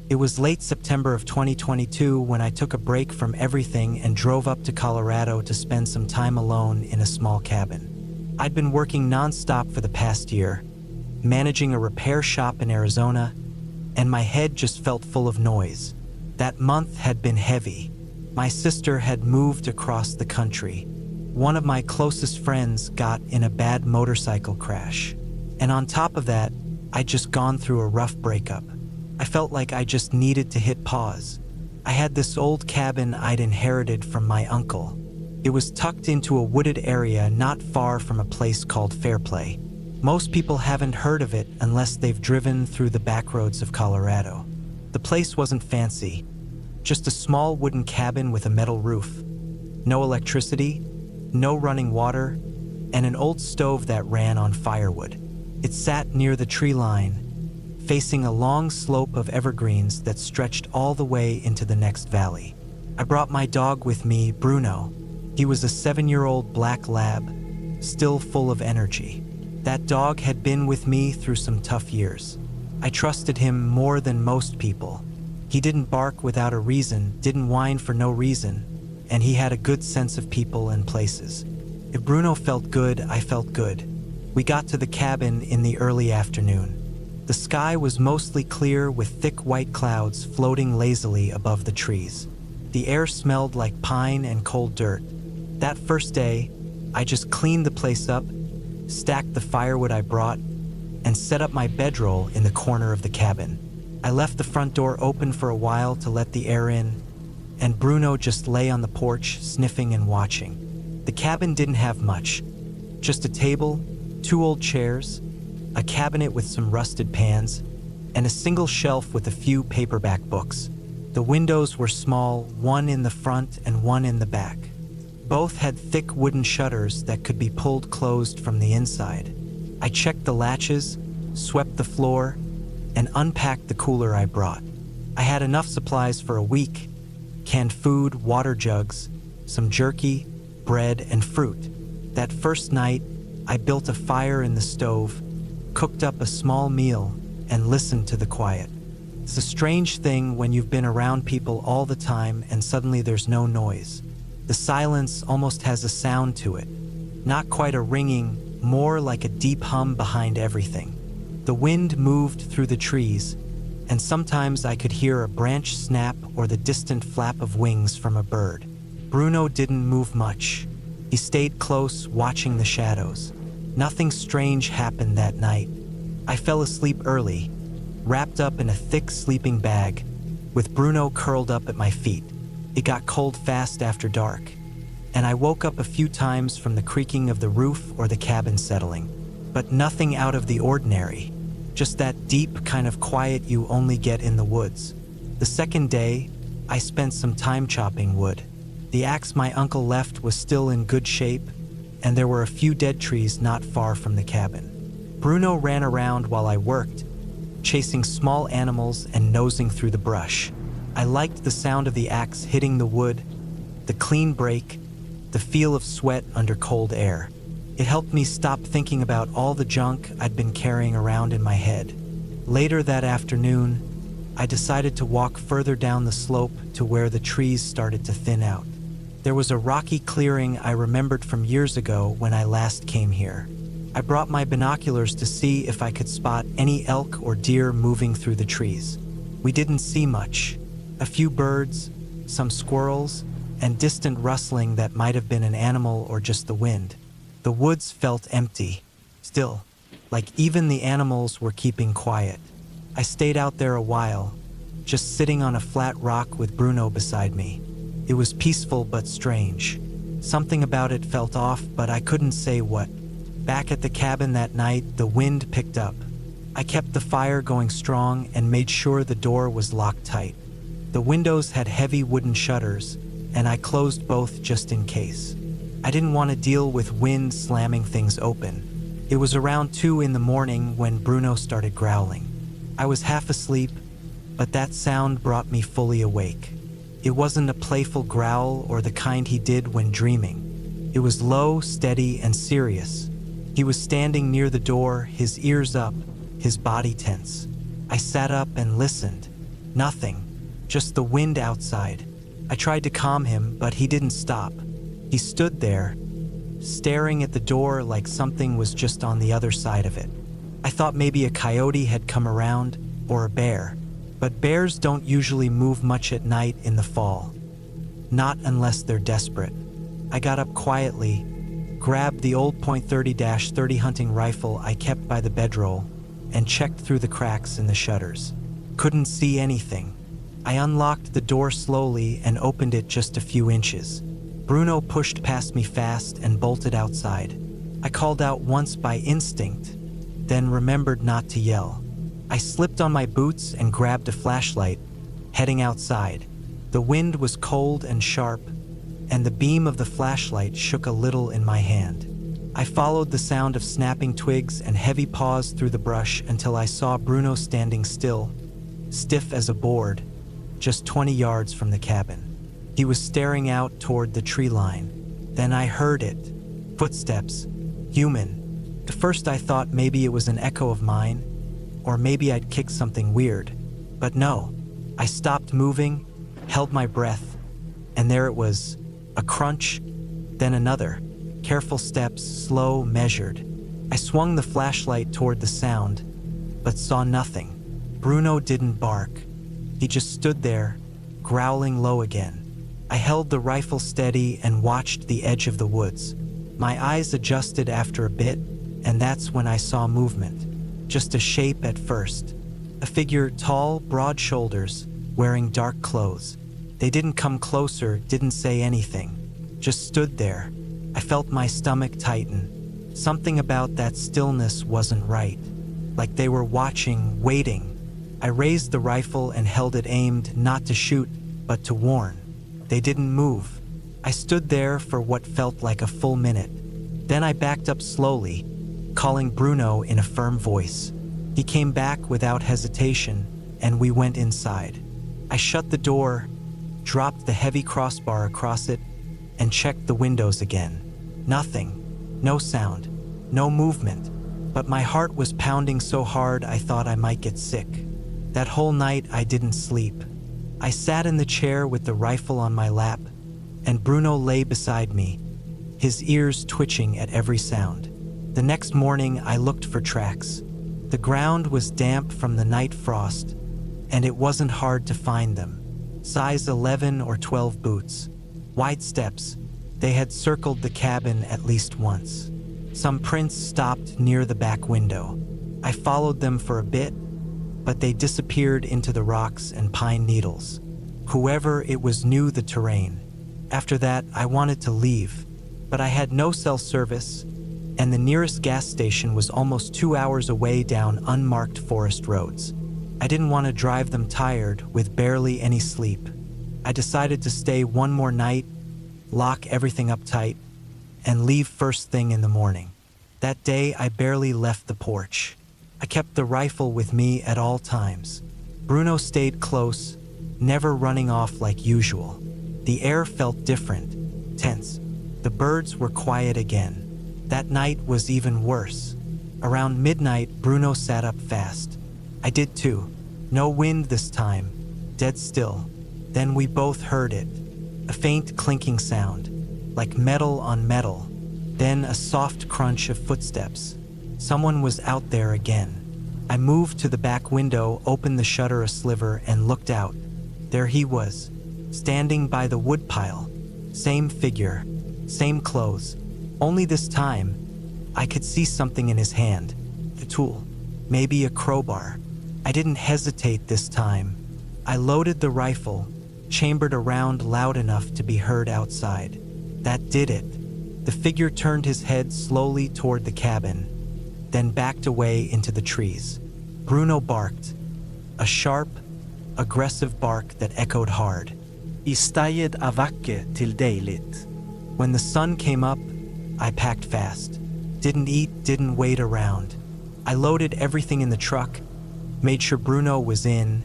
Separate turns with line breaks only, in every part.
It was late September of 2022 when I took a break from everything and drove up to Colorado to spend some time alone in a small cabin. I'd been working nonstop for the past year, managing a repair shop in Arizona, and my head just felt full of noise. That month had been heavy. My sister had moved across the country. One of my closest friends got in a bad motorcycle crash. And on top of that, I'd just gone through a rough breakup. I felt like I just needed to hit pause. I had this old cabin I'd inherited from my uncle. It was tucked into a wooded area not far from a place called Fairplay. Most people haven't heard of it unless they've driven through the backroads of Colorado. The place wasn't fancy, just a small wooden cabin with a metal roof. No electricity, no running water, and an old stove that ran on firewood. It sat near the tree line, facing a long slope of evergreens that stretched all the way into the next valley. I brought my dog with me, Bruno. He was a 7-year-old black lab, still full of energy. That dog had been with me through some tough years. I trusted him more than most people. He didn't bark without a reason, didn't whine for no reason, and he had a good sense of people and places. If Bruno felt good, I felt good. We got to the cabin in the early afternoon. The sky was mostly clear with thick white clouds floating lazily above the trees. The air smelled like pine and cold dirt. That first day, I just cleaned the place up, stacked the firewood I brought, and set up my bedroll in the corner of the cabin. I left the front door open for a while to let the air in, and Bruno just lay on the porch, sniffing and watching. The cabin didn't have much. Just a table, 2 old chairs, a cabinet with some rusted pans, and a single shelf with a few paperback books. The windows were small, one in the front and one in the back. Both had thick wooden shutters that could be pulled closed from the inside. I checked the latches, swept the floor, and unpacked the cooler I brought. I had enough supplies for a week: canned food, water jugs, some jerky, bread, and fruit. That first night, I built a fire in the stove, cooked up a small meal, and listened to the quiet. It's a strange thing when you've been around people all the time and suddenly there's no noise. The silence almost has a sound to it. Not quite a ringing, more like a deep hum behind everything. The wind moved through the trees, and sometimes I could hear a branch snap or the distant flap of wings from a bird. Bruno didn't move much. He stayed close, watching the shadows. Nothing strange happened that night. I fell asleep early, wrapped up in a thick sleeping bag, with Bruno curled up at my feet. It got cold fast after dark, and I woke up a few times from the creaking of the roof or the cabin settling. But nothing out of the ordinary, just that deep kind of quiet you only get in the woods. The second day, I spent some time chopping wood. The axe my uncle left was still in good shape, and there were a few dead trees not far from the cabin. Bruno ran around while I worked, chasing small animals and nosing through the brush. I liked the sound of the axe hitting the wood, the clean break, the feel of sweat under cold air. It helped me stop thinking about all the junk I'd been carrying around in my head. Later that afternoon, I decided to walk further down the slope to where the trees started to thin out. There was a rocky clearing I remembered from years ago when I last came here. I brought my binoculars to see if I could spot any elk or deer moving through the trees. We didn't see much. A few birds, some squirrels, and distant rustling that might have been an animal or just the wind. The woods felt empty, still, like even the animals were keeping quiet. I stayed out there a while, just sitting on a flat rock with Bruno beside me. It was peaceful but strange. Something about it felt off, but I couldn't say what. Back at the cabin that night, the wind picked up. I kept the fire going strong and made sure the door was locked tight. The windows had heavy wooden shutters, and I closed both just in case. I didn't want to deal with wind slamming things open. It was around 2 in the morning when Bruno started growling. I was half asleep, but that sound brought me fully awake. It wasn't a playful growl or the kind he did when dreaming. It was low, steady, and serious. He was standing near the door, his ears up, his body tense. I sat up and listened. Nothing. Just the wind outside. I tried to calm him, but he didn't stop. He stood there, staring at the door like something was just on the other side of it. I thought maybe a coyote had come around, or a bear. But bears don't usually move much at night in the fall. Not unless they're desperate. I got up quietly, grabbed the old .30-30 hunting rifle I kept by the bedroll, and checked through the cracks in the shutters. Couldn't see anything. I unlocked the door slowly and opened it just a few inches. Bruno pushed past me fast and bolted outside. I called out once by instinct, then remembered not to yell. I slipped on my boots and grabbed a flashlight, heading outside. The wind was cold and sharp, and the beam of the flashlight shook a little in my hand. I followed the sound of snapping twigs and heavy paws through the brush until I saw Bruno standing still, stiff as a board, just 20 yards from the cabin. He was staring out toward the tree line. Then I heard it. Footsteps. Human. At first I thought maybe it was an echo of mine, or maybe I'd kicked something weird. But no. I stopped moving, held my breath, and there it was. A crunch, then another. Careful steps, slow, measured. I swung the flashlight toward the sound, but saw nothing. Bruno didn't bark. He just stood there, growling low again. I held the rifle steady and watched the edge of the woods. My eyes adjusted after a bit, and that's when I saw movement. Just a shape at first. A figure tall, broad shoulders, wearing dark clothes. They didn't come closer, didn't say anything. Just stood there. I felt my stomach tighten. Something about that stillness wasn't right. Like they were watching, waiting. I raised the rifle and held it aimed not to shoot, but to warn. They didn't move. I stood there for what felt like a full minute. Then I backed up slowly, calling Bruno in a firm voice. He came back without hesitation, and we went inside. I shut the door, dropped the heavy crossbar across it, and checked the windows again. Nothing. No sound. No movement. But my heart was pounding so hard I thought I might get sick. That whole night I didn't sleep. I sat in the chair with the rifle on my lap, and Bruno lay beside me, his ears twitching at every sound. The next morning I looked for tracks. The ground was damp from the night frost, and it wasn't hard to find them. Size 11 or 12 boots. Wide steps. They had circled the cabin at least once. Some prints stopped near the back window. I followed them for a bit, but they disappeared into the rocks and pine needles. Whoever it was knew the terrain. After that, I wanted to leave, but I had no cell service, and the nearest gas station was almost 2 hours away down unmarked forest roads. I didn't want to drive them tired with barely any sleep. I decided to stay one more night, lock everything up tight, and leave first thing in the morning. That day, I barely left the porch. I kept the rifle with me at all times. Bruno stayed close, never running off like usual. The air felt different, tense. The birds were quiet again. That night was even worse. Around midnight, Bruno sat up fast. I did too. No wind this time, dead still. Then we both heard it. A faint clinking sound, like metal on metal. Then a soft crunch of footsteps. Someone was out there again. I moved to the back window, opened the shutter a sliver, and looked out. There he was, standing by the woodpile. Same figure, same clothes. Only this time, I could see something in his hand. A tool, maybe a crowbar. I didn't hesitate this time. I loaded the rifle, chambered a round loud enough to be heard outside. That did it. The figure turned his head slowly toward the cabin, then backed away into the trees. Bruno barked, a sharp, aggressive bark that echoed hard.
I steget är vackert till dejligt.
When the sun came up, I packed fast. Didn't eat, didn't wait around. I loaded everything in the truck, made sure Bruno was in,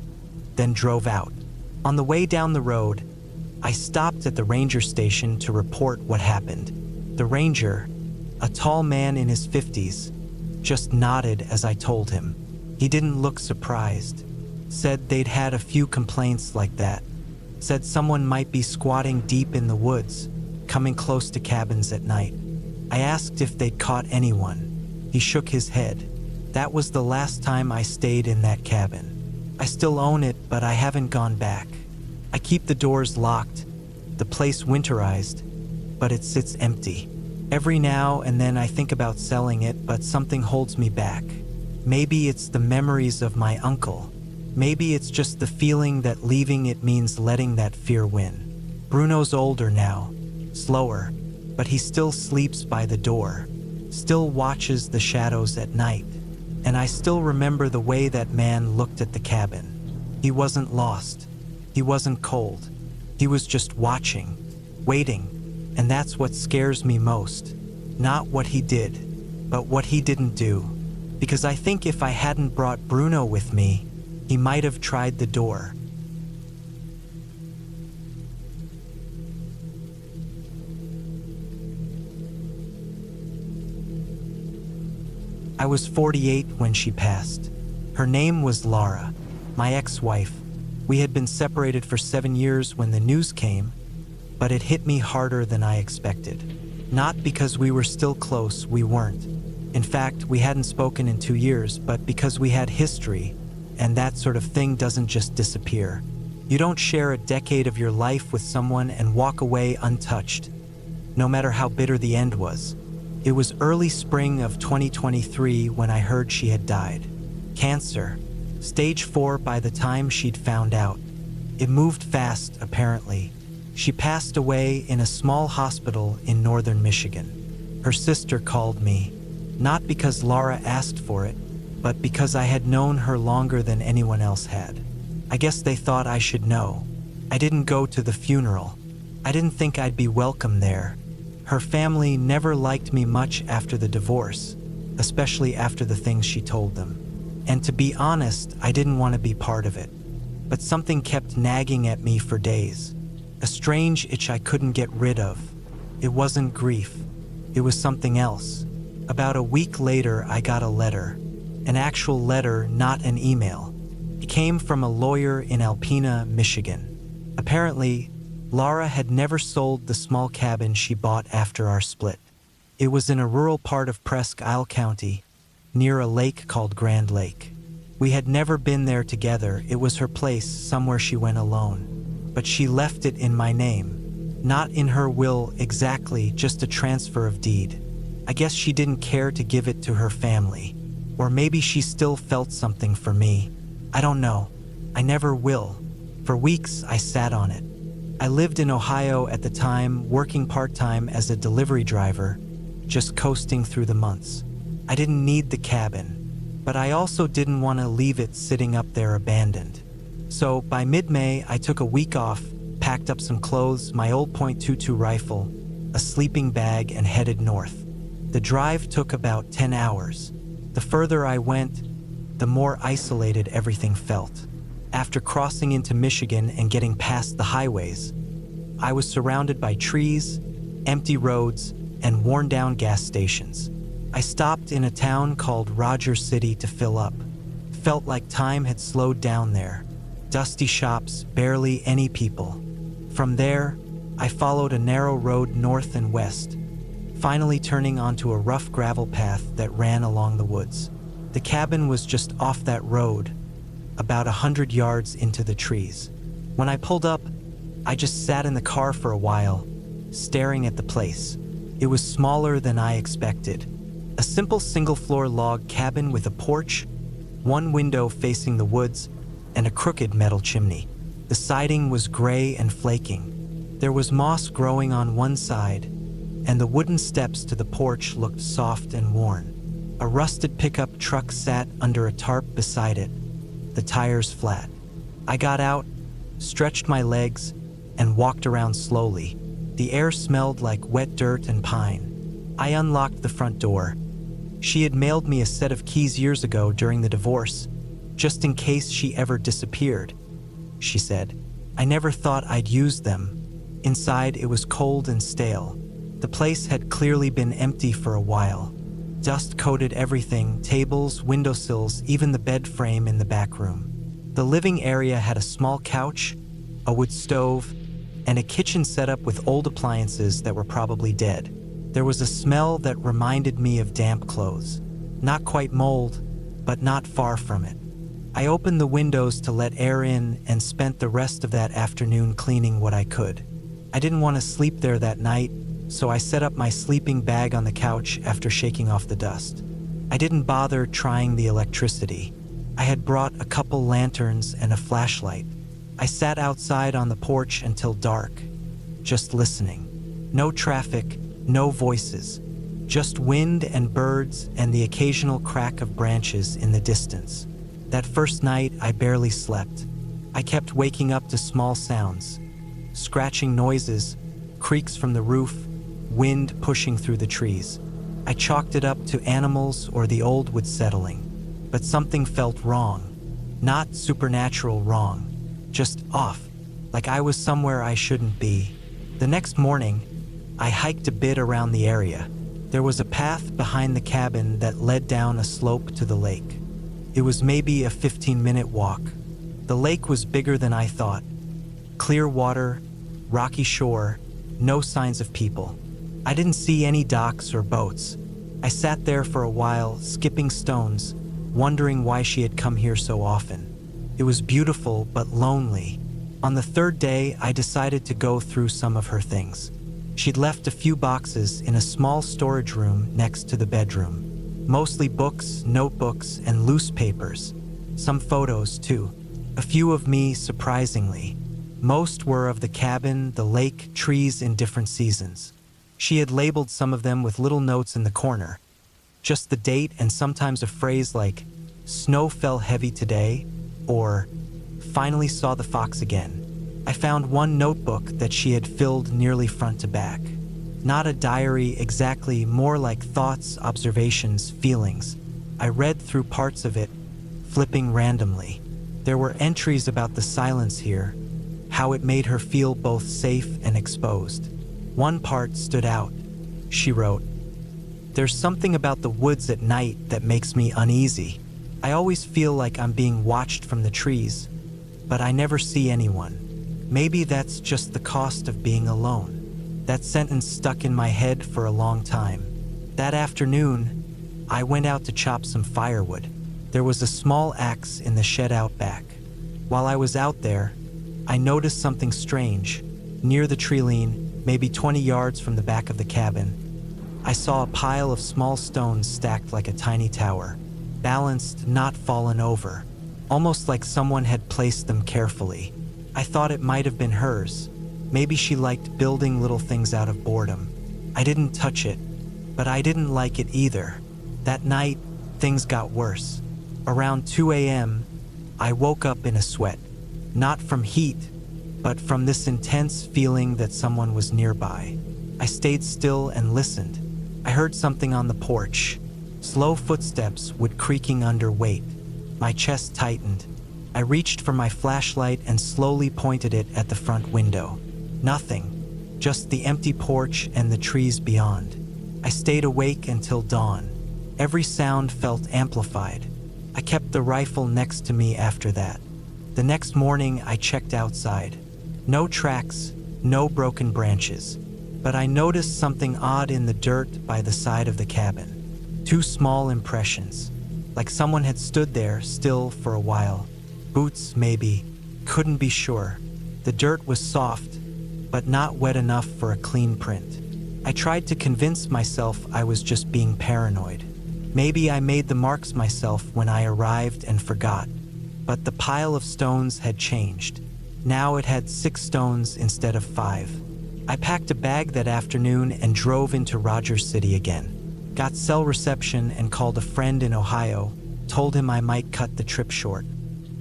then drove out. On the way down the road, I stopped at the ranger station to report what happened. The ranger, a tall man in his 50s, just nodded as I told him. He didn't look surprised. Said they'd had a few complaints like that. Said someone might be squatting deep in the woods, coming close to cabins at night. I asked if they'd caught anyone. He shook his head. That was the last time I stayed in that cabin. I still own it, but I haven't gone back. I keep the doors locked, the place winterized, but it sits empty. Every now and then I think about selling it, but something holds me back. Maybe it's the memories of my uncle. Maybe it's just the feeling that leaving it means letting that fear win. Bruno's older now, slower, but he still sleeps by the door, still watches the shadows at night. And I still remember the way that man looked at the cabin. He wasn't lost. He wasn't cold. He was just watching, waiting, and that's what scares me most. Not what he did, but what he didn't do. Because I think if I hadn't brought Bruno with me, he might have tried the door. I was 48 when she passed. Her name was Laura, my ex-wife. We had been separated for 7 years when the news came, but it hit me harder than I expected. Not because we were still close, we weren't. In fact, we hadn't spoken in 2 years, but because we had history, and that sort of thing doesn't just disappear. You don't share a decade of your life with someone and walk away untouched, no matter how bitter the end was. It was early spring of 2023 when I heard she had died. Cancer, stage 4 by the time she'd found out. It moved fast, apparently. She passed away in a small hospital in northern Michigan. Her sister called me, not because Laura asked for it, but because I had known her longer than anyone else had. I guess they thought I should know. I didn't go to the funeral. I didn't think I'd be welcome there. Her family never liked me much after the divorce, especially after the things she told them. And to be honest, I didn't want to be part of it. But something kept nagging at me for days. A strange itch I couldn't get rid of. It wasn't grief. It was something else. About a week later, I got a letter. An actual letter, not an email. It came from a lawyer in Alpena, Michigan. Apparently, Laura had never sold the small cabin she bought after our split. It was in a rural part of Presque Isle County, near a lake called Grand Lake. We had never been there together. It was her place, somewhere she went alone. But she left it in my name. Not in her will exactly, just a transfer of deed. I guess she didn't care to give it to her family. Or maybe she still felt something for me. I don't know. I never will. For weeks, I sat on it. I lived in Ohio at the time, working part-time as a delivery driver, just coasting through the months. I didn't need the cabin, but I also didn't want to leave it sitting up there abandoned. So by mid-May, I took a week off, packed up some clothes, my old .22 rifle, a sleeping bag, and headed north. The drive took about 10 hours. The further I went, the more isolated everything felt. After crossing into Michigan and getting past the highways, I was surrounded by trees, empty roads, and worn-down gas stations. I stopped in a town called Rogers City to fill up. Felt like time had slowed down there. Dusty shops, barely any people. From there, I followed a narrow road north and west, finally turning onto a rough gravel path that ran along the woods. The cabin was just off that road, about 100 yards into the trees. When I pulled up, I just sat in the car for a while, staring at the place. It was smaller than I expected. A simple single-floor log cabin with a porch, one window facing the woods, and a crooked metal chimney. The siding was gray and flaking. There was moss growing on one side, and the wooden steps to the porch looked soft and worn. A rusted pickup truck sat under a tarp beside it, the tires flat. I got out, stretched my legs, and walked around slowly. The air smelled like wet dirt and pine. I unlocked the front door. She had mailed me a set of keys years ago during the divorce, just in case she ever disappeared, she said. I never thought I'd use them. Inside, it was cold and stale. The place had clearly been empty for a while. Dust coated everything, tables, windowsills, even the bed frame in the back room. The living area had a small couch, a wood stove, and a kitchen set up with old appliances that were probably dead. There was a smell that reminded me of damp clothes. Not quite mold, but not far from it. I opened the windows to let air in and spent the rest of that afternoon cleaning what I could. I didn't want to sleep there that night, so I set up my sleeping bag on the couch after shaking off the dust. I didn't bother trying the electricity. I had brought a couple lanterns and a flashlight. I sat outside on the porch until dark, just listening. No traffic, no voices, just wind and birds and the occasional crack of branches in the distance. That first night, I barely slept. I kept waking up to small sounds, scratching noises, creaks from the roof, wind pushing through the trees. I chalked it up to animals or the old wood settling, but something felt wrong. Not supernatural wrong, just off, like I was somewhere I shouldn't be. The next morning, I hiked a bit around the area. There was a path behind the cabin that led down a slope to the lake. It was maybe a 15-minute walk. The lake was bigger than I thought. Clear water, rocky shore, no signs of people. I didn't see any docks or boats. I sat there for a while, skipping stones, wondering why she had come here so often. It was beautiful but lonely. On the third day, I decided to go through some of her things. She'd left a few boxes in a small storage room next to the bedroom. Mostly books, notebooks, and loose papers. Some photos, too. A few of me, surprisingly. Most were of the cabin, the lake, trees in different seasons. She had labeled some of them with little notes in the corner. Just the date and sometimes a phrase like, "Snow fell heavy today," or "Finally saw the fox again." I found one notebook that she had filled nearly front to back. Not a diary exactly, more like thoughts, observations, feelings. I read through parts of it, flipping randomly. There were entries about the silence here, how it made her feel both safe and exposed. One part stood out. She wrote, "There's something about the woods at night that makes me uneasy. I always feel like I'm being watched from the trees, but I never see anyone. Maybe that's just the cost of being alone." That sentence stuck in my head for a long time. That afternoon, I went out to chop some firewood. There was a small axe in the shed out back. While I was out there, I noticed something strange. Near the tree-line, maybe 20 yards from the back of the cabin, I saw a pile of small stones stacked like a tiny tower, balanced, not fallen over, almost like someone had placed them carefully. I thought it might have been hers. Maybe she liked building little things out of boredom. I didn't touch it, but I didn't like it either. That night, things got worse. Around 2 a.m., I woke up in a sweat. Not from heat, but from this intense feeling that someone was nearby. I stayed still and listened. I heard something on the porch. Slow footsteps would creaking under weight. My chest tightened. I reached for my flashlight and slowly pointed it at the front window. Nothing, just the empty porch and the trees beyond. I stayed awake until dawn. Every sound felt amplified. I kept the rifle next to me after that. The next morning, I checked outside. No tracks, no broken branches. But I noticed something odd in the dirt by the side of the cabin. 2 small impressions, like someone had stood there still for a while. Boots, maybe. Couldn't be sure. The dirt was soft, but not wet enough for a clean print. I tried to convince myself I was just being paranoid. Maybe I made the marks myself when I arrived and forgot. But the pile of stones had changed. Now it had 6 stones instead of 5. I packed a bag that afternoon and drove into Rogers City again. Got cell reception and called a friend in Ohio, told him I might cut the trip short.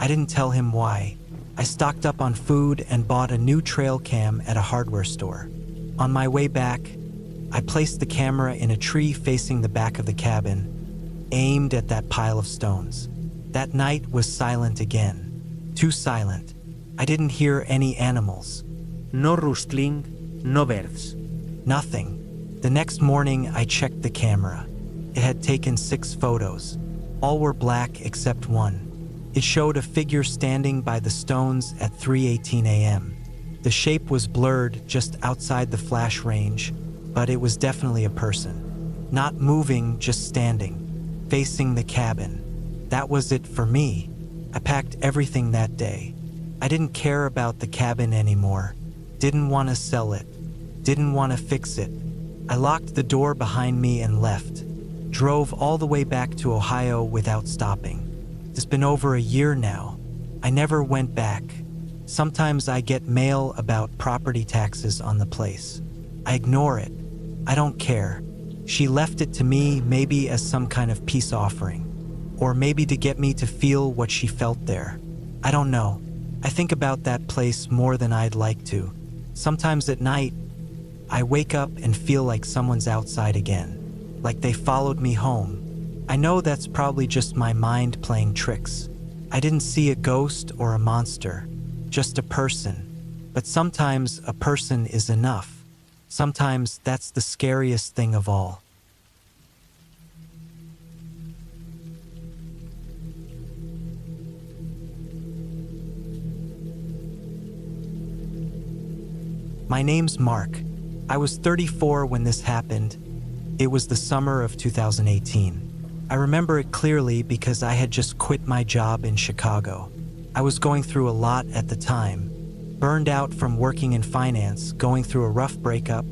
I didn't tell him why. I stocked up on food and bought a new trail cam at a hardware store. On my way back, I placed the camera in a tree facing the back of the cabin, aimed at that pile of stones. That night was silent again. Too silent. I didn't hear any animals.
No rustling, no birds.
Nothing. The next morning, I checked the camera. It had taken 6 photos. All were black except one. It showed a figure standing by the stones at 3:18 a.m. The shape was blurred just outside the flash range, but it was definitely a person. Not moving, just standing, facing the cabin. That was it for me. I packed everything that day. I didn't care about the cabin anymore. Didn't want to sell it. Didn't want to fix it. I locked the door behind me and left. Drove all the way back to Ohio without stopping. It's been over a year now. I never went back. Sometimes I get mail about property taxes on the place. I ignore it. I don't care. She left it to me maybe as some kind of peace offering, or maybe to get me to feel what she felt there. I don't know. I think about that place more than I'd like to. Sometimes at night, I wake up and feel like someone's outside again, like they followed me home. I know that's probably just my mind playing tricks. I didn't see a ghost or a monster, just a person. But sometimes a person is enough. Sometimes that's the scariest thing of all. My name's Mark. I was 34 when this happened. It was the summer of 2018. I remember it clearly because I had just quit my job in Chicago. I was going through a lot at the time. Burned out from working in finance, going through a rough breakup,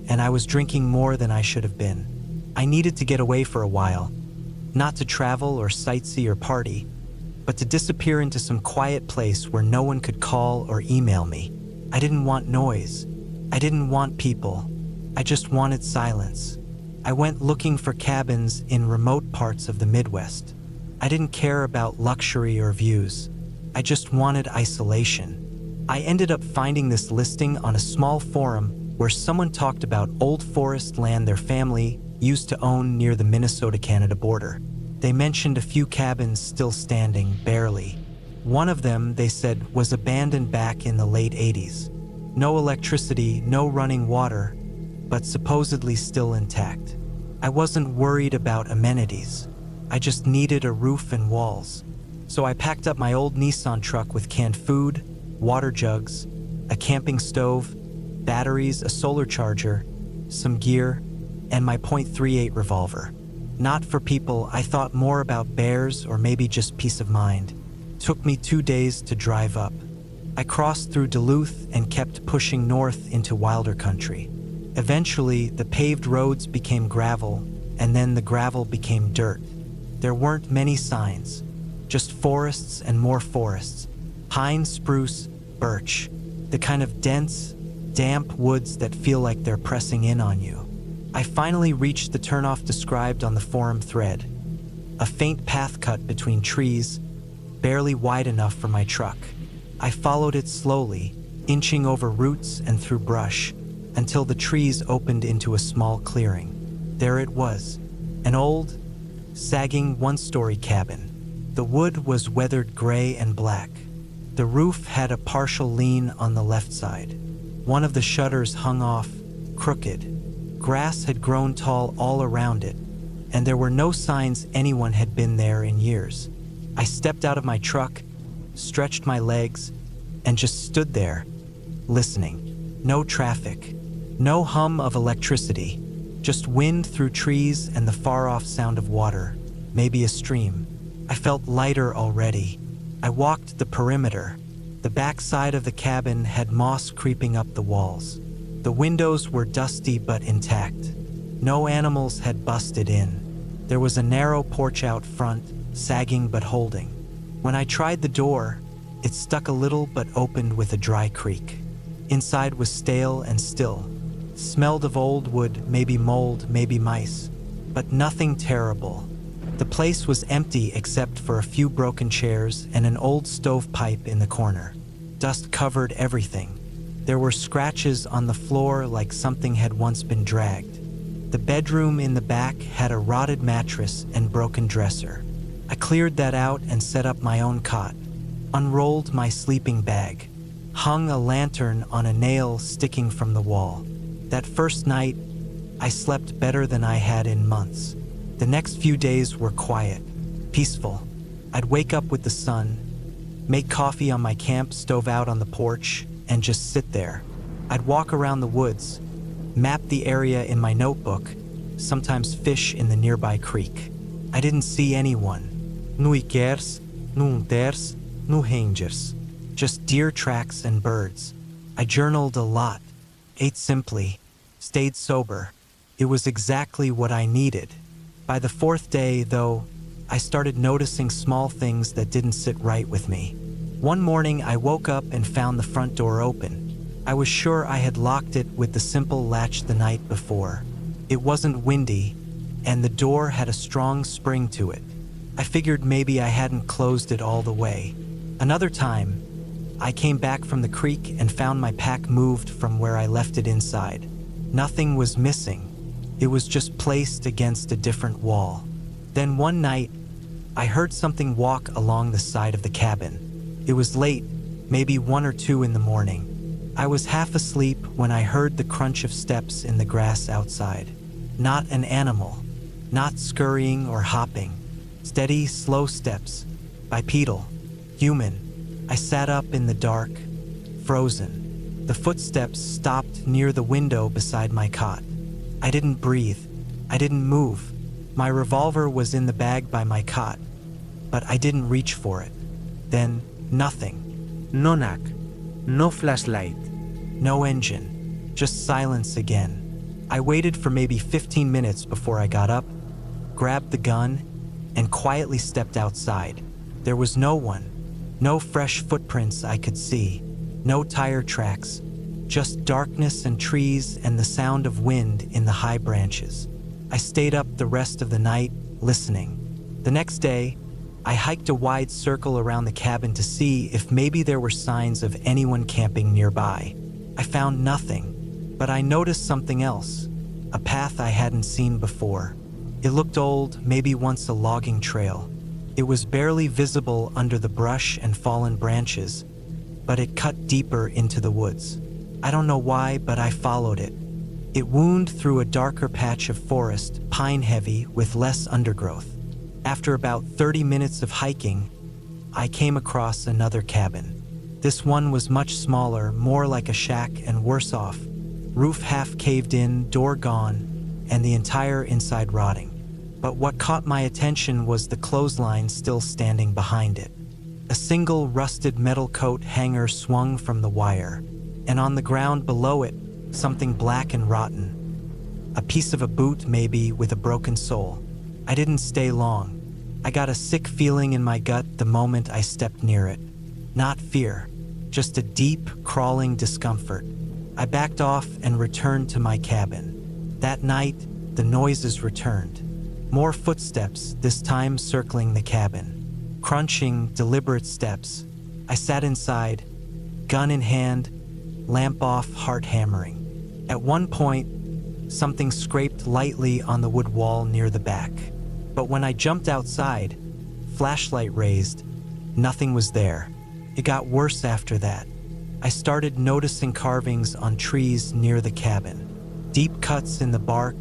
and I was drinking more than I should have been. I needed to get away for a while. Not to travel or sightsee or party, but to disappear into some quiet place where no one could call or email me. I didn't want noise. I didn't want people. I just wanted silence. I went looking for cabins in remote parts of the Midwest. I didn't care about luxury or views. I just wanted isolation. I ended up finding this listing on a small forum where someone talked about old forest land their family used to own near the Minnesota-Canada border. They mentioned a few cabins still standing, barely. One of them, they said, was abandoned back in the late 80s. No electricity, no running water, but supposedly still intact. I wasn't worried about amenities. I just needed a roof and walls. So I packed up my old Nissan truck with canned food, water jugs, a camping stove, batteries, a solar charger, some gear, and my .38 revolver. Not for people, I thought more about bears or maybe just peace of mind. Took me 2 days to drive up. I crossed through Duluth and kept pushing north into wilder country. Eventually, the paved roads became gravel, and then the gravel became dirt. There weren't many signs, just forests and more forests. Pine, spruce, birch, the kind of dense, damp woods that feel like they're pressing in on you. I finally reached the turnoff described on the forum thread. A faint path cut between trees, barely wide enough for my truck. I followed it slowly, inching over roots and through brush, until the trees opened into a small clearing. There it was, an old, sagging one-story cabin. The wood was weathered gray and black. The roof had a partial lean on the left side. One of the shutters hung off, crooked. Grass had grown tall all around it, and there were no signs anyone had been there in years. I stepped out of my truck, stretched my legs, and just stood there, listening. No traffic, no hum of electricity, just wind through trees and the far-off sound of water, maybe a stream. I felt lighter already. I walked the perimeter. The back side of the cabin had moss creeping up the walls. The windows were dusty but intact. No animals had busted in. There was a narrow porch out front, sagging but holding. When I tried the door, it stuck a little but opened with a dry creak. Inside was stale and still. Smelled of old wood, maybe mold, maybe mice, but nothing terrible. The place was empty except for a few broken chairs and an old stovepipe in the corner. Dust covered everything. There were scratches on the floor like something had once been dragged. The bedroom in the back had a rotted mattress and broken dresser. I cleared that out and set up my own cot, unrolled my sleeping bag, hung a lantern on a nail sticking from the wall. That first night, I slept better than I had in months. The next few days were quiet, peaceful. I'd wake up with the sun, make coffee on my camp stove out on the porch, and just sit there. I'd walk around the woods, map the area in my notebook, sometimes fish in the nearby creek. I didn't see anyone. No ikers, no unters, no rangers. Just deer tracks and birds. I journaled a lot, ate simply, stayed sober. It was exactly what I needed. By the fourth day, though, I started noticing small things that didn't sit right with me. One morning, I woke up and found the front door open. I was sure I had locked it with the simple latch the night before. It wasn't windy, and the door had a strong spring to it. I figured maybe I hadn't closed it all the way. Another time, I came back from the creek and found my pack moved from where I left it inside. Nothing was missing. It was just placed against a different wall. Then one night, I heard something walk along the side of the cabin. It was late, maybe 1 or 2 in the morning. I was half asleep when I heard the crunch of steps in the grass outside. Not an animal, not scurrying or hopping. Steady, slow steps, bipedal, human. I sat up in the dark, frozen. The footsteps stopped near the window beside my cot. I didn't breathe. I didn't move. My revolver was in the bag by my cot, but I didn't reach for it. Then, nothing.
No knock, no flashlight.
No engine, just silence again. I waited for maybe 15 minutes before I got up, grabbed the gun, and quietly stepped outside. There was no one, no fresh footprints I could see, no tire tracks, just darkness and trees and the sound of wind in the high branches. I stayed up the rest of the night, listening. The next day, I hiked a wide circle around the cabin to see if maybe there were signs of anyone camping nearby. I found nothing, but I noticed something else, a path I hadn't seen before. It looked old, maybe once a logging trail. It was barely visible under the brush and fallen branches, but it cut deeper into the woods. I don't know why, but I followed it. It wound through a darker patch of forest, pine-heavy, with less undergrowth. After about 30 minutes of hiking, I came across another cabin. This one was much smaller, more like a shack and worse off. Roof half caved in, door gone, and the entire inside rotting. But what caught my attention was the clothesline still standing behind it. A single rusted metal coat hanger swung from the wire, and on the ground below it, something black and rotten. A piece of a boot, maybe, with a broken sole. I didn't stay long. I got a sick feeling in my gut the moment I stepped near it. Not fear, just a deep, crawling discomfort. I backed off and returned to my cabin. That night, the noises returned. More footsteps, this time circling the cabin. Crunching, deliberate steps. I sat inside, gun in hand, lamp off, heart hammering. At one point, something scraped lightly on the wood wall near the back. But when I jumped outside, flashlight raised, nothing was there. It got worse after that. I started noticing carvings on trees near the cabin. Deep cuts in the bark,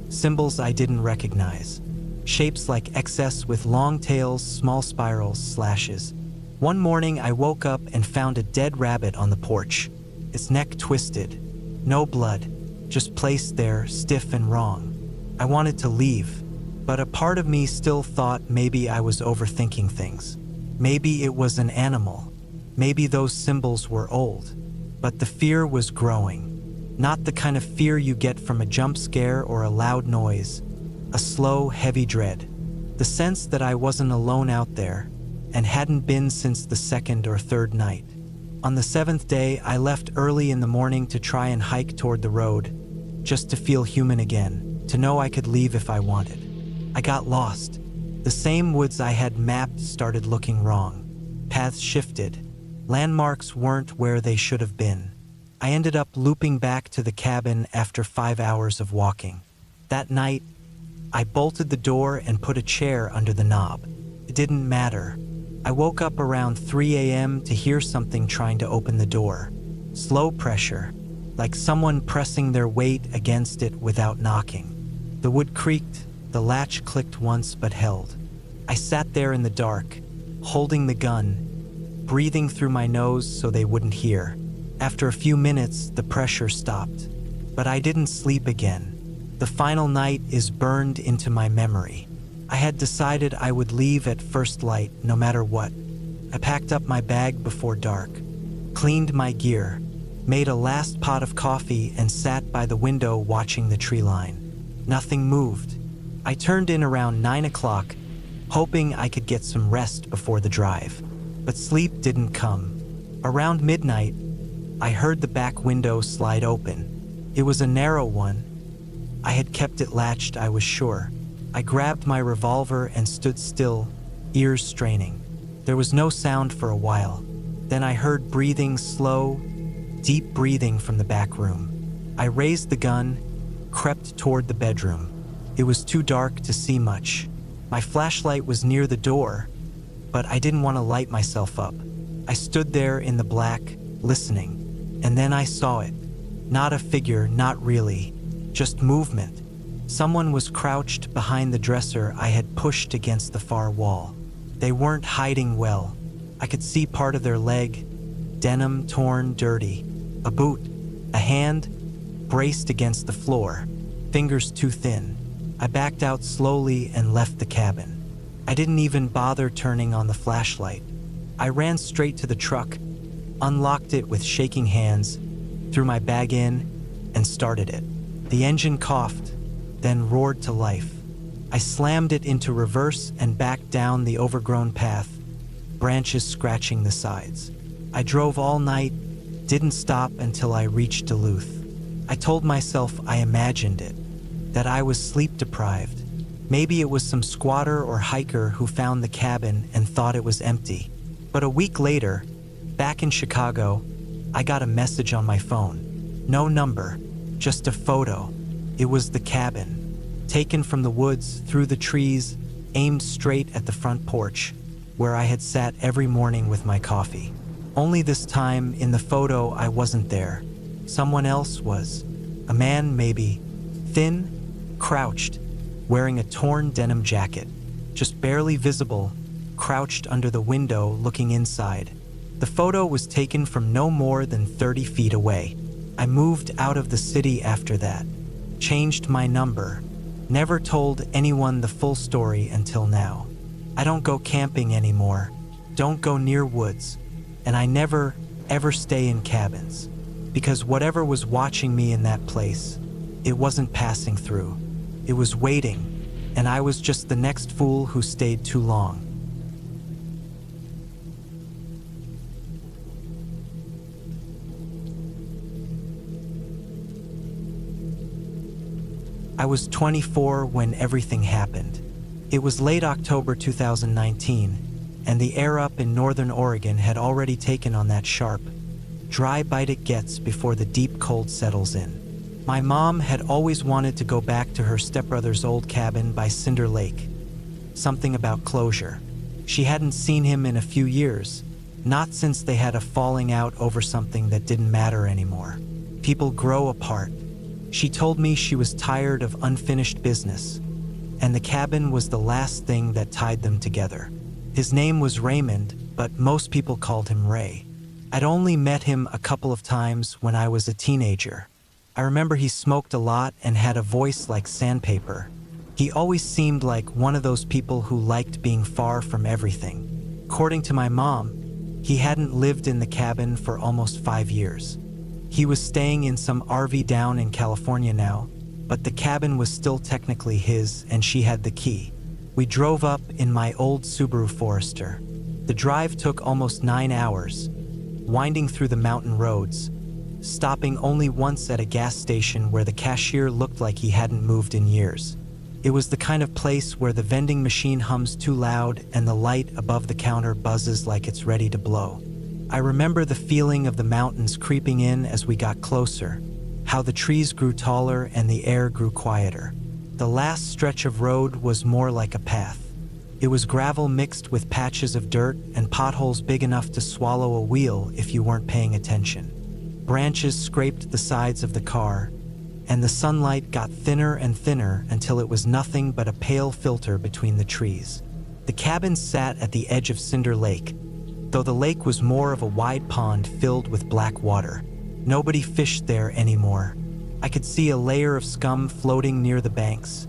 symbols I didn't recognize. Shapes like XS with long tails, small spirals, slashes. One morning I woke up and found a dead rabbit on the porch. Its neck twisted. No blood, just placed there, stiff and wrong. I wanted to leave, but a part of me still thought maybe I was overthinking things. Maybe it was an animal. Maybe those symbols were old. But the fear was growing. Not the kind of fear you get from a jump scare or a loud noise. A slow, heavy dread. The sense that I wasn't alone out there, and hadn't been since the 2nd or 3rd night. On the 7th day, I left early in the morning to try and hike toward the road, just to feel human again, to know I could leave if I wanted. I got lost. The same woods I had mapped started looking wrong. Paths shifted. Landmarks weren't where they should have been. I ended up looping back to the cabin after 5 hours of walking. That night, I bolted the door and put a chair under the knob. It didn't matter. I woke up around 3 a.m. to hear something trying to open the door. Slow pressure, like someone pressing their weight against it without knocking. The wood creaked, the latch clicked once but held. I sat there in the dark, holding the gun, breathing through my nose so they wouldn't hear. After a few minutes, the pressure stopped. But I didn't sleep again. The final night is burned into my memory. I had decided I would leave at first light, no matter what. I packed up my bag before dark, cleaned my gear, made a last pot of coffee, and sat by the window watching the tree line. Nothing moved. I turned in around 9 o'clock, hoping I could get some rest before the drive. But sleep didn't come. Around midnight, I heard the back window slide open. It was a narrow one. I had kept it latched, I was sure. I grabbed my revolver and stood still, ears straining. There was no sound for a while. Then I heard breathing, slow, deep breathing from the back room. I raised the gun, crept toward the bedroom. It was too dark to see much. My flashlight was near the door, but I didn't want to light myself up. I stood there in the black, listening, and then I saw it. Not a figure, not really, just movement. Someone was crouched behind the dresser I had pushed against the far wall. They weren't hiding well. I could see part of their leg, denim torn, dirty, a boot, a hand braced against the floor, fingers too thin. I backed out slowly and left the cabin. I didn't even bother turning on the flashlight. I ran straight to the truck, unlocked it with shaking hands, threw my bag in, and started it. The engine coughed, then roared to life. I slammed it into reverse and backed down the overgrown path, branches scratching the sides. I drove all night, didn't stop until I reached Duluth. I told myself I imagined it, that I was sleep-deprived. Maybe it was some squatter or hiker who found the cabin and thought it was empty. But a week later, back in Chicago, I got a message on my phone. No number, just a photo. It was the cabin, taken from the woods, through the trees, aimed straight at the front porch, where I had sat every morning with my coffee. Only this time, in the photo, I wasn't there. Someone else was. A man, maybe. Thin, crouched, wearing a torn denim jacket, just barely visible, crouched under the window looking inside. The photo was taken from no more than 30 feet away. I moved out of the city after that, changed my number, never told anyone the full story until now. I don't go camping anymore, don't go near woods, and I never, ever stay in cabins. Because whatever was watching me in that place, it wasn't passing through. It was waiting, and I was just the next fool who stayed too long. I was 24 when everything happened. It was late October 2019, and the air up in northern Oregon had already taken on that sharp, dry bite it gets before the deep cold settles in. My mom had always wanted to go back to her stepbrother's old cabin by Cinder Lake. Something about closure. She hadn't seen him in a few years, not since they had a falling out over something that didn't matter anymore. People grow apart. She told me she was tired of unfinished business, and the cabin was the last thing that tied them together. His name was Raymond, but most people called him Ray. I'd only met him a couple of times when I was a teenager. I remember he smoked a lot and had a voice like sandpaper. He always seemed like one of those people who liked being far from everything. According to my mom, he hadn't lived in the cabin for almost 5 years. He was staying in some RV down in California now, but the cabin was still technically his and she had the key. We drove up in my old Subaru Forester. The drive took almost 9 hours, winding through the mountain roads, stopping only once at a gas station where the cashier looked like he hadn't moved in years. It was the kind of place where the vending machine hums too loud and the light above the counter buzzes like it's ready to blow. I remember the feeling of the mountains creeping in as we got closer, how the trees grew taller and the air grew quieter. The last stretch of road was more like a path. It was gravel mixed with patches of dirt and potholes big enough to swallow a wheel if you weren't paying attention. Branches scraped the sides of the car, and the sunlight got thinner and thinner until it was nothing but a pale filter between the trees. The cabin sat at the edge of Cinder Lake, though the lake was more of a wide pond filled with black water. Nobody fished there anymore. I could see a layer of scum floating near the banks,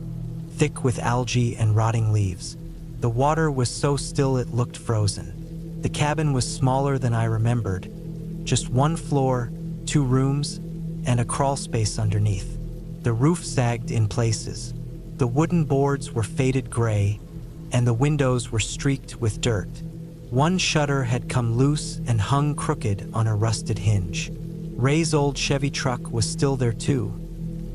thick with algae and rotting leaves. The water was so still it looked frozen. The cabin was smaller than I remembered. Just one floor, 2 rooms, and a crawl space underneath. The roof sagged in places. The wooden boards were faded gray, and the windows were streaked with dirt. One shutter had come loose and hung crooked on a rusted hinge. Ray's old Chevy truck was still there too,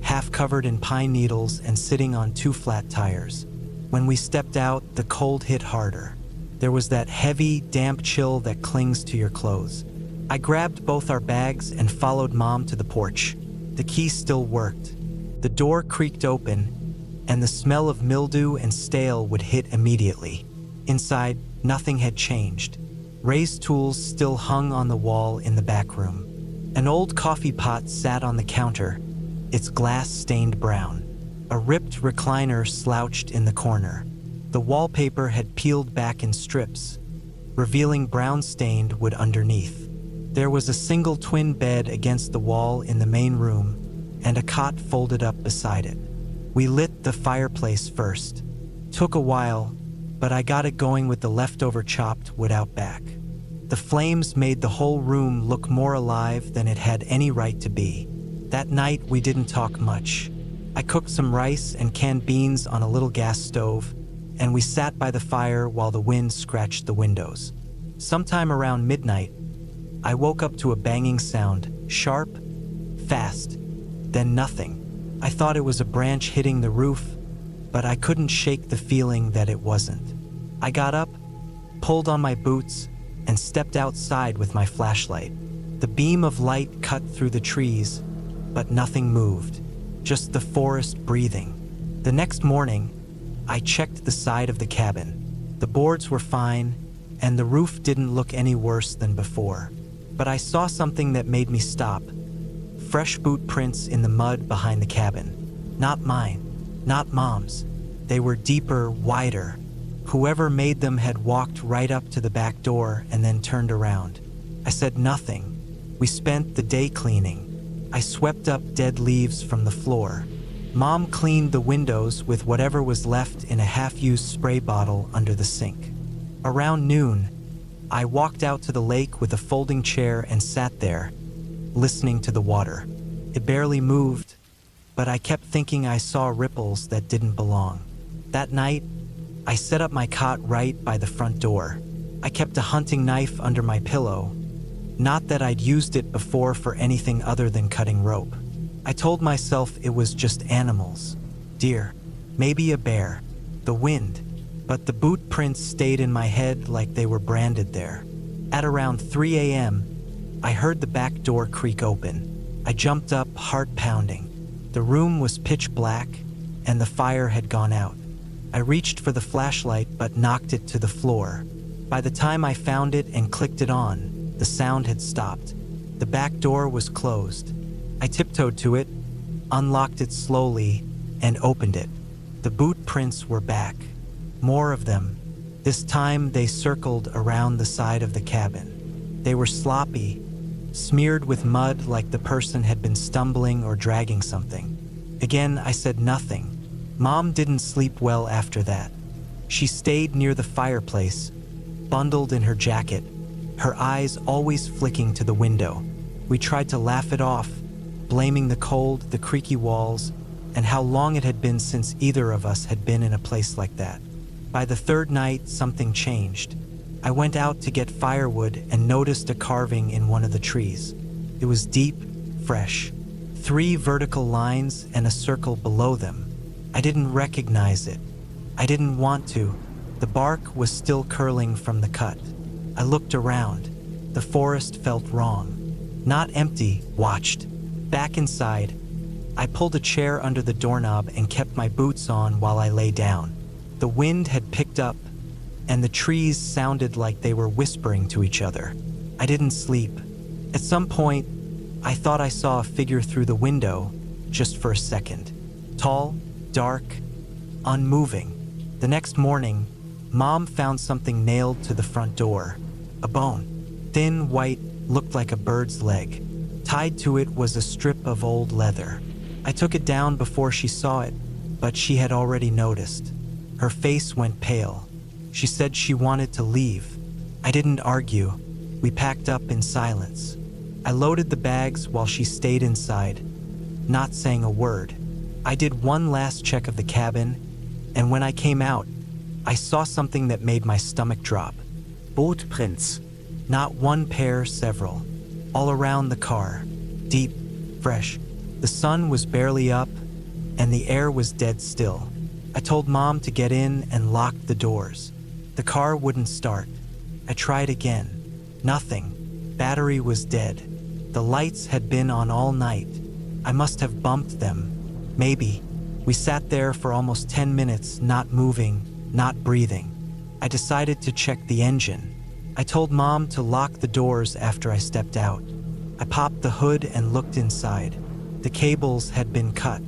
half covered in pine needles and sitting on 2 flat tires. When we stepped out, the cold hit harder. There was that heavy, damp chill that clings to your clothes. I grabbed both our bags and followed Mom to the porch. The key still worked. The door creaked open, and the smell of mildew and stale would hit immediately. Inside, nothing had changed. Ray's tools still hung on the wall in the back room. An old coffee pot sat on the counter, its glass stained brown. A ripped recliner slouched in the corner. The wallpaper had peeled back in strips, revealing brown-stained wood underneath. There was a single twin bed against the wall in the main room, and a cot folded up beside it. We lit the fireplace first. Took a while, but I got it going with the leftover chopped wood out back. The flames made the whole room look more alive than it had any right to be. That night, we didn't talk much. I cooked some rice and canned beans on a little gas stove, and we sat by the fire while the wind scratched the windows. Sometime around midnight, I woke up to a banging sound, sharp, fast, then nothing. I thought it was a branch hitting the roof, but I couldn't shake the feeling that it wasn't. I got up, pulled on my boots, and stepped outside with my flashlight. The beam of light cut through the trees, but nothing moved, just the forest breathing. The next morning, I checked the side of the cabin. The boards were fine, and the roof didn't look any worse than before. But I saw something that made me stop. Fresh boot prints in the mud behind the cabin. Not mine, not Mom's. They were deeper, wider. Whoever made them had walked right up to the back door and then turned around. I said nothing. We spent the day cleaning. I swept up dead leaves from the floor. Mom cleaned the windows with whatever was left in a half-used spray bottle under the sink. Around noon, I walked out to the lake with a folding chair and sat there, listening to the water. It barely moved, but I kept thinking I saw ripples that didn't belong. That night, I set up my cot right by the front door. I kept a hunting knife under my pillow. Not that I'd used it before for anything other than cutting rope. I told myself it was just animals. Deer, maybe a bear, the wind. But the boot prints stayed in my head like they were branded there. At around 3 a.m., I heard the back door creak open. I jumped up, heart pounding. The room was pitch black, and the fire had gone out. I reached for the flashlight but knocked it to the floor. By the time I found it and clicked it on, the sound had stopped. The back door was closed. I tiptoed to it, unlocked it slowly, and opened it. The boot prints were back. More of them. This time they circled around the side of the cabin. They were sloppy, smeared with mud like the person had been stumbling or dragging something. Again, I said nothing. Mom didn't sleep well after that. She stayed near the fireplace, bundled in her jacket, her eyes always flicking to the window. We tried to laugh it off, blaming the cold, the creaky walls, and how long it had been since either of us had been in a place like that. By the third night, something changed. I went out to get firewood and noticed a carving in one of the trees. It was deep, fresh. 3 vertical lines and a circle below them. I didn't recognize it. I didn't want to. The bark was still curling from the cut. I looked around. The forest felt wrong. Not empty, watched. Back inside, I pulled a chair under the doorknob and kept my boots on while I lay down. The wind had picked up, and the trees sounded like they were whispering to each other. I didn't sleep. At some point, I thought I saw a figure through the window, just for a second. Tall, dark, unmoving. The next morning, Mom found something nailed to the front door. A bone. Thin, white, looked like a bird's leg. Tied to it was a strip of old leather. I took it down before she saw it, but she had already noticed. Her face went pale. She said she wanted to leave. I didn't argue. We packed up in silence. I loaded the bags while she stayed inside, not saying a word. I did one last check of the cabin, and when I came out, I saw something that made my stomach drop.
Bootprints.
Not one pair, several. All around the car. Deep, fresh. The sun was barely up, and the air was dead still. I told Mom to get in and lock the doors. The car wouldn't start. I tried again. Nothing. Battery was dead. The lights had been on all night. I must have bumped them. Maybe. We sat there for almost 10 minutes, not moving, not breathing. I decided to check the engine. I told Mom to lock the doors after I stepped out. I popped the hood and looked inside. The cables had been cut.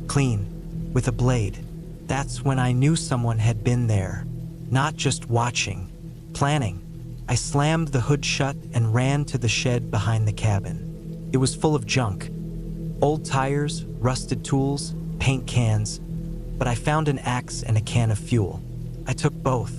Clean. With a blade. That's when I knew someone had been there. Not just watching. Planning. I slammed the hood shut and ran to the shed behind the cabin. It was full of junk. Old tires, rusted tools, paint cans. But I found an axe and a can of fuel. I took both.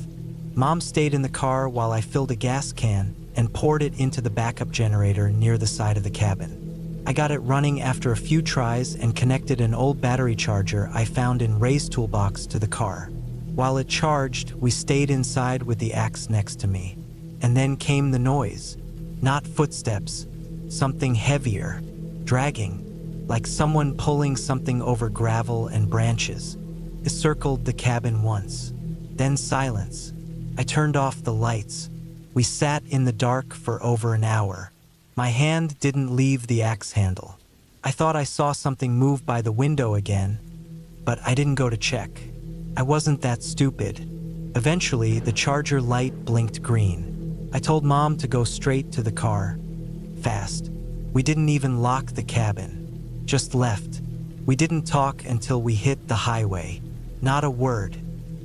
Mom stayed in the car while I filled a gas can and poured it into the backup generator near the side of the cabin. I got it running after a few tries and connected an old battery charger I found in Ray's toolbox to the car. While it charged, we stayed inside with the axe next to me. And then came the noise. Not footsteps. Something heavier. Dragging. Like someone pulling something over gravel and branches. It circled the cabin once. Then silence. I turned off the lights. We sat in the dark for over an hour. My hand didn't leave the axe handle. I thought I saw something move by the window again, but I didn't go to check. I wasn't that stupid. Eventually, the charger light blinked green. I told Mom to go straight to the car. Fast. We didn't even lock the cabin. Just left. We didn't talk until we hit the highway. Not a word.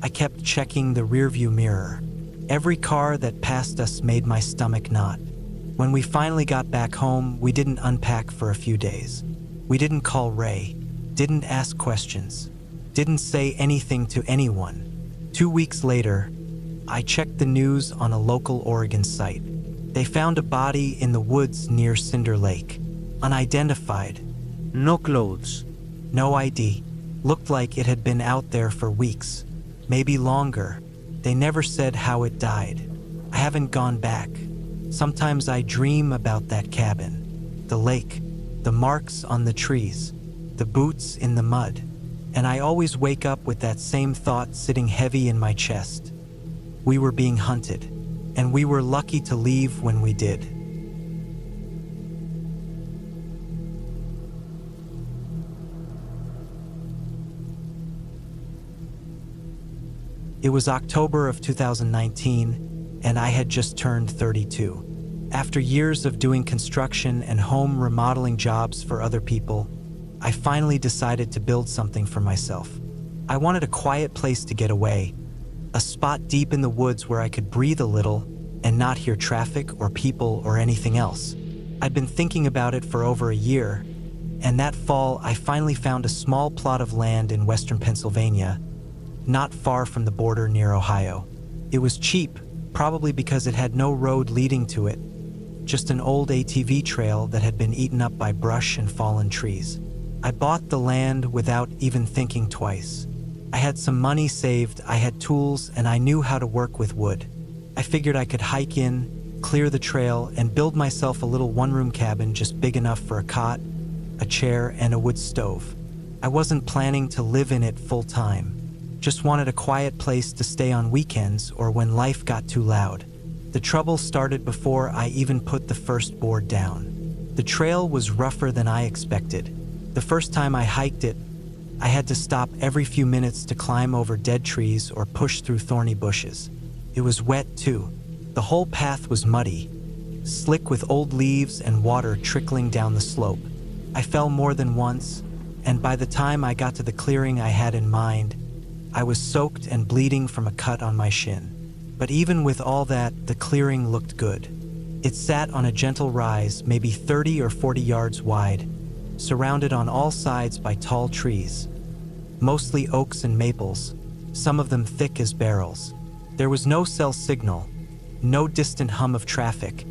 I kept checking the rearview mirror. Every car that passed us made my stomach knot. When we finally got back home, we didn't unpack for a few days. We didn't call Ray, didn't ask questions, didn't say anything to anyone. 2 weeks later, I checked the news on a local Oregon site. They found a body in the woods near Cinder Lake. Unidentified.
No clothes.
No ID. Looked like it had been out there for weeks, maybe longer. They never said how it died. I haven't gone back. Sometimes I dream about that cabin, the lake, the marks on the trees, the boots in the mud, and I always wake up with that same thought sitting heavy in my chest. We were being hunted, and we were lucky to leave when we did. It was October of 2019, and I had just turned 32. After years of doing construction and home remodeling jobs for other people, I finally decided to build something for myself. I wanted a quiet place to get away, a spot deep in the woods where I could breathe a little and not hear traffic or people or anything else. I'd been thinking about it for over a year, and that fall I finally found a small plot of land in western Pennsylvania, not far from the border near Ohio. It was cheap, probably because it had no road leading to it, just an old ATV trail that had been eaten up by brush and fallen trees. I bought the land without even thinking twice. I had some money saved, I had tools, and I knew how to work with wood. I figured I could hike in, clear the trail, and build myself a little one-room cabin just big enough for a cot, a chair, and a wood stove. I wasn't planning to live in it full time. Just wanted a quiet place to stay on weekends or when life got too loud. The trouble started before I even put the first board down. The trail was rougher than I expected. The first time I hiked it, I had to stop every few minutes to climb over dead trees or push through thorny bushes. It was wet too. The whole path was muddy, slick with old leaves and water trickling down the slope. I fell more than once, and by the time I got to the clearing I had in mind, I was soaked and bleeding from a cut on my shin. But even with all that, the clearing looked good. It sat on a gentle rise, maybe 30 or 40 yards wide, surrounded on all sides by tall trees, mostly oaks and maples, some of them thick as barrels. There was no cell signal, no distant hum of traffic,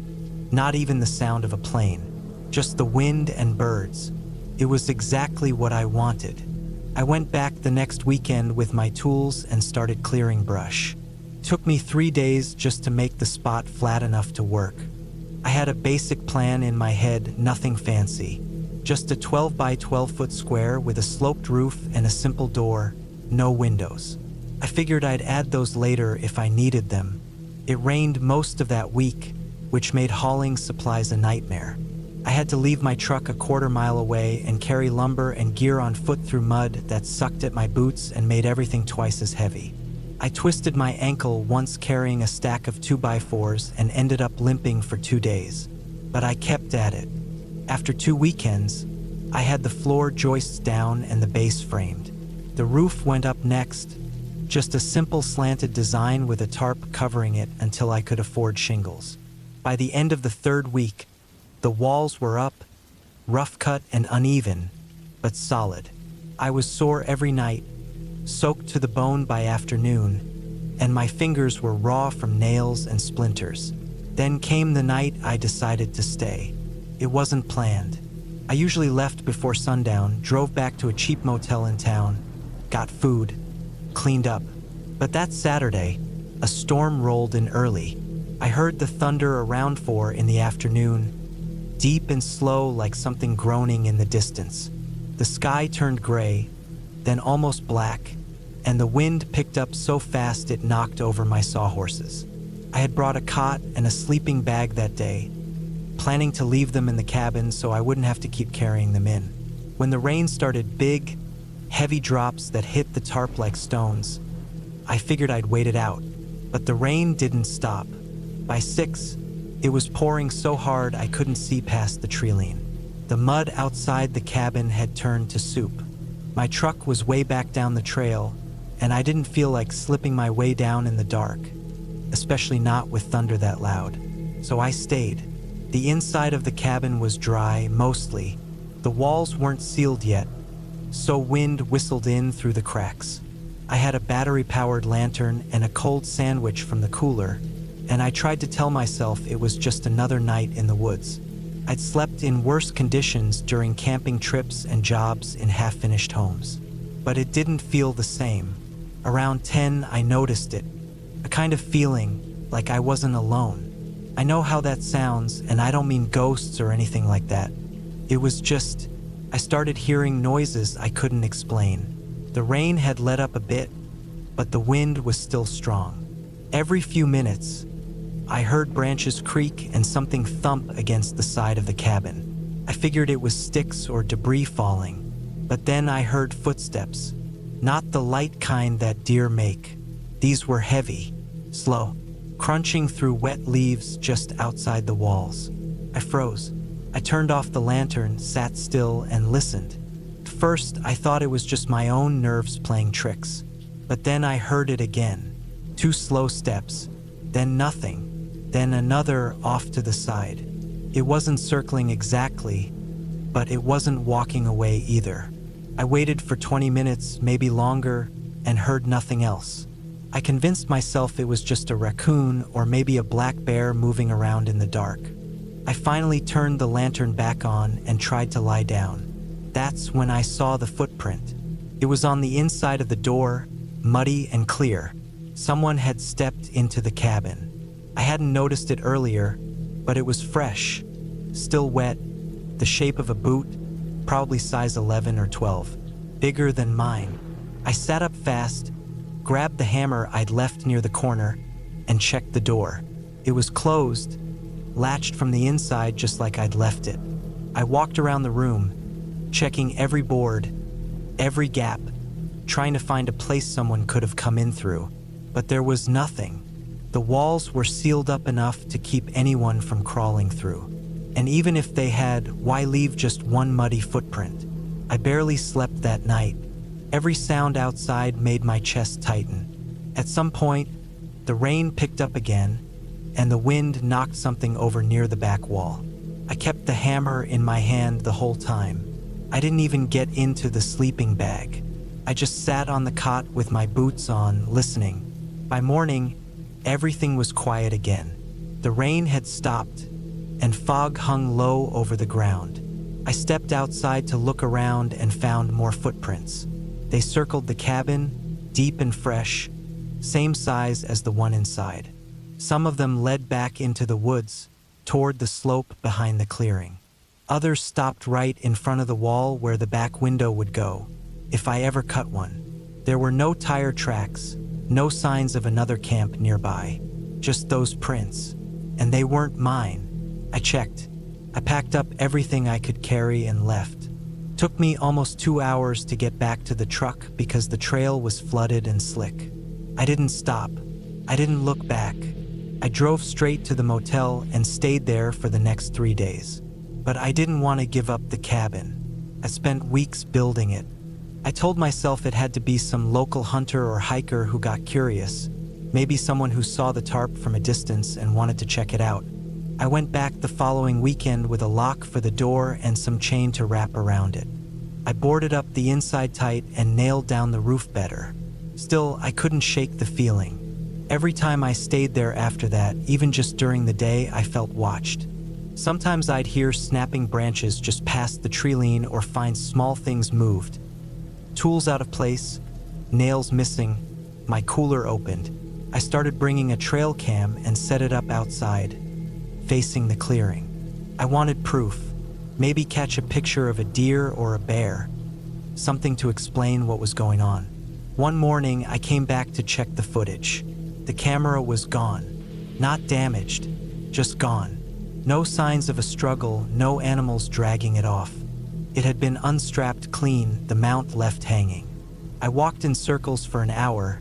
not even the sound of a plane, just the wind and birds. It was exactly what I wanted. I went back the next weekend with my tools and started clearing brush. Took me 3 days just to make the spot flat enough to work. I had a basic plan in my head, nothing fancy. Just a 12 by 12 foot square with a sloped roof and a simple door, no windows. I figured I'd add those later if I needed them. It rained most of that week, which made hauling supplies a nightmare. I had to leave my truck a quarter mile away and carry lumber and gear on foot through mud that sucked at my boots and made everything twice as heavy. I twisted my ankle once carrying a stack of 2x4s and ended up limping for 2 days. But I kept at it. After 2 weekends, I had the floor joists down and the base framed. The roof went up next, just a simple slanted design with a tarp covering it until I could afford shingles. By the end of the 3rd week, the walls were up, rough cut and uneven, but solid. I was sore every night, soaked to the bone by afternoon, and my fingers were raw from nails and splinters. Then came the night I decided to stay. It wasn't planned. I usually left before sundown, drove back to a cheap motel in town, got food, cleaned up. But that Saturday, a storm rolled in early. I heard the thunder around 4 in the afternoon, deep and slow like something groaning in the distance. The sky turned gray, then almost black, and the wind picked up so fast it knocked over my sawhorses. I had brought a cot and a sleeping bag that day, planning to leave them in the cabin so I wouldn't have to keep carrying them in. When the rain started, big, heavy drops that hit the tarp like stones, I figured I'd wait it out. But the rain didn't stop. By 6, it was pouring so hard I couldn't see past the treeline. The mud outside the cabin had turned to soup. My truck was way back down the trail, and I didn't feel like slipping my way down in the dark, especially not with thunder that loud. So I stayed. The inside of the cabin was dry, mostly. The walls weren't sealed yet, so wind whistled in through the cracks. I had a battery-powered lantern and a cold sandwich from the cooler, and I tried to tell myself it was just another night in the woods. I'd slept in worse conditions during camping trips and jobs in half-finished homes. But it didn't feel the same. Around 10, I noticed it, a kind of feeling like I wasn't alone. I know how that sounds, and I don't mean ghosts or anything like that. It was just, I started hearing noises I couldn't explain. The rain had let up a bit, but the wind was still strong. Every few minutes, I heard branches creak and something thump against the side of the cabin. I figured it was sticks or debris falling, but then I heard footsteps, not the light kind that deer make. These were heavy, slow, crunching through wet leaves just outside the walls. I froze. I turned off the lantern, sat still, and listened. At first, I thought it was just my own nerves playing tricks. But then I heard it again. 2 slow steps, then nothing, then another off to the side. It wasn't circling exactly, but it wasn't walking away either. I waited for 20 minutes, maybe longer, and heard nothing else. I convinced myself it was just a raccoon or maybe a black bear moving around in the dark. I finally turned the lantern back on and tried to lie down. That's when I saw the footprint. It was on the inside of the door, muddy and clear. Someone had stepped into the cabin. I hadn't noticed it earlier, but it was fresh, still wet, the shape of a boot, probably size 11 or 12, bigger than mine. I sat up fast, grabbed the hammer I'd left near the corner, and checked the door. It was closed, latched from the inside just like I'd left it. I walked around the room, checking every board, every gap, trying to find a place someone could have come in through. But there was nothing. The walls were sealed up enough to keep anyone from crawling through. And even if they had, why leave just one muddy footprint? I barely slept that night, Every sound outside made my chest tighten. At some point, the rain picked up again, and the wind knocked something over near the back wall. I kept the hammer in my hand the whole time. I didn't even get into the sleeping bag. I just sat on the cot with my boots on, listening. By morning, everything was quiet again. The rain had stopped, and fog hung low over the ground. I stepped outside to look around and found more footprints. They circled the cabin, deep and fresh, same size as the one inside. Some of them led back into the woods, toward the slope behind the clearing. Others stopped right in front of the wall where the back window would go, if I ever cut one. There were no tire tracks, no signs of another camp nearby, just those prints. And they weren't mine. I checked. I packed up everything I could carry and left. Took me almost 2 hours to get back to the truck because the trail was flooded and slick. I didn't stop. I didn't look back. I drove straight to the motel and stayed there for the next 3 days. But I didn't want to give up the cabin. I spent weeks building it. I told myself it had to be some local hunter or hiker who got curious, maybe someone who saw the tarp from a distance and wanted to check it out. I went back the following weekend with a lock for the door and some chain to wrap around it. I boarded up the inside tight and nailed down the roof better. Still, I couldn't shake the feeling. Every time I stayed there after that, even just during the day, I felt watched. Sometimes I'd hear snapping branches just past the tree line or find small things moved. Tools out of place, nails missing, my cooler opened. I started bringing a trail cam and set it up outside, facing the clearing. I wanted proof, maybe catch a picture of a deer or a bear, something to explain what was going on. One morning, I came back to check the footage. The camera was gone, not damaged, just gone. No signs of a struggle, no animals dragging it off. It had been unstrapped clean, the mount left hanging. I walked in circles for an hour,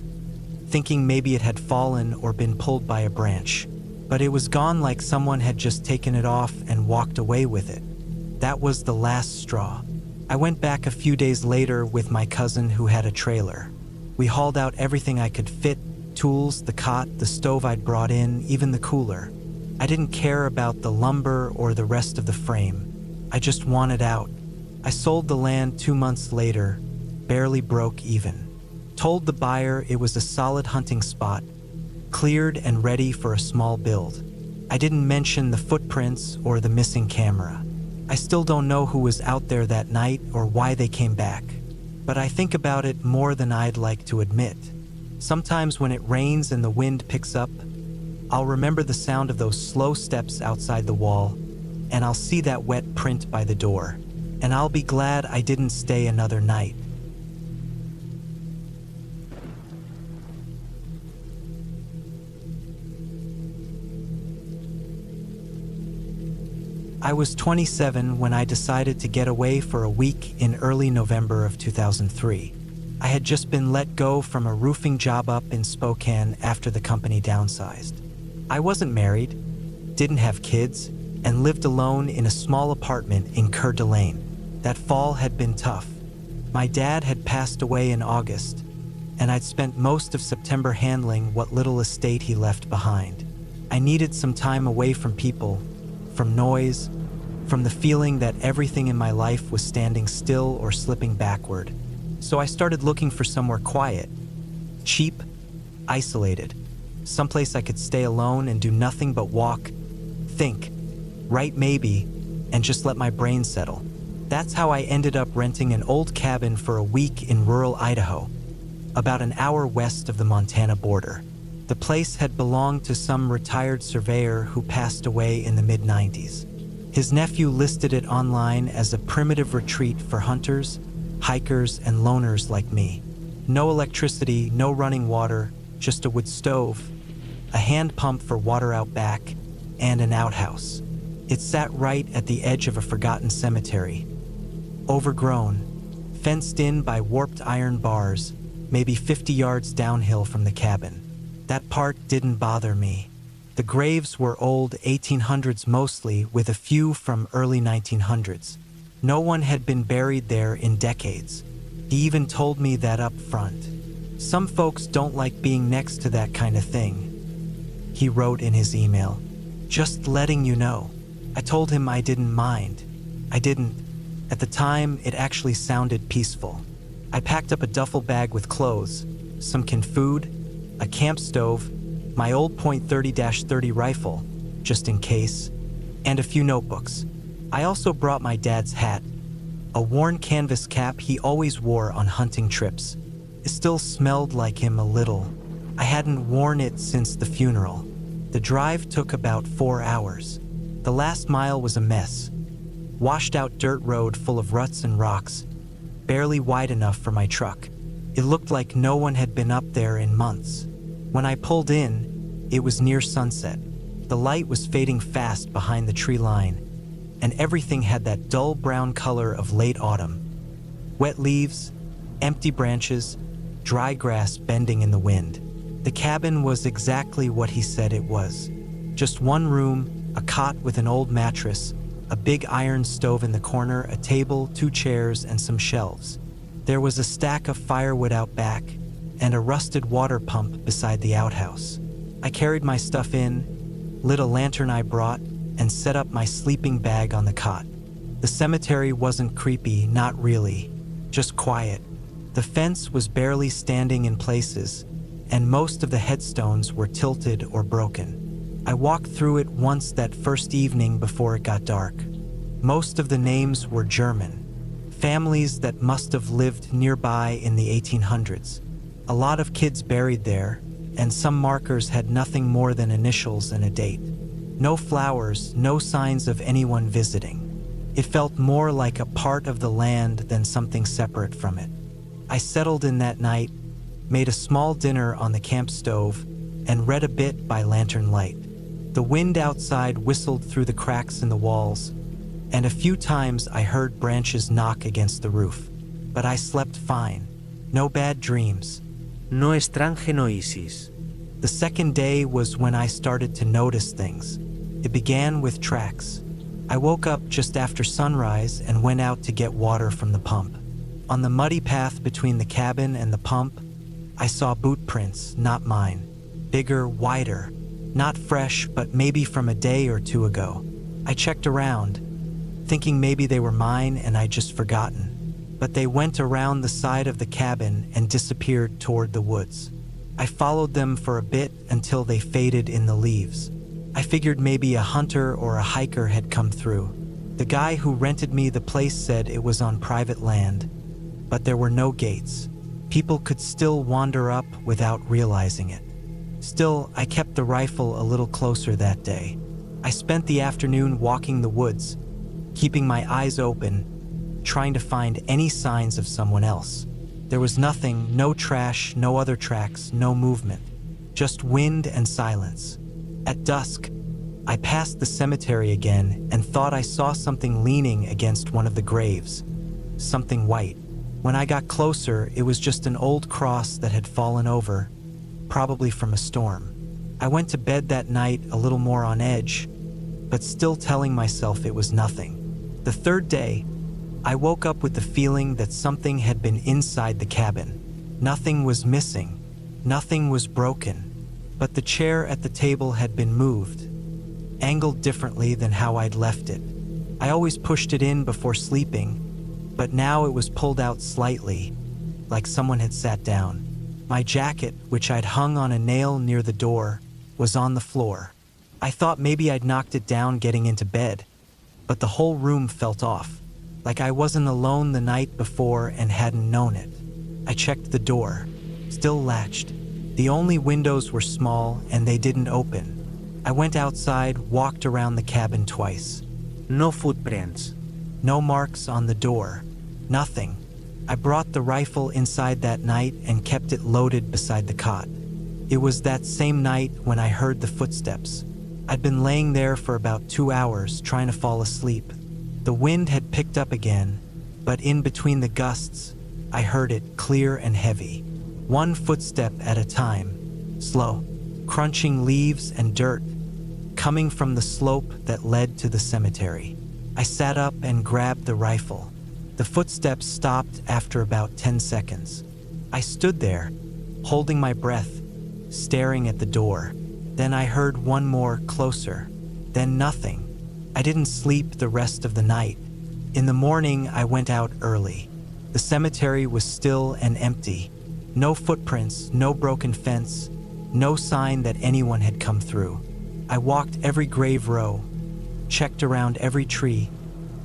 thinking maybe it had fallen or been pulled by a branch. But it was gone like someone had just taken it off and walked away with it. That was the last straw. I went back a few days later with my cousin who had a trailer. We hauled out everything I could fit, tools, the cot, the stove I'd brought in, even the cooler. I didn't care about the lumber or the rest of the frame. I just wanted out. I sold the land 2 months later, barely broke even. Told the buyer it was a solid hunting spot, cleared and ready for a small build. I didn't mention the footprints or the missing camera. I still don't know who was out there that night or why they came back, but I think about it more than I'd like to admit. Sometimes when it rains and the wind picks up, I'll remember the sound of those slow steps outside the wall, and I'll see that wet print by the door, and I'll be glad I didn't stay another night. I was 27 when I decided to get away for a week in early November of 2003. I had just been let go from a roofing job up in Spokane after the company downsized. I wasn't married, didn't have kids, and lived alone in a small apartment in Coeur d'Alene. That fall had been tough. My dad had passed away in August, and I'd spent most of September handling what little estate he left behind. I needed some time away from people, from noise, from the feeling that everything in my life was standing still or slipping backward. So I started looking for somewhere quiet, cheap, isolated, someplace I could stay alone and do nothing but walk, think, write maybe, and just let my brain settle. That's how I ended up renting an old cabin for a week in rural Idaho, about an hour west of the Montana border. The place had belonged to some retired surveyor who passed away in the mid-90s. His nephew listed it online as a primitive retreat for hunters, hikers, and loners like me. No electricity, no running water, just a wood stove, a hand pump for water out back, and an outhouse. It sat right at the edge of a forgotten cemetery. Overgrown, fenced in by warped iron bars, maybe 50 yards downhill from the cabin. That part didn't bother me. The graves were old 1800s mostly, with a few from early 1900s. No one had been buried there in decades. He even told me that up front. Some folks don't like being next to that kind of thing. He wrote in his email, "Just letting you know." I told him I didn't mind. I didn't. At the time, it actually sounded peaceful. I packed up a duffel bag with clothes, some canned food, a camp stove, my old .30-30 rifle, just in case, and a few notebooks. I also brought my dad's hat, a worn canvas cap he always wore on hunting trips. It still smelled like him a little. I hadn't worn it since the funeral. The drive took about 4 hours. The last mile was a mess. Washed out dirt road full of ruts and rocks, barely wide enough for my truck. It looked like no one had been up there in months. When I pulled in, it was near sunset. The light was fading fast behind the tree line, and everything had that dull brown color of late autumn. Wet leaves, empty branches, dry grass bending in the wind. The cabin was exactly what he said it was. Just one room, a cot with an old mattress, a big iron stove in the corner, a table, 2 chairs, and some shelves. There was a stack of firewood out back, and a rusted water pump beside the outhouse. I carried my stuff in, lit a lantern I brought, and set up my sleeping bag on the cot. The cemetery wasn't creepy, not really, just quiet. The fence was barely standing in places, and most of the headstones were tilted or broken. I walked through it once that first evening before it got dark. Most of the names were German, families that must have lived nearby in the 1800s. A lot of kids buried there, and some markers had nothing more than initials and a date. No flowers, no signs of anyone visiting. It felt more like a part of the land than something separate from it. I settled in that night, made a small dinner on the camp stove, and read a bit by lantern light. The wind outside whistled through the cracks in the walls, and a few times I heard branches knock against the roof. But I slept fine. No bad dreams.
No estrange noises.
The second day was when I started to notice things. It began with tracks. I woke up just after sunrise and went out to get water from the pump. On the muddy path between the cabin and the pump, I saw boot prints, not mine. Bigger, wider. Not fresh, but maybe from a day or 2 ago. I checked around, thinking maybe they were mine and I'd just forgotten. But they went around the side of the cabin and disappeared toward the woods. I followed them for a bit until they faded in the leaves. I figured maybe a hunter or a hiker had come through. The guy who rented me the place said it was on private land, but there were no gates. People could still wander up without realizing it. Still, I kept the rifle a little closer that day. I spent the afternoon walking the woods, keeping my eyes open, trying to find any signs of someone else. There was nothing, no trash, no other tracks, no movement, just wind and silence. At dusk, I passed the cemetery again and thought I saw something leaning against one of the graves, something white. When I got closer, it was just an old cross that had fallen over, probably from a storm. I went to bed that night a little more on edge, but still telling myself it was nothing. The third day, I woke up with the feeling that something had been inside the cabin. Nothing was missing, nothing was broken, but the chair at the table had been moved, angled differently than how I'd left it. I always pushed it in before sleeping, but now it was pulled out slightly, like someone had sat down. My jacket, which I'd hung on a nail near the door, was on the floor. I thought maybe I'd knocked it down getting into bed, but the whole room felt off, like I wasn't alone the night before and hadn't known it. I checked the door, still latched. The only windows were small and they didn't open. I went outside, walked around the cabin twice.
No footprints.
No marks on the door. Nothing. I brought the rifle inside that night and kept it loaded beside the cot. It was that same night when I heard the footsteps. I'd been laying there for about 2 hours trying to fall asleep. The wind had picked up again, but in between the gusts, I heard it clear and heavy. One footstep at a time, slow, crunching leaves and dirt, coming from the slope that led to the cemetery. I sat up and grabbed the rifle. The footsteps stopped after about 10 seconds. I stood there, holding my breath, staring at the door. Then I heard one more, closer. Then nothing. I didn't sleep the rest of the night. In the morning, I went out early. The cemetery was still and empty. No footprints, no broken fence, no sign that anyone had come through. I walked every grave row, checked around every tree,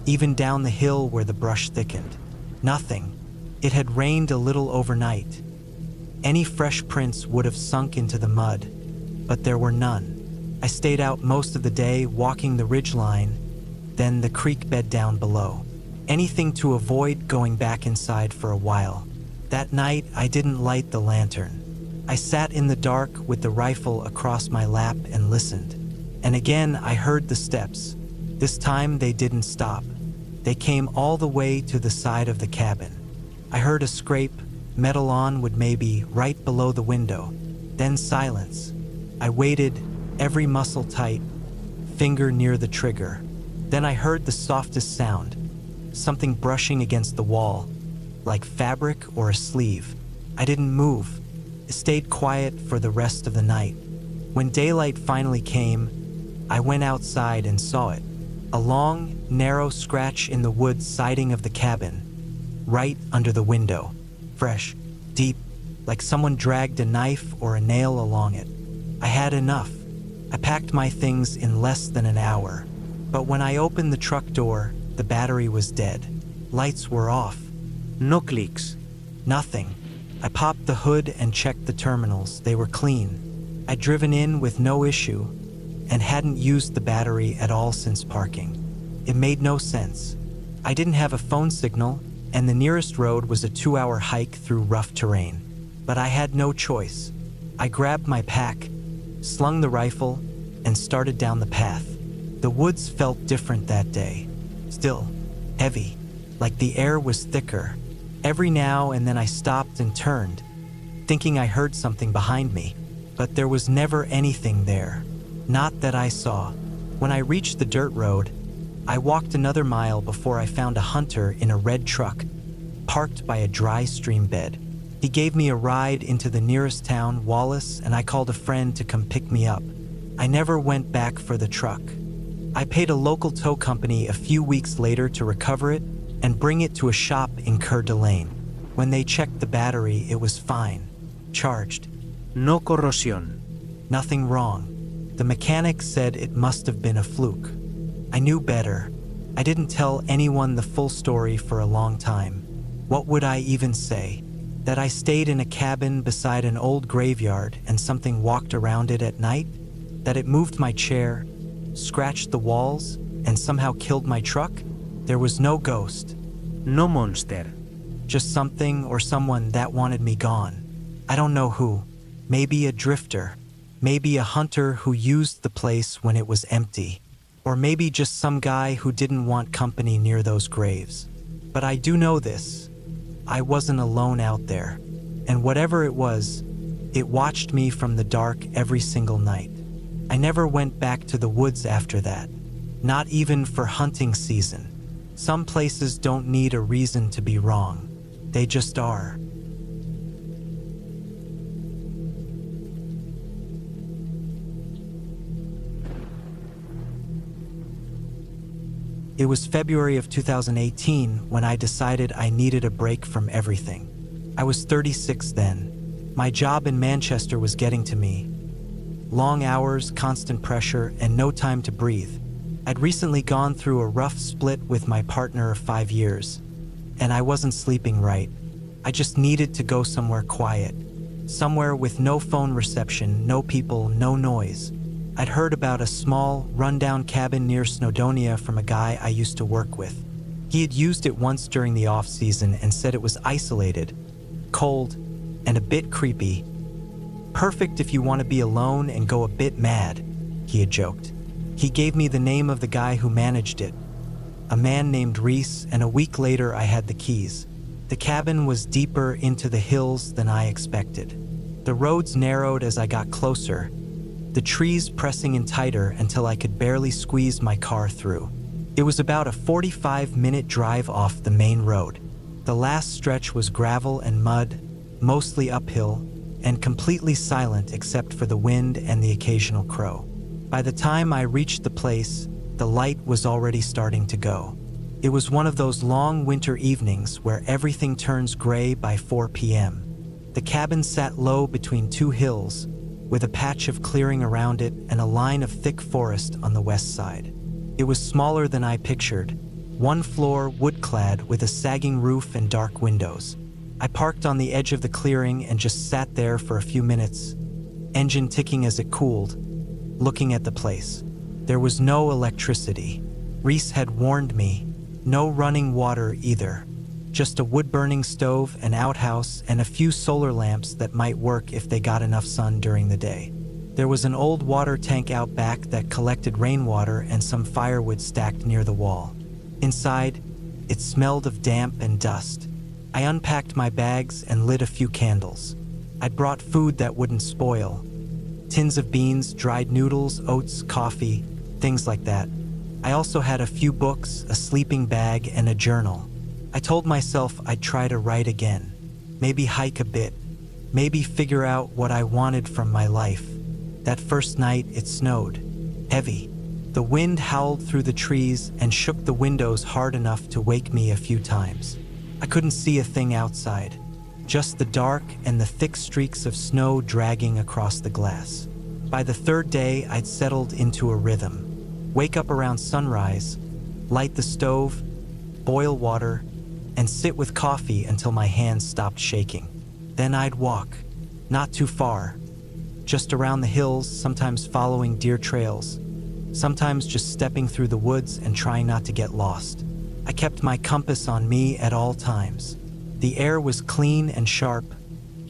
even down the hill where the brush thickened. Nothing. It had rained a little overnight. Any fresh prints would have sunk into the mud, but there were none. I stayed out most of the day, walking the ridgeline, then the creek bed down below. Anything to avoid going back inside for a while. That night, I didn't light the lantern. I sat in the dark with the rifle across my lap and listened. And again, I heard the steps. This time, they didn't stop. They came all the way to the side of the cabin. I heard a scrape, metal on wood maybe right below the window. Then silence. I waited, every muscle tight, finger near the trigger. Then I heard the softest sound, something brushing against the wall, like fabric or a sleeve. I didn't move. It stayed quiet for the rest of the night. When daylight finally came, I went outside and saw it. A long, narrow scratch in the wood siding of the cabin, right under the window. Fresh, deep, like someone dragged a knife or a nail along it. I had enough. I packed my things in less than an hour. But when I opened the truck door, the battery was dead. Lights were off.
No clicks.
Nothing. I popped the hood and checked the terminals. They were clean. I'd driven in with no issue and hadn't used the battery at all since parking. It made no sense. I didn't have a phone signal, and the nearest road was a 2-hour hike through rough terrain. But I had no choice. I grabbed my pack, slung the rifle, and started down the path. The woods felt different that day. Still, heavy, like the air was thicker. Every now and then I stopped and turned, thinking I heard something behind me, but there was never anything there. Not that I saw. When I reached the dirt road, I walked another mile before I found a hunter in a red truck, parked by a dry stream bed. He gave me a ride into the nearest town, Wallace, and I called a friend to come pick me up. I never went back for the truck. I paid a local tow company a few weeks later to recover it and bring it to a shop in Coeur d'Alene. When they checked the battery, it was fine. Charged.
No corrosion.
Nothing wrong. The mechanic said it must have been a fluke. I knew better. I didn't tell anyone the full story for a long time. What would I even say? That I stayed in a cabin beside an old graveyard and something walked around it at night? That it moved my chair, scratched the walls, and somehow killed my truck? There was no ghost.
No monster.
Just something or someone that wanted me gone. I don't know who. Maybe a drifter. Maybe a hunter who used the place when it was empty. Or maybe just some guy who didn't want company near those graves. But I do know this. I wasn't alone out there. And whatever it was, it watched me from the dark every single night. I never went back to the woods after that. Not even for hunting season. Some places don't need a reason to be wrong. They just are. It was February of 2018 when I decided I needed a break from everything. I was 36 then. My job in Manchester was getting to me. Long hours, constant pressure, and no time to breathe. I'd recently gone through a rough split with my partner of 5 years, and I wasn't sleeping right. I just needed to go somewhere quiet, somewhere with no phone reception, no people, no noise. I'd heard about a small, rundown cabin near Snowdonia from a guy I used to work with. He had used it once during the off-season and said it was isolated, cold, and a bit creepy. Perfect if you want to be alone and go a bit mad, he had joked. He gave me the name of the guy who managed it, a man named Reese, and a week later I had the keys. The cabin was deeper into the hills than I expected. The roads narrowed as I got closer, the trees pressing in tighter until I could barely squeeze my car through. It was about a 45-minute drive off the main road. The last stretch was gravel and mud, mostly uphill, and completely silent except for the wind and the occasional crow. By the time I reached the place, the light was already starting to go. It was one of those long winter evenings where everything turns gray by 4 p.m. The cabin sat low between two hills, with a patch of clearing around it and a line of thick forest on the west side. It was smaller than I pictured, one floor, wood-clad, with a sagging roof and dark windows. I parked on the edge of the clearing and just sat there for a few minutes, engine ticking as it cooled, looking at the place. There was no electricity. Reese had warned me. No running water either. Just a wood-burning stove, an outhouse, and a few solar lamps that might work if they got enough sun during the day. There was an old water tank out back that collected rainwater and some firewood stacked near the wall. Inside, it smelled of damp and dust. I unpacked my bags and lit a few candles. I'd brought food that wouldn't spoil. Tins of beans, dried noodles, oats, coffee, things like that. I also had a few books, a sleeping bag, and a journal. I told myself I'd try to write again. Maybe hike a bit. Maybe figure out what I wanted from my life. That first night, it snowed. Heavy. The wind howled through the trees and shook the windows hard enough to wake me a few times. I couldn't see a thing outside. Just the dark and the thick streaks of snow dragging across the glass. By the third day, I'd settled into a rhythm. Wake up around sunrise, light the stove, boil water, and sit with coffee until my hands stopped shaking. Then I'd walk, not too far, just around the hills, sometimes following deer trails, sometimes just stepping through the woods and trying not to get lost. I kept my compass on me at all times. The air was clean and sharp,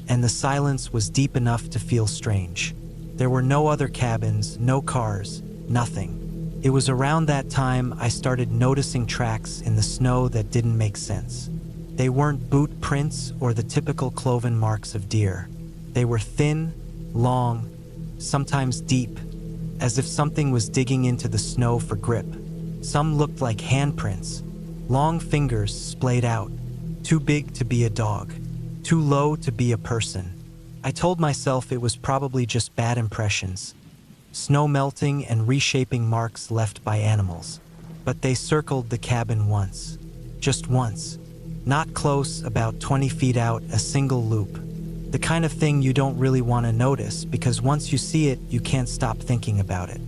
and the silence was deep enough to feel strange. There were no other cabins, no cars, nothing. It was around that time I started noticing tracks in the snow that didn't make sense. They weren't boot prints or the typical cloven marks of deer. They were thin, long, sometimes deep, as if something was digging into the snow for grip. Some looked like handprints, long fingers splayed out, too big to be a dog, too low to be a person. I told myself it was probably just bad impressions. Snow melting and reshaping marks left by animals. But they circled the cabin once. Just once. Not close, about 20 feet out, a single loop. The kind of thing you don't really want to notice because once you see it, you can't stop thinking about it.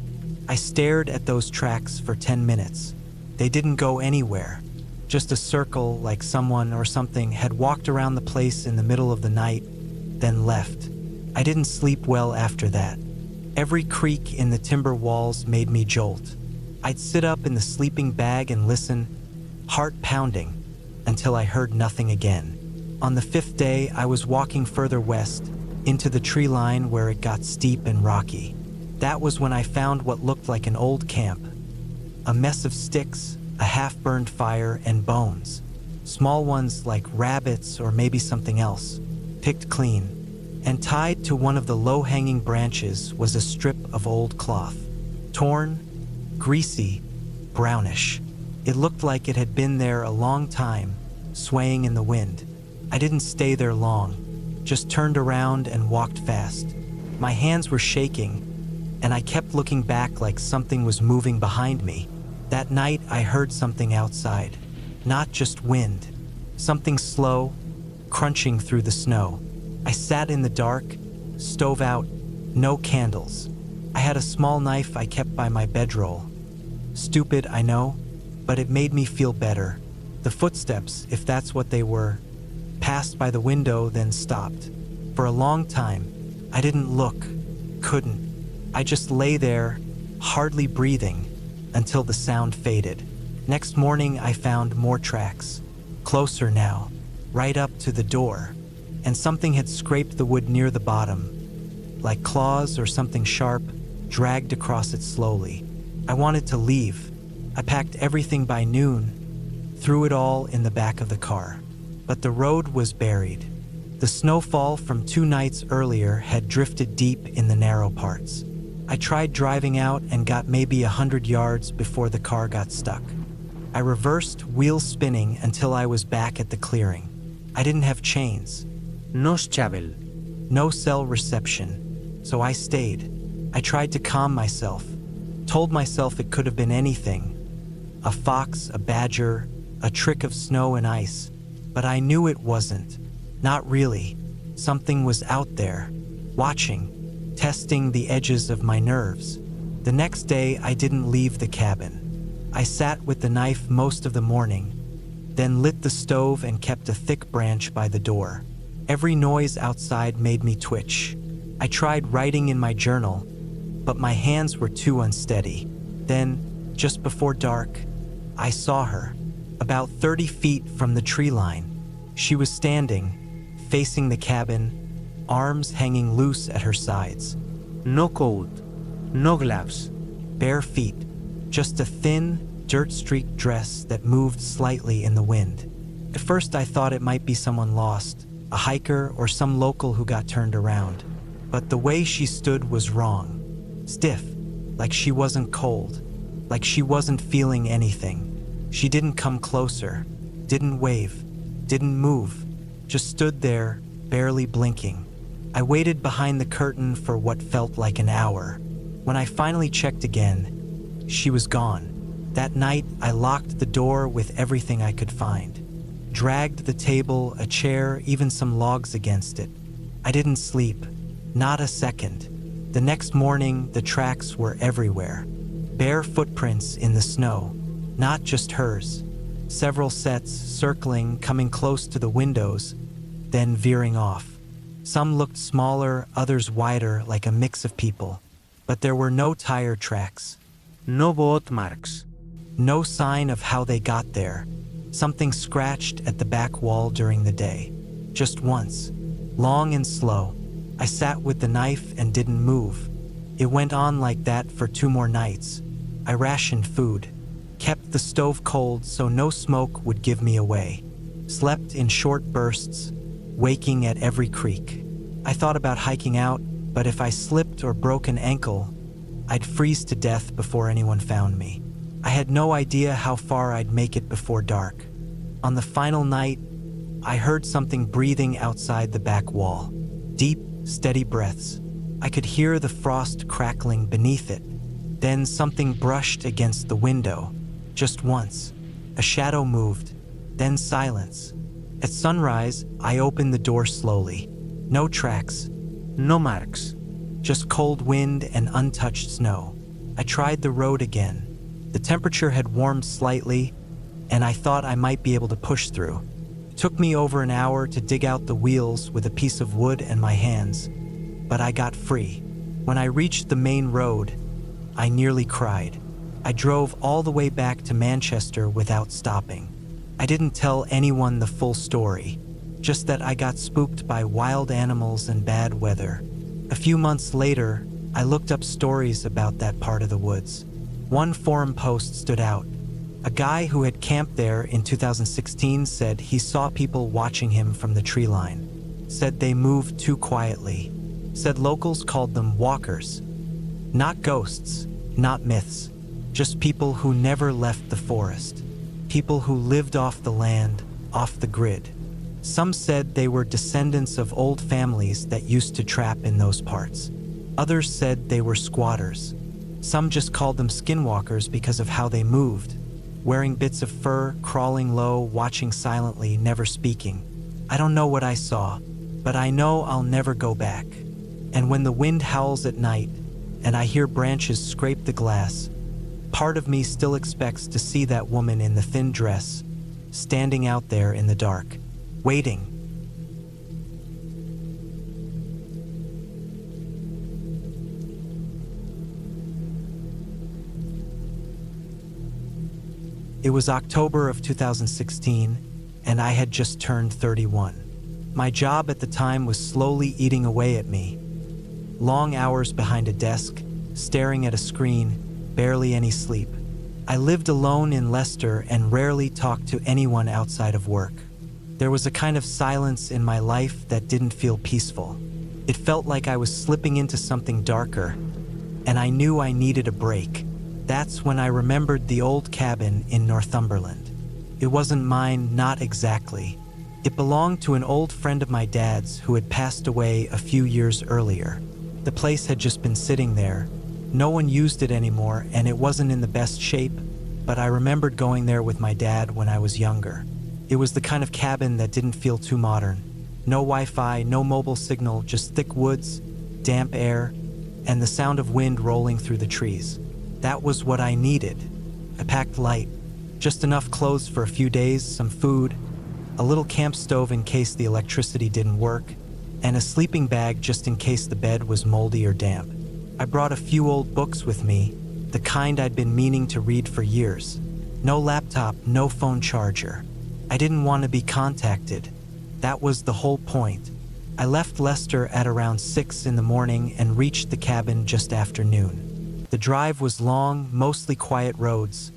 I stared at those tracks for 10 minutes. They didn't go anywhere. Just a circle like someone or something had walked around the place in the middle of the night, then left. I didn't sleep well after that. Every creak in the timber walls made me jolt. I'd sit up in the sleeping bag and listen, heart pounding, until I heard nothing again. On the fifth day, I was walking further west, into the tree line where it got steep and rocky. That was when I found what looked like an old camp. A mess of sticks, a half-burned fire, and bones. Small ones like rabbits or maybe something else, picked clean. And tied to one of the low-hanging branches was a strip of old cloth. Torn, greasy, brownish. It looked like it had been there a long time, swaying in the wind. I didn't stay there long, just turned around and walked fast. My hands were shaking, and I kept looking back like something was moving behind me. That night, I heard something outside. Not just wind. Something slow, crunching through the snow. I sat in the dark, stove out, no candles. I had a small knife I kept by my bedroll. Stupid, I know, but it made me feel better. The footsteps, if that's what they were, passed by the window, then stopped. For a long time, I didn't look, couldn't. I just lay there, hardly breathing, until the sound faded. Next morning, I found more tracks. Closer now, right up to the door. And something had scraped the wood near the bottom, like claws or something sharp, dragged across it slowly. I wanted to leave. I packed everything by noon, threw it all in the back of the car. But the road was buried. The snowfall from 2 nights earlier had drifted deep in the narrow parts. I tried driving out and got maybe 100 yards before the car got stuck. I reversed, wheels spinning, until I was back at the clearing. I didn't have chains.
No shovel.
No cell reception, so I stayed. I tried to calm myself, told myself it could have been anything. A fox, a badger, a trick of snow and ice. But I knew it wasn't. Not really. Something was out there, watching, testing the edges of my nerves. The next day, I didn't leave the cabin. I sat with the knife most of the morning, then lit the stove and kept a thick branch by the door. Every noise outside made me twitch. I tried writing in my journal, but my hands were too unsteady. Then, just before dark, I saw her, about 30 feet from the tree line. She was standing, facing the cabin, arms hanging loose at her sides.
No coat. No gloves.
Bare feet, just a thin, dirt-streaked dress that moved slightly in the wind. At first I thought it might be someone lost, a hiker or some local who got turned around. But the way she stood was wrong. Stiff, like she wasn't cold, like she wasn't feeling anything. She didn't come closer, didn't wave, didn't move, just stood there, barely blinking. I waited behind the curtain for what felt like an hour. When I finally checked again, she was gone. That night, I locked the door with everything I could find. Dragged the table, a chair, even some logs against it. I didn't sleep, not a second. The next morning, the tracks were everywhere. Bare footprints in the snow, not just hers. Several sets circling, coming close to the windows, then veering off. Some looked smaller, others wider, like a mix of people. But there were no tire tracks.
No boot marks.
No sign of how they got there. Something scratched at the back wall during the day. Just once. Long and slow. I sat with the knife and didn't move. It went on like that for 2 more nights. I rationed food. Kept the stove cold so no smoke would give me away. Slept in short bursts, waking at every creak. I thought about hiking out, but if I slipped or broke an ankle, I'd freeze to death before anyone found me. I had no idea how far I'd make it before dark. On the final night, I heard something breathing outside the back wall. Deep, steady breaths. I could hear the frost crackling beneath it. Then something brushed against the window. Just once. A shadow moved. Then silence. At sunrise, I opened the door slowly. No tracks.
No marks.
Just cold wind and untouched snow. I tried the road again. The temperature had warmed slightly, and I thought I might be able to push through. It took me over an hour to dig out the wheels with a piece of wood and my hands, but I got free. When I reached the main road, I nearly cried. I drove all the way back to Manchester without stopping. I didn't tell anyone the full story, just that I got spooked by wild animals and bad weather. A few months later, I looked up stories about that part of the woods. One forum post stood out. A guy who had camped there in 2016 said he saw people watching him from the tree line. Said they moved too quietly. Said locals called them walkers. Not ghosts, not myths. Just people who never left the forest. People who lived off the land, off the grid. Some said they were descendants of old families that used to trap in those parts. Others said they were squatters. Some just called them skinwalkers because of how they moved, wearing bits of fur, crawling low, watching silently, never speaking. I don't know what I saw, but I know I'll never go back. And when the wind howls at night, and I hear branches scrape the glass, part of me still expects to see that woman in the thin dress, standing out there in the dark, waiting. It was October of 2016, and I had just turned 31. My job at the time was slowly eating away at me. Long hours behind a desk, staring at a screen, barely any sleep. I lived alone in Leicester and rarely talked to anyone outside of work. There was a kind of silence in my life that didn't feel peaceful. It felt like I was slipping into something darker, and I knew I needed a break. That's when I remembered the old cabin in Northumberland. It wasn't mine, not exactly. It belonged to an old friend of my dad's who had passed away a few years earlier. The place had just been sitting there. No one used it anymore, and it wasn't in the best shape, but I remembered going there with my dad when I was younger. It was the kind of cabin that didn't feel too modern. No Wi-Fi, no mobile signal, just thick woods, damp air, and the sound of wind rolling through the trees. That was what I needed. I packed light, just enough clothes for a few days, some food, a little camp stove in case the electricity didn't work, and a sleeping bag just in case the bed was moldy or damp. I brought a few old books with me, the kind I'd been meaning to read for years. No laptop, no phone charger. I didn't want to be contacted. That was the whole point. I left Leicester at around 6 in the morning and reached the cabin just after noon. The drive was long, mostly quiet roads,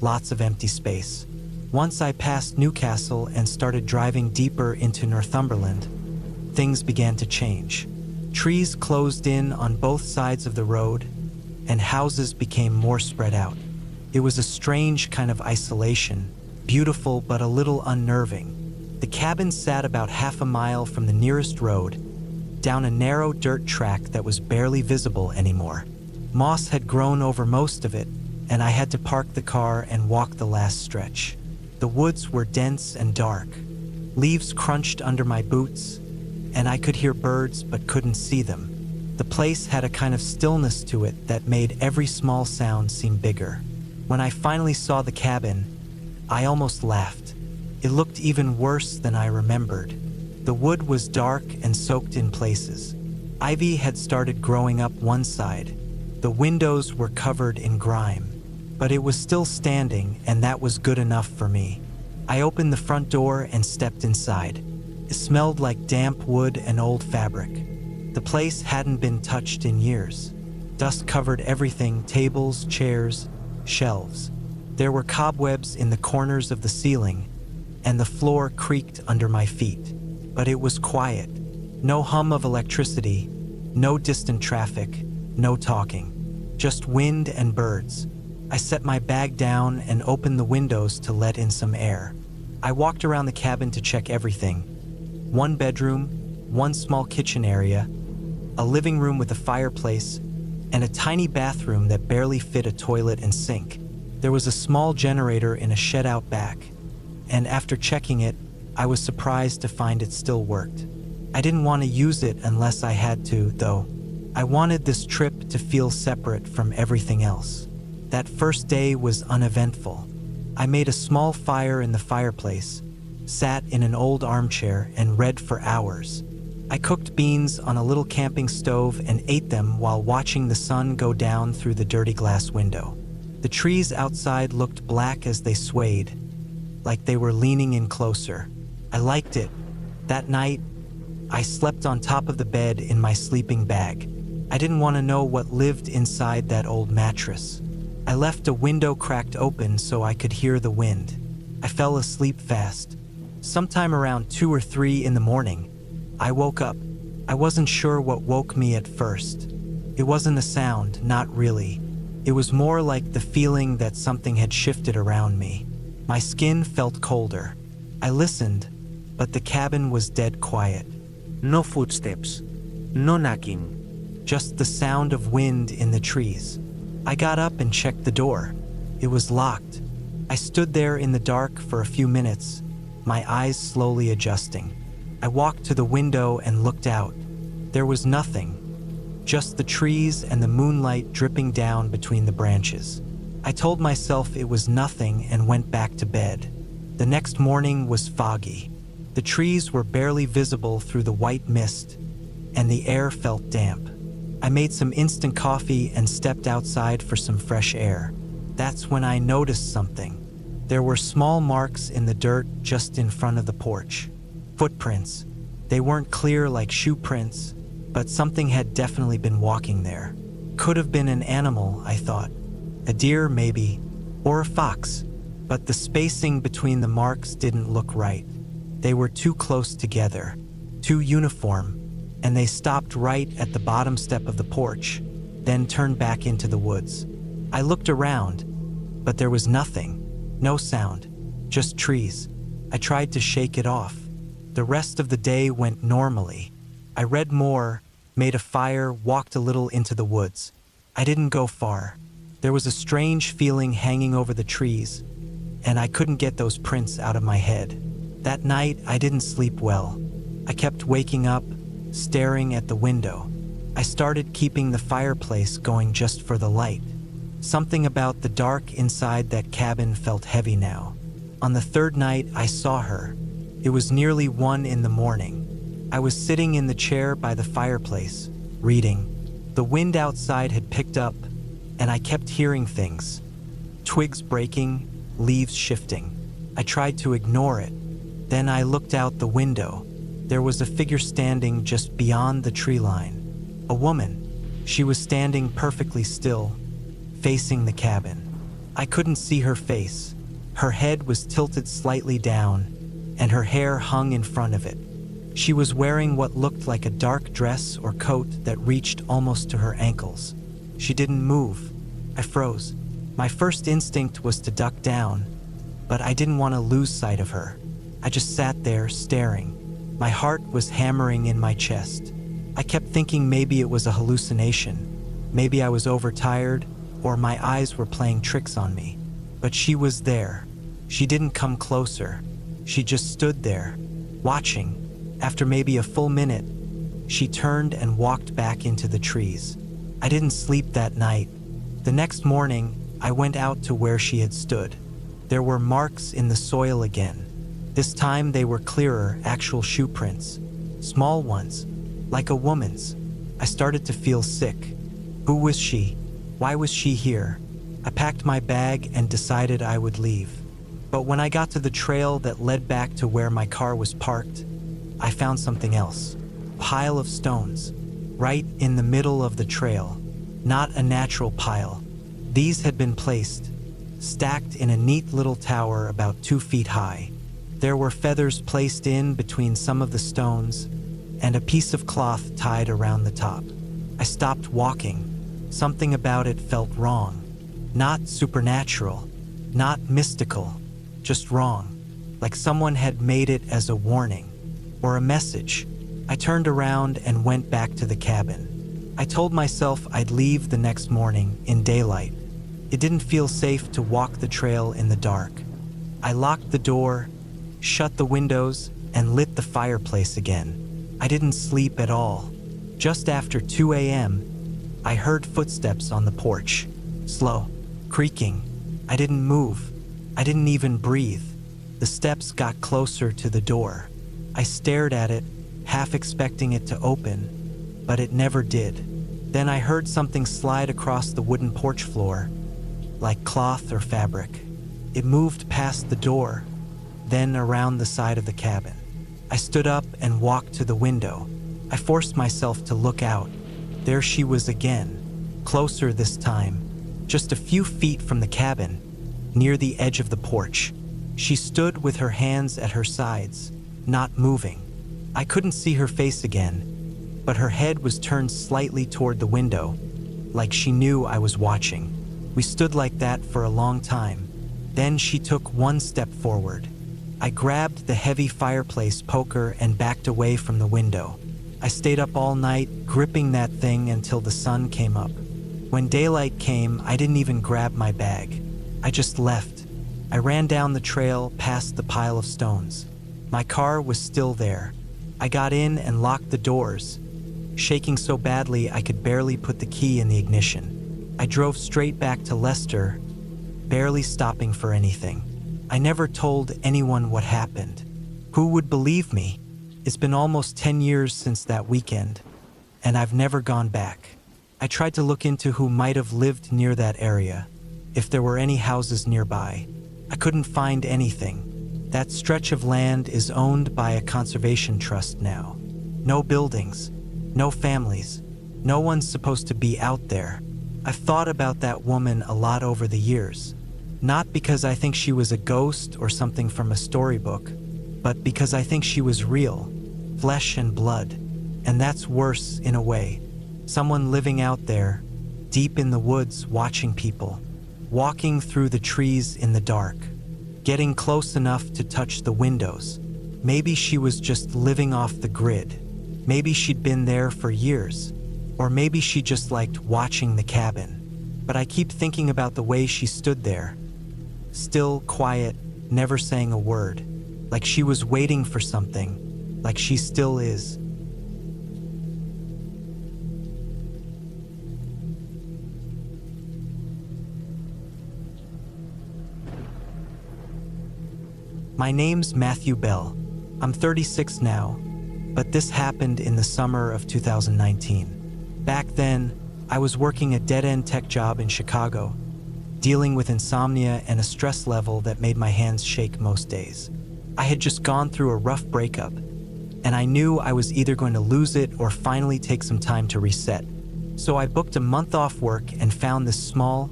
lots of empty space. Once I passed Newcastle and started driving deeper into Northumberland, things began to change. Trees closed in on both sides of the road, and houses became more spread out. It was a strange kind of isolation, beautiful but a little unnerving. The cabin sat about half a mile from the nearest road, down a narrow dirt track that was barely visible anymore. Moss had grown over most of it, and I had to park the car and walk the last stretch. The woods were dense and dark. Leaves crunched under my boots, and I could hear birds but couldn't see them. The place had a kind of stillness to it that made every small sound seem bigger. When I finally saw the cabin, I almost laughed. It looked even worse than I remembered. The wood was dark and soaked in places. Ivy had started growing up one side. The windows were covered in grime. But it was still standing, and that was good enough for me. I opened the front door and stepped inside. It smelled like damp wood and old fabric. The place hadn't been touched in years. Dust covered everything: tables, chairs, shelves. There were cobwebs in the corners of the ceiling, and the floor creaked under my feet. But it was quiet. No hum of electricity, no distant traffic, no talking. Just wind and birds. I set my bag down and opened the windows to let in some air. I walked around the cabin to check everything. One bedroom, one small kitchen area, a living room with a fireplace, and a tiny bathroom that barely fit a toilet and sink. There was a small generator in a shed out back, and after checking it, I was surprised to find it still worked. I didn't want to use it unless I had to, though. I wanted this trip to feel separate from everything else. That first day was uneventful. I made a small fire in the fireplace, sat in an old armchair, and read for hours. I cooked beans on a little camping stove and ate them while watching the sun go down through the dirty glass window. The trees outside looked black as they swayed, like they were leaning in closer. I liked it. That night, I slept on top of the bed in my sleeping bag. I didn't want to know what lived inside that old mattress. I left a window cracked open so I could hear the wind. I fell asleep fast. Sometime around 2 or 3 in the morning, I woke up. I wasn't sure what woke me at first. It wasn't a sound, not really. It was more like the feeling that something had shifted around me. My skin felt colder. I listened, but the cabin was dead quiet.
No footsteps, no knocking.
Just the sound of wind in the trees. I got up and checked the door. It was locked. I stood there in the dark for a few minutes, my eyes slowly adjusting. I walked to the window and looked out. There was nothing, just the trees and the moonlight dripping down between the branches. I told myself it was nothing and went back to bed. The next morning was foggy. The trees were barely visible through the white mist, and the air felt damp. I made some instant coffee and stepped outside for some fresh air. That's when I noticed something. There were small marks in the dirt just in front of the porch. Footprints. They weren't clear like shoe prints, but something had definitely been walking there. Could have been an animal, I thought. A deer, maybe, or a fox. But the spacing between the marks didn't look right. They were too close together, too uniform, and they stopped right at the bottom step of the porch, then turned back into the woods. I looked around, but there was nothing. No sound, just trees. I tried to shake it off. The rest of the day went normally. I read more, made a fire, walked a little into the woods. I didn't go far. There was a strange feeling hanging over the trees, and I couldn't get those prints out of my head. That night, I didn't sleep well. I kept waking up, staring at the window. I started keeping the fireplace going just for the light. Something about the dark inside that cabin felt heavy now. On the third night, I saw her. It was nearly 1 in the morning. I was sitting in the chair by the fireplace, reading. The wind outside had picked up, and I kept hearing things. Twigs breaking, leaves shifting. I tried to ignore it. Then I looked out the window. There was a figure standing just beyond the tree line. A woman. She was standing perfectly still, facing the cabin. I couldn't see her face. Her head was tilted slightly down, and her hair hung in front of it. She was wearing what looked like a dark dress or coat that reached almost to her ankles. She didn't move. I froze. My first instinct was to duck down, but I didn't want to lose sight of her. I just sat there, staring. My heart was hammering in my chest. I kept thinking maybe it was a hallucination. Maybe I was overtired, or my eyes were playing tricks on me. But she was there. She didn't come closer. She just stood there, watching. After maybe a full minute, she turned and walked back into the trees. I didn't sleep that night. The next morning, I went out to where she had stood. There were marks in the soil again. This time they were clearer, actual shoe prints. Small ones, like a woman's. I started to feel sick. Who was she? Why was she here? I packed my bag and decided I would leave. But when I got to the trail that led back to where my car was parked, I found something else. A pile of stones, right in the middle of the trail. Not a natural pile. These had been placed, stacked in a neat little tower about 2 feet high. There were feathers placed in between some of the stones, and a piece of cloth tied around the top. I stopped walking. Something about it felt wrong. Not supernatural, not mystical, just wrong. Like someone had made it as a warning, or a message. I turned around and went back to the cabin. I told myself I'd leave the next morning in daylight. It didn't feel safe to walk the trail in the dark. I locked the door, shut the windows, and lit the fireplace again. I didn't sleep at all. Just after 2 a.m., I heard footsteps on the porch. Slow, creaking. I didn't move. I didn't even breathe. The steps got closer to the door. I stared at it, half expecting it to open, but it never did. Then I heard something slide across the wooden porch floor, like cloth or fabric. It moved past the door, then around the side of the cabin. I stood up and walked to the window. I forced myself to look out. There she was again, closer this time, just a few feet from the cabin, near the edge of the porch. She stood with her hands at her sides, not moving. I couldn't see her face again, but her head was turned slightly toward the window, like she knew I was watching. We stood like that for a long time. Then she took one step forward. I grabbed the heavy fireplace poker and backed away from the window. I stayed up all night, gripping that thing until the sun came up. When daylight came, I didn't even grab my bag. I just left. I ran down the trail past the pile of stones. My car was still there. I got in and locked the doors, shaking so badly I could barely put the key in the ignition. I drove straight back to Leicester, barely stopping for anything. I never told anyone what happened. Who would believe me? It's been almost 10 years since that weekend, and I've never gone back. I tried to look into who might have lived near that area, if there were any houses nearby. I couldn't find anything. That stretch of land is owned by a conservation trust now. No buildings, no families. No one's supposed to be out there. I've thought about that woman a lot over the years. Not because I think she was a ghost or something from a storybook, but because I think she was real, flesh and blood. And that's worse in a way. Someone living out there, deep in the woods watching people, walking through the trees in the dark, getting close enough to touch the windows. Maybe she was just living off the grid. Maybe she'd been there for years. Or maybe she just liked watching the cabin. But I keep thinking about the way she stood there, still, quiet, never saying a word, like she was waiting for something, like she still is. My name's Matthew Bell. I'm 36 now, but this happened in the summer of 2019. Back then, I was working a dead-end tech job in Chicago, dealing with insomnia and a stress level that made my hands shake most days. I had just gone through a rough breakup, and I knew I was either going to lose it or finally take some time to reset. So I booked a month off work and found this small,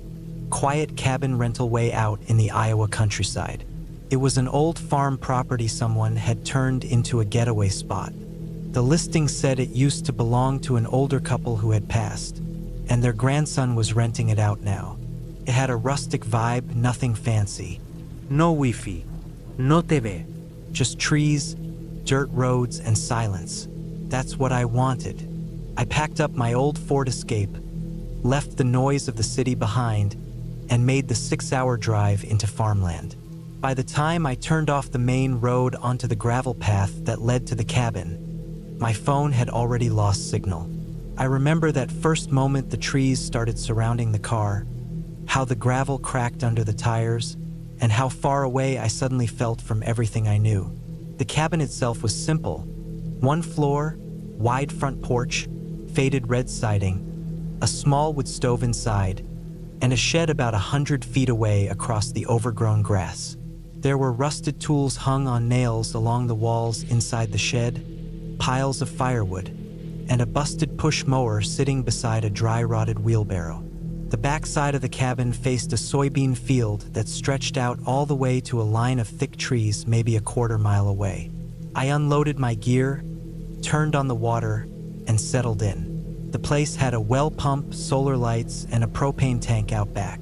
quiet cabin rental way out in the Iowa countryside. It was an old farm property someone had turned into a getaway spot. The listing said it used to belong to an older couple who had passed, and their grandson was renting it out now. It had a rustic vibe, nothing fancy.
No Wi-Fi, no TV.
Just trees, dirt roads, and silence. That's what I wanted. I packed up my old Ford Escape, left the noise of the city behind, and made the 6-hour drive into farmland. By the time I turned off the main road onto the gravel path that led to the cabin, my phone had already lost signal. I remember that first moment the trees started surrounding the car, how the gravel cracked under the tires, and how far away I suddenly felt from everything I knew. The cabin itself was simple. 1 floor, wide front porch, faded red siding, a small wood stove inside, and a shed about 100 feet away across the overgrown grass. There were rusted tools hung on nails along the walls inside the shed, piles of firewood, and a busted push mower sitting beside a dry rotted wheelbarrow. The back side of the cabin faced a soybean field that stretched out all the way to a line of thick trees maybe a quarter mile away. I unloaded my gear, turned on the water, and settled in. The place had a well pump, solar lights, and a propane tank out back.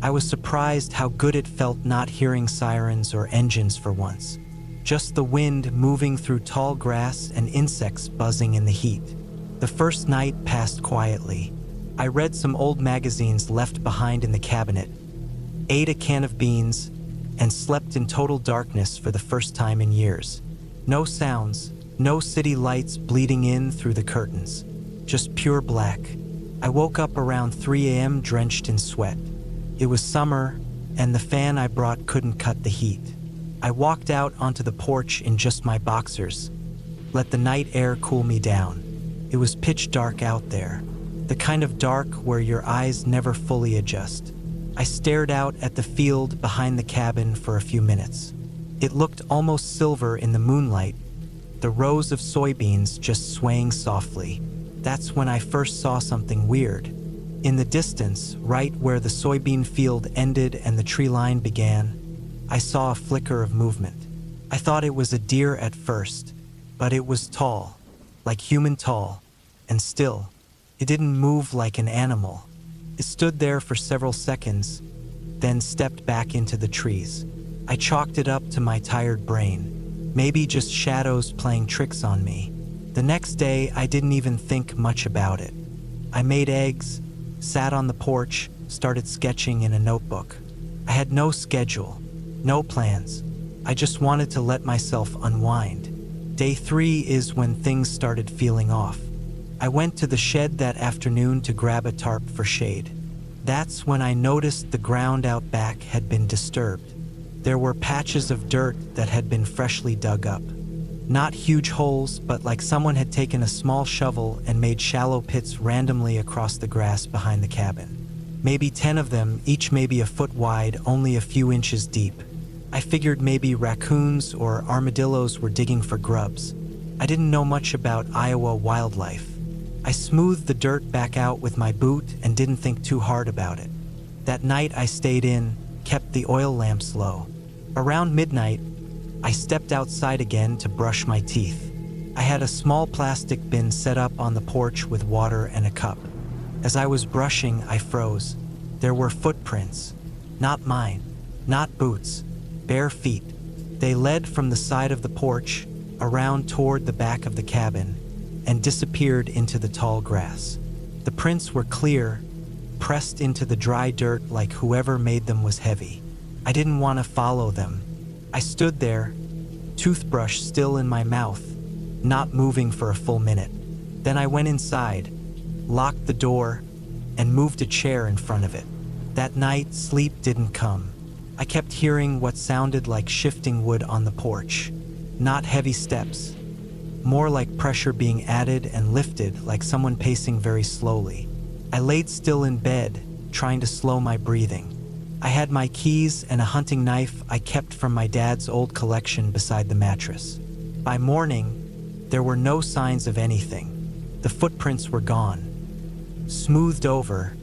I was surprised how good it felt not hearing sirens or engines for once. Just the wind moving through tall grass and insects buzzing in the heat. The first night passed quietly. I read some old magazines left behind in the cabinet, ate a can of beans, and slept in total darkness for the first time in years. No sounds, no city lights bleeding in through the curtains. Just pure black. I woke up around 3 a.m. drenched in sweat. It was summer, and the fan I brought couldn't cut the heat. I walked out onto the porch in just my boxers, let the night air cool me down. It was pitch dark out there, the kind of dark where your eyes never fully adjust. I stared out at the field behind the cabin for a few minutes. It looked almost silver in the moonlight, the rows of soybeans just swaying softly. That's when I first saw something weird. In the distance, right where the soybean field ended and the tree line began, I saw a flicker of movement. I thought it was a deer at first, but it was tall, like human tall, and still. It didn't move like an animal. It stood there for several seconds, then stepped back into the trees. I chalked it up to my tired brain, maybe just shadows playing tricks on me. The next day, I didn't even think much about it. I made eggs, sat on the porch, started sketching in a notebook. I had no schedule, no plans. I just wanted to let myself unwind. Day 3 is when things started feeling off. I went to the shed that afternoon to grab a tarp for shade. That's when I noticed the ground out back had been disturbed. There were patches of dirt that had been freshly dug up. Not huge holes, but like someone had taken a small shovel and made shallow pits randomly across the grass behind the cabin. Maybe 10 of them, each maybe a foot wide, only a few inches deep. I figured maybe raccoons or armadillos were digging for grubs. I didn't know much about Iowa wildlife. I smoothed the dirt back out with my boot and didn't think too hard about it. That night I stayed in, kept the oil lamps low. Around midnight, I stepped outside again to brush my teeth. I had a small plastic bin set up on the porch with water and a cup. As I was brushing, I froze. There were footprints. Not mine. Not boots. Bare feet. They led from the side of the porch, around toward the back of the cabin, and disappeared into the tall grass. The prints were clear, pressed into the dry dirt like whoever made them was heavy. I didn't want to follow them. I stood there, toothbrush still in my mouth, not moving for a full minute. Then I went inside, locked the door, and moved a chair in front of it. That night, sleep didn't come. I kept hearing what sounded like shifting wood on the porch. Not heavy steps, more like pressure being added and lifted, like someone pacing very slowly. I laid still in bed, trying to slow my breathing. I had my keys and a hunting knife I kept from my dad's old collection beside the mattress. By morning, there were no signs of anything. The footprints were gone, smoothed over,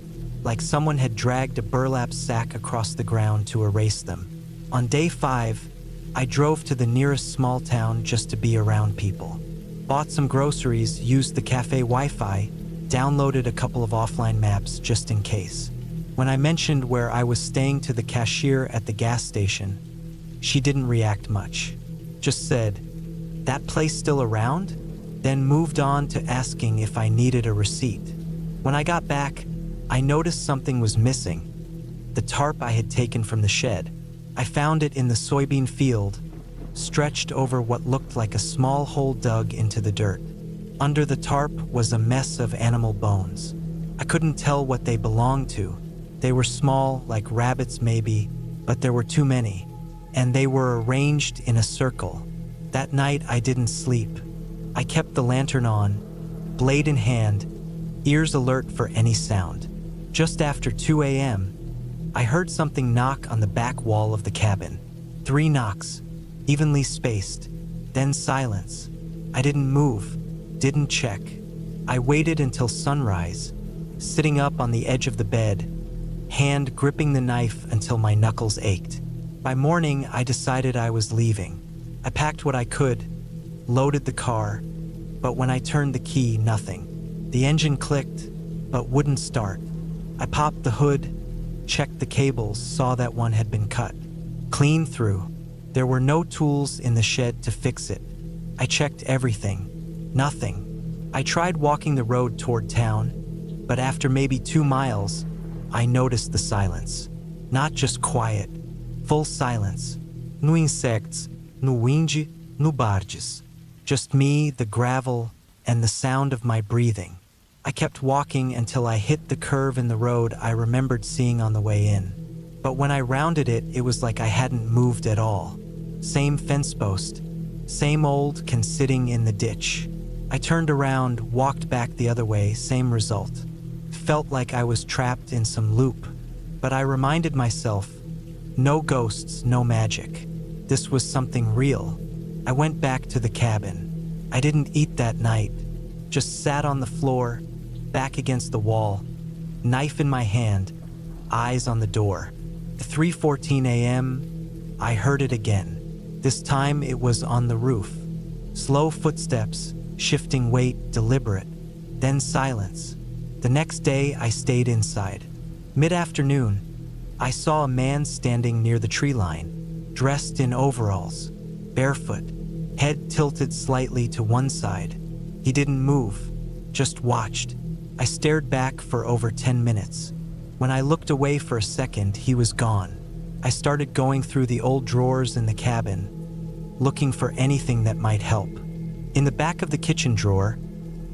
like someone had dragged a burlap sack across the ground to erase them. On day 5, I drove to the nearest small town just to be around people. Bought some groceries, used the cafe Wi-Fi, downloaded a couple of offline maps just in case. When I mentioned where I was staying to the cashier at the gas station, she didn't react much. Just said, "That place still around?" Then moved on to asking if I needed a receipt. When I got back, I noticed something was missing. The tarp I had taken from the shed. I found it in the soybean field, stretched over what looked like a small hole dug into the dirt. Under the tarp was a mess of animal bones. I couldn't tell what they belonged to. They were small, like rabbits maybe, but there were too many, and they were arranged in a circle. That night I didn't sleep. I kept the lantern on, blade in hand, ears alert for any sound. Just after 2 a.m., I heard something knock on the back wall of the cabin. 3 knocks, evenly spaced, then silence. I didn't move, didn't check. I waited until sunrise, sitting up on the edge of the bed, hand gripping the knife until my knuckles ached. By morning, I decided I was leaving. I packed what I could, loaded the car, but when I turned the key, nothing. The engine clicked, but wouldn't start. I popped the hood, checked the cables, saw that one had been cut. Clean through. There were no tools in the shed to fix it. I checked everything. Nothing. I tried walking the road toward town, but after maybe 2 miles, I noticed the silence. Not just quiet, full silence. No insects, no wind, no barges. Just me, the gravel, and the sound of my breathing. I kept walking until I hit the curve in the road I remembered seeing on the way in. But when I rounded it, it was like I hadn't moved at all. Same fence post, same old can sitting in the ditch. I turned around, walked back the other way, same result. Felt like I was trapped in some loop, but I reminded myself, no ghosts, no magic. This was something real. I went back to the cabin. I didn't eat that night, just sat on the floor, back against the wall, knife in my hand, eyes on the door. At 3:14 a.m., I heard it again. This time it was on the roof. Slow footsteps, shifting weight, deliberate, then silence. The next day, I stayed inside. Mid-afternoon, I saw a man standing near the tree line, dressed in overalls, barefoot, head tilted slightly to one side. He didn't move, just watched. I stared back for over 10 minutes. When I looked away for a second, he was gone. I started going through the old drawers in the cabin, looking for anything that might help. In the back of the kitchen drawer,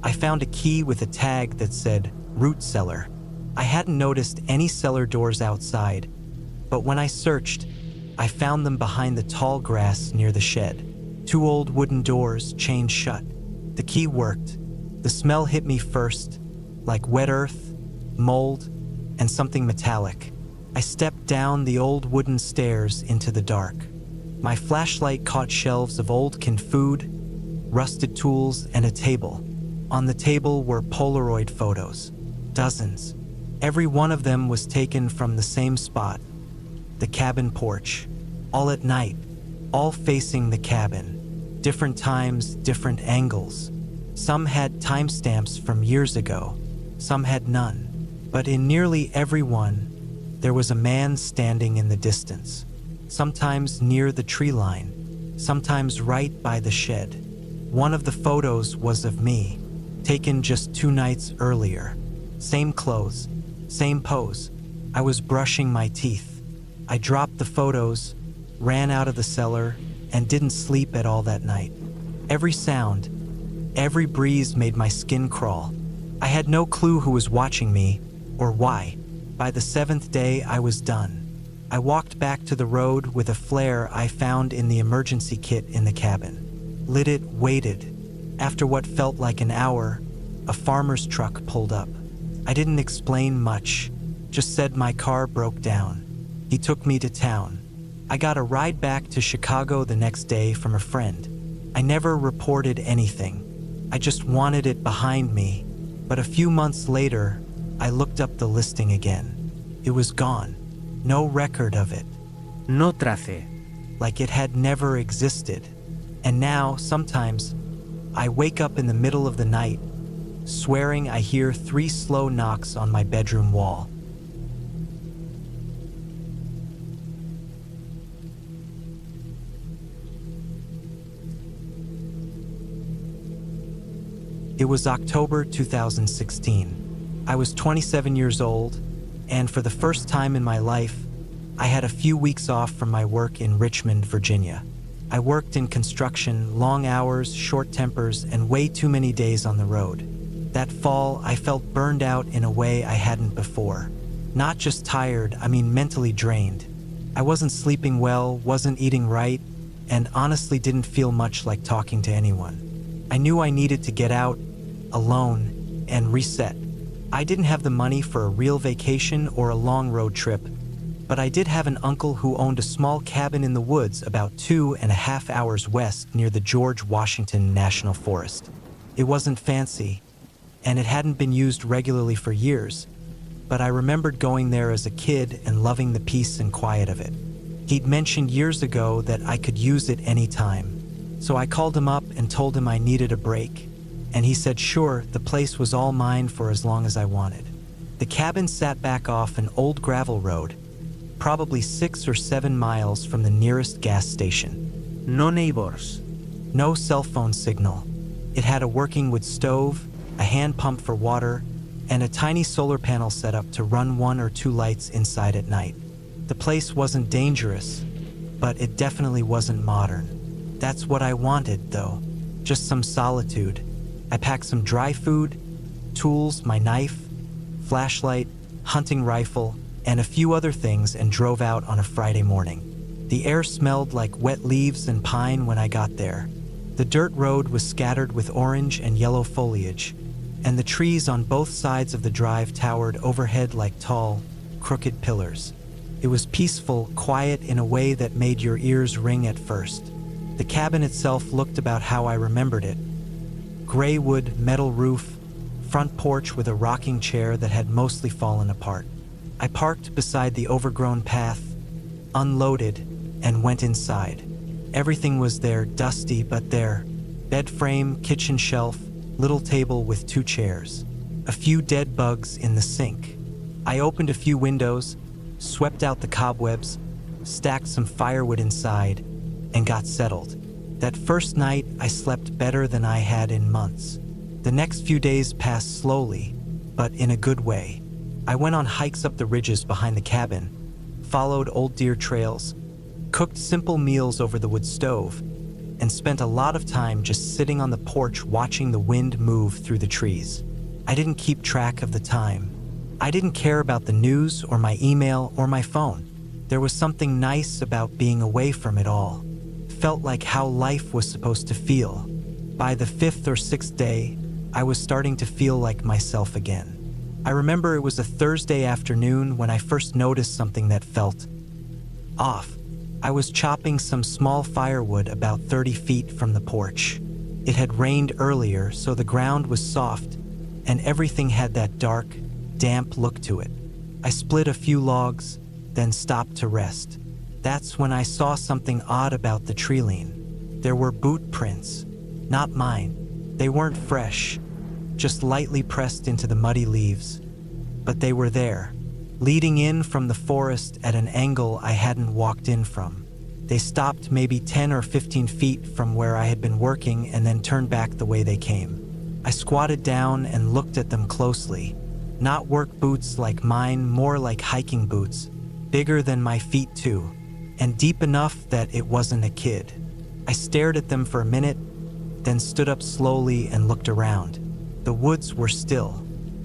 I found a key with a tag that said root cellar. I hadn't noticed any cellar doors outside, but when I searched, I found them behind the tall grass near the shed. 2 old wooden doors chained shut. The key worked. The smell hit me first, like wet earth, mold, and something metallic. I stepped down the old wooden stairs into the dark. My flashlight caught shelves of old canned food, rusted tools, and a table. On the table were Polaroid photos, dozens. Every one of them was taken from the same spot, the cabin porch, all at night, all facing the cabin. Different times, different angles. Some had timestamps from years ago, some had none. But in nearly every one, there was a man standing in the distance, sometimes near the tree line, sometimes right by the shed. One of the photos was of me, taken just 2 nights earlier. Same clothes, same pose. I was brushing my teeth. I dropped the photos, ran out of the cellar, and didn't sleep at all that night. Every sound, every breeze made my skin crawl. I had no clue who was watching me, or why. By the 7th day, I was done. I walked back to the road with a flare I found in the emergency kit in the cabin. Lit it, waited. After what felt like an hour, a farmer's truck pulled up. I didn't explain much, just said my car broke down. He took me to town. I got a ride back to Chicago the next day from a friend. I never reported anything. I just wanted it behind me. But a few months later, I looked up the listing again. It was gone. No record of it.
No trace.
Like it had never existed. And now, sometimes, I wake up in the middle of the night, swearing I hear 3 slow knocks on my bedroom wall. It was October 2016. I was 27 years old, and for the first time in my life, I had a few weeks off from my work in Richmond, Virginia. I worked in construction, long hours, short tempers, and way too many days on the road. That fall, I felt burned out in a way I hadn't before. Not just tired, I mean mentally drained. I wasn't sleeping well, wasn't eating right, and honestly didn't feel much like talking to anyone. I knew I needed to get out, alone, and reset. I didn't have the money for a real vacation or a long road trip, but I did have an uncle who owned a small cabin in the woods about 2.5 hours west near the George Washington National Forest. It wasn't fancy, and it hadn't been used regularly for years, but I remembered going there as a kid and loving the peace and quiet of it. He'd mentioned years ago that I could use it anytime, so I called him up and told him I needed a break. And he said sure, the place was all mine for as long as I wanted. The cabin sat back off an old gravel road, probably 6 or 7 miles from the nearest gas station.
No neighbors.
No cell phone signal. It had a working wood stove, a hand pump for water, and a tiny solar panel set up to run 1 or 2 lights inside at night. The place wasn't dangerous, but it definitely wasn't modern. That's what I wanted, though. Just some solitude. I packed some dry food, tools, my knife, flashlight, hunting rifle, and a few other things and drove out on a Friday morning. The air smelled like wet leaves and pine when I got there. The dirt road was scattered with orange and yellow foliage, and the trees on both sides of the drive towered overhead like tall, crooked pillars. It was peaceful, quiet in a way that made your ears ring at first. The cabin itself looked about how I remembered it. Gray wood, metal roof, front porch with a rocking chair that had mostly fallen apart. I parked beside the overgrown path, unloaded, and went inside. Everything was there, dusty but there. Bed frame, kitchen shelf, little table with 2 chairs. A few dead bugs in the sink. I opened a few windows, swept out the cobwebs, stacked some firewood inside, and got settled. That first night, I slept better than I had in months. The next few days passed slowly, but in a good way. I went on hikes up the ridges behind the cabin, followed old deer trails, cooked simple meals over the wood stove, and spent a lot of time just sitting on the porch watching the wind move through the trees. I didn't keep track of the time. I didn't care about the news or my email or my phone. There was something nice about being away from it all. Felt like how life was supposed to feel. By the 5th or 6th day, I was starting to feel like myself again. I remember it was a Thursday afternoon when I first noticed something that felt off. I was chopping some small firewood about 30 feet from the porch. It had rained earlier, so the ground was soft, and everything had that dark, damp look to it. I split a few logs, then stopped to rest. That's when I saw something odd about the tree line. There were boot prints, not mine. They weren't fresh, just lightly pressed into the muddy leaves. but they were there, leading in from the forest at an angle I hadn't walked in from. They stopped maybe 10 or 15 feet from where I had been working and then turned back the way they came. I squatted down and looked at them closely. Not work boots like mine, more like hiking boots, bigger than my feet too, and deep enough that it wasn't a kid. I stared at them for a minute, then stood up slowly and looked around. The woods were still.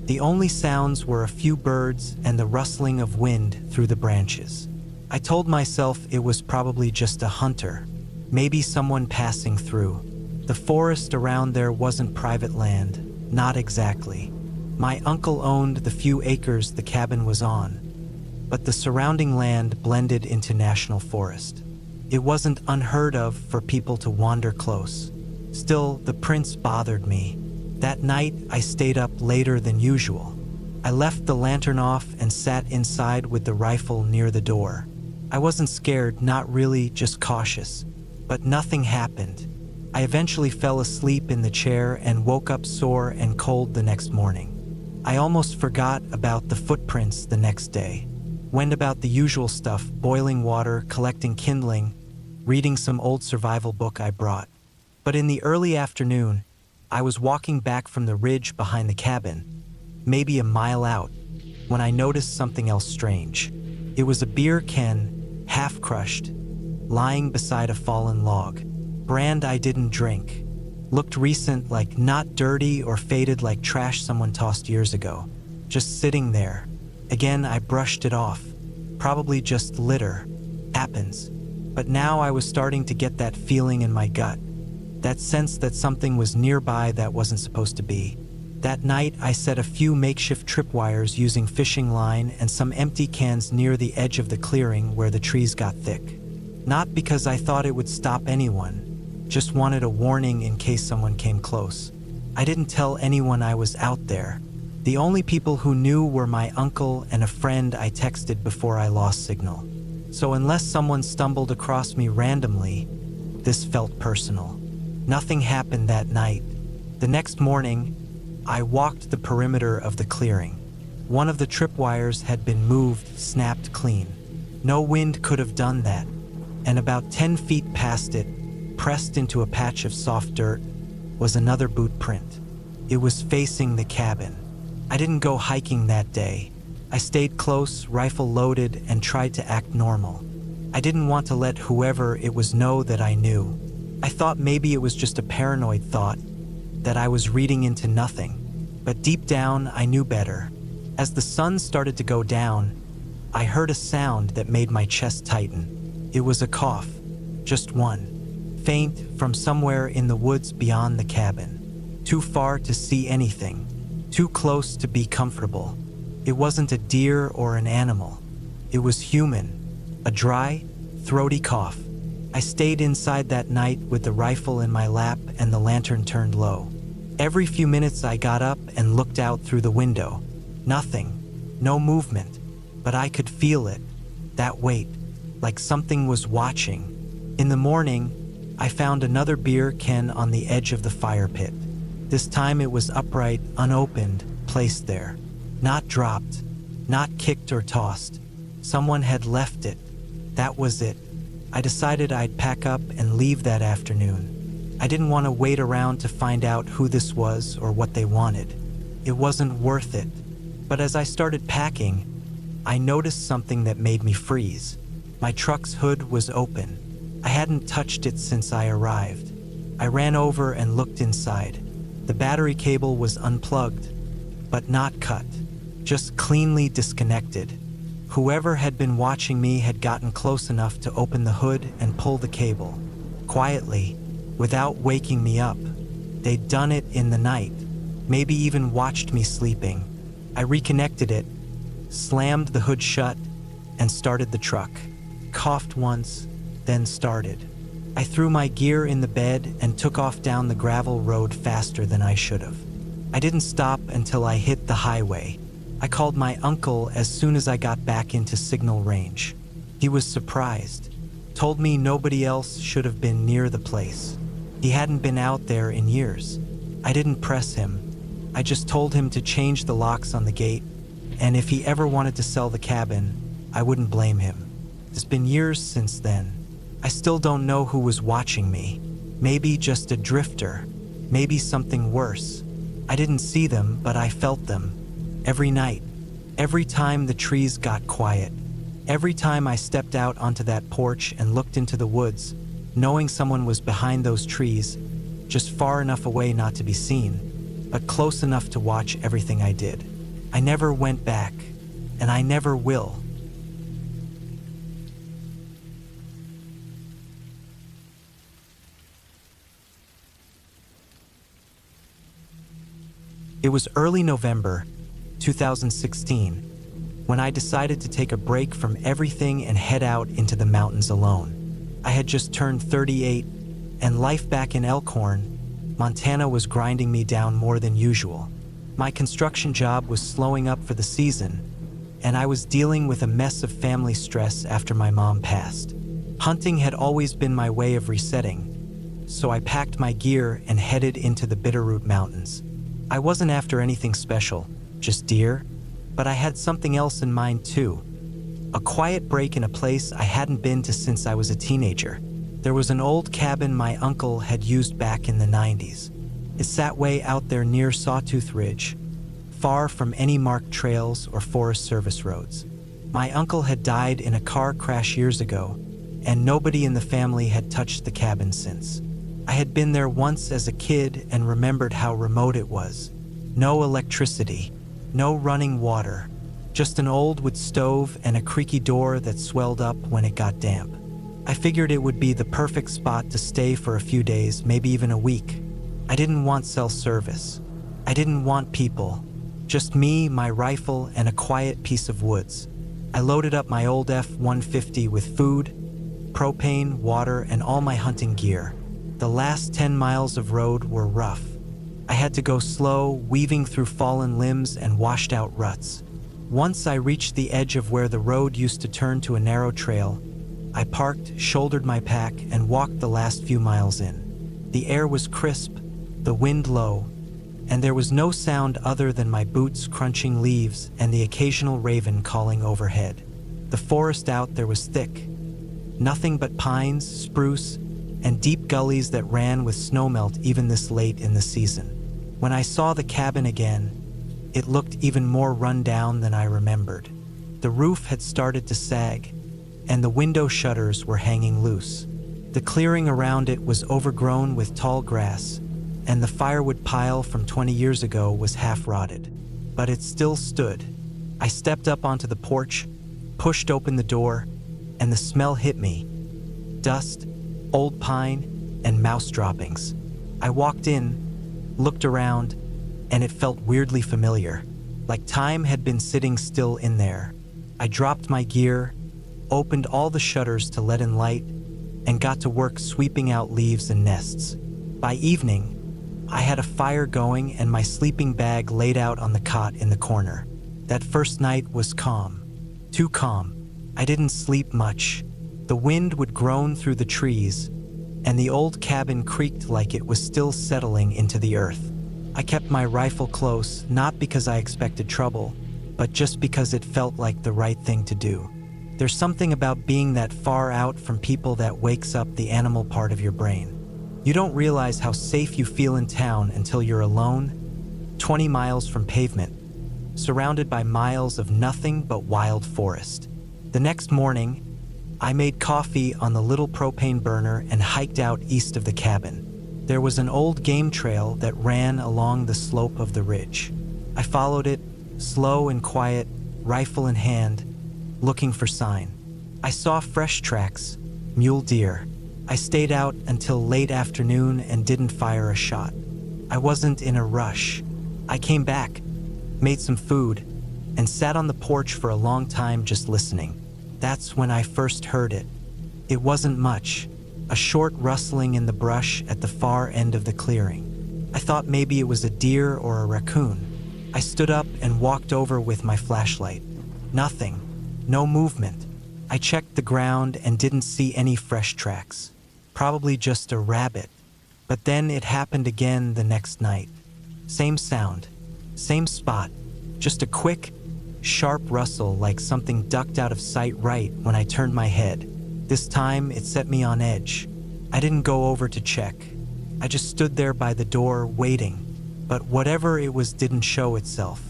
The only sounds were a few birds and the rustling of wind through the branches. I told myself it was probably just a hunter, maybe someone passing through. The forest around there wasn't private land, not exactly. My uncle owned the few acres the cabin was on, but the surrounding land blended into national forest. It wasn't unheard of for people to wander close. Still, the prints bothered me. That night, I stayed up later than usual. I left the lantern off and sat inside with the rifle near the door. I wasn't scared, not really, just cautious. But nothing happened. I eventually fell asleep in the chair and woke up sore and cold the next morning. I almost forgot about the footprints the next day. Went about the usual stuff, boiling water, collecting kindling, reading some old survival book I brought. But in the early afternoon, I was walking back from the ridge behind the cabin, maybe a mile out, when I noticed something else strange. It was a beer can, half crushed, lying beside a fallen log. Brand I didn't drink. Looked recent, like not dirty or faded like trash someone tossed years ago. Just sitting there. Again, I brushed it off. Probably just litter. Happens. But now I was starting to get that feeling in my gut. That sense that something was nearby that wasn't supposed to be. That night, I set a few makeshift tripwires using fishing line and some empty cans near the edge of the clearing where the trees got thick. Not because I thought it would stop anyone, just wanted a warning in case someone came close. I didn't tell anyone I was out there. The only people who knew were my uncle and a friend I texted before I lost signal. So unless someone stumbled across me randomly, this felt personal. Nothing happened that night. The next morning, I walked the perimeter of the clearing. One of the tripwires had been moved, snapped clean. No wind could have done that. And about 10 feet past it, pressed into a patch of soft dirt, was another boot print. It was facing the cabin. I didn't go hiking that day. I stayed close, rifle loaded, and tried to act normal. I didn't want to let whoever it was know that I knew. I thought maybe it was just a paranoid thought, that I was reading into nothing. But deep down, I knew better. As the sun started to go down, I heard a sound that made my chest tighten. It was a cough, just one, faint from somewhere in the woods beyond the cabin. Too far to see anything, too close to be comfortable. It wasn't a deer or an animal. It was human, a dry, throaty cough. I stayed inside that night with the rifle in my lap and the lantern turned low. Every few minutes I got up and looked out through the window. Nothing, no movement, but I could feel it, that weight, like something was watching. In the morning, I found another beer can on the edge of the fire pit. This time it was upright, unopened, placed there. Not dropped, not kicked or tossed. Someone had left it. That was it. I decided I'd pack up and leave that afternoon. I didn't want to wait around to find out who this was or what they wanted. It wasn't worth it. But as I started packing, I noticed something that made me freeze. My truck's hood was open. I hadn't touched it since I arrived. I ran over and looked inside. The battery cable was unplugged, but not cut, just cleanly disconnected. Whoever had been watching me had gotten close enough to open the hood and pull the cable. Quietly, without waking me up. They'd done it in the night, maybe even watched me sleeping. I reconnected it, slammed the hood shut, and started the truck. Coughed once, then started. I threw my gear in the bed and took off down the gravel road faster than I should have. I didn't stop until I hit the highway. I called my uncle as soon as I got back into signal range. He was surprised, told me nobody else should have been near the place. He hadn't been out there in years. I didn't press him. I just told him to change the locks on the gate, And if he ever wanted to sell the cabin, I wouldn't blame him. It's been years since then. I still don't know who was watching me. Maybe just a drifter. Maybe something worse. I didn't see them, but I felt them. Every night. Every time the trees got quiet. Every time I stepped out onto that porch and looked into the woods, knowing someone was behind those trees, just far enough away not to be seen, but close enough to watch everything I did. I never went back, and I never will. It was early November 2016 when I decided to take a break from everything and head out into the mountains alone. I had just turned 38, and life back in Elkhorn, Montana was grinding me down more than usual. My construction job was slowing up for the season, and I was dealing with a mess of family stress after my mom passed. Hunting had always been my way of resetting, so I packed my gear and headed into the Bitterroot Mountains. I wasn't after anything special, just deer, but I had something else in mind too. A quiet break in a place I hadn't been to since I was a teenager. There was an old cabin my uncle had used back in the 90s. It sat way out there near Sawtooth Ridge, far from any marked trails or Forest Service roads. My uncle had died in a car crash years ago, and nobody in the family had touched the cabin since. I had been there once as a kid and remembered how remote it was. No electricity, no running water, just an old wood stove and a creaky door that swelled up when it got damp. I figured it would be the perfect spot to stay for a few days, maybe even a week. I didn't want cell service. I didn't want people. Just me, my rifle, and a quiet piece of woods. I loaded up my old F-150 with food, propane, water, and all my hunting gear. The last 10 miles of road were rough. I had to go slow, weaving through fallen limbs and washed out ruts. Once I reached the edge of where the road used to turn to a narrow trail, I parked, shouldered my pack, and walked the last few miles in. The air was crisp, the wind low, and there was no sound other than my boots crunching leaves and the occasional raven calling overhead. The forest out there was thick. Nothing but pines, spruce, and deep gullies that ran with snowmelt even this late in the season. When I saw the cabin again, it looked even more run down than I remembered. The roof had started to sag, and the window shutters were hanging loose. The clearing around it was overgrown with tall grass, and the firewood pile from 20 years ago was half rotted. But it still stood. I stepped up onto the porch, pushed open the door, and the smell hit me. Dust, old pine, and mouse droppings. I walked in, looked around, and it felt weirdly familiar, like time had been sitting still in there. I dropped my gear, opened all the shutters to let in light, and got to work sweeping out leaves and nests. By evening, I had a fire going and my sleeping bag laid out on the cot in the corner. That first night was calm. Too calm. I didn't sleep much. The wind would groan through the trees, and the old cabin creaked like it was still settling into the earth. I kept my rifle close, not because I expected trouble, but just because it felt like the right thing to do. There's something about being that far out from people that wakes up the animal part of your brain. You don't realize how safe you feel in town until you're alone, 20 miles from pavement, surrounded by miles of nothing but wild forest. The next morning, I made coffee on the little propane burner and hiked out east of the cabin. There was an old game trail that ran along the slope of the ridge. I followed it, slow and quiet, rifle in hand, looking for sign. I saw fresh tracks, mule deer. I stayed out until late afternoon and didn't fire a shot. I wasn't in a rush. I came back, made some food, and sat on the porch for a long time just listening. That's when I first heard it. It wasn't much, a short rustling in the brush at the far end of the clearing. I thought maybe it was a deer or a raccoon. I stood up and walked over with my flashlight. Nothing, no movement. I checked the ground and didn't see any fresh tracks. Probably just a rabbit. But then it happened again the next night. Same sound, same spot, just a quick, sharp rustle like something ducked out of sight right when I turned my head. This time, it set me on edge. I didn't go over to check. I just stood there by the door, waiting. But whatever it was didn't show itself.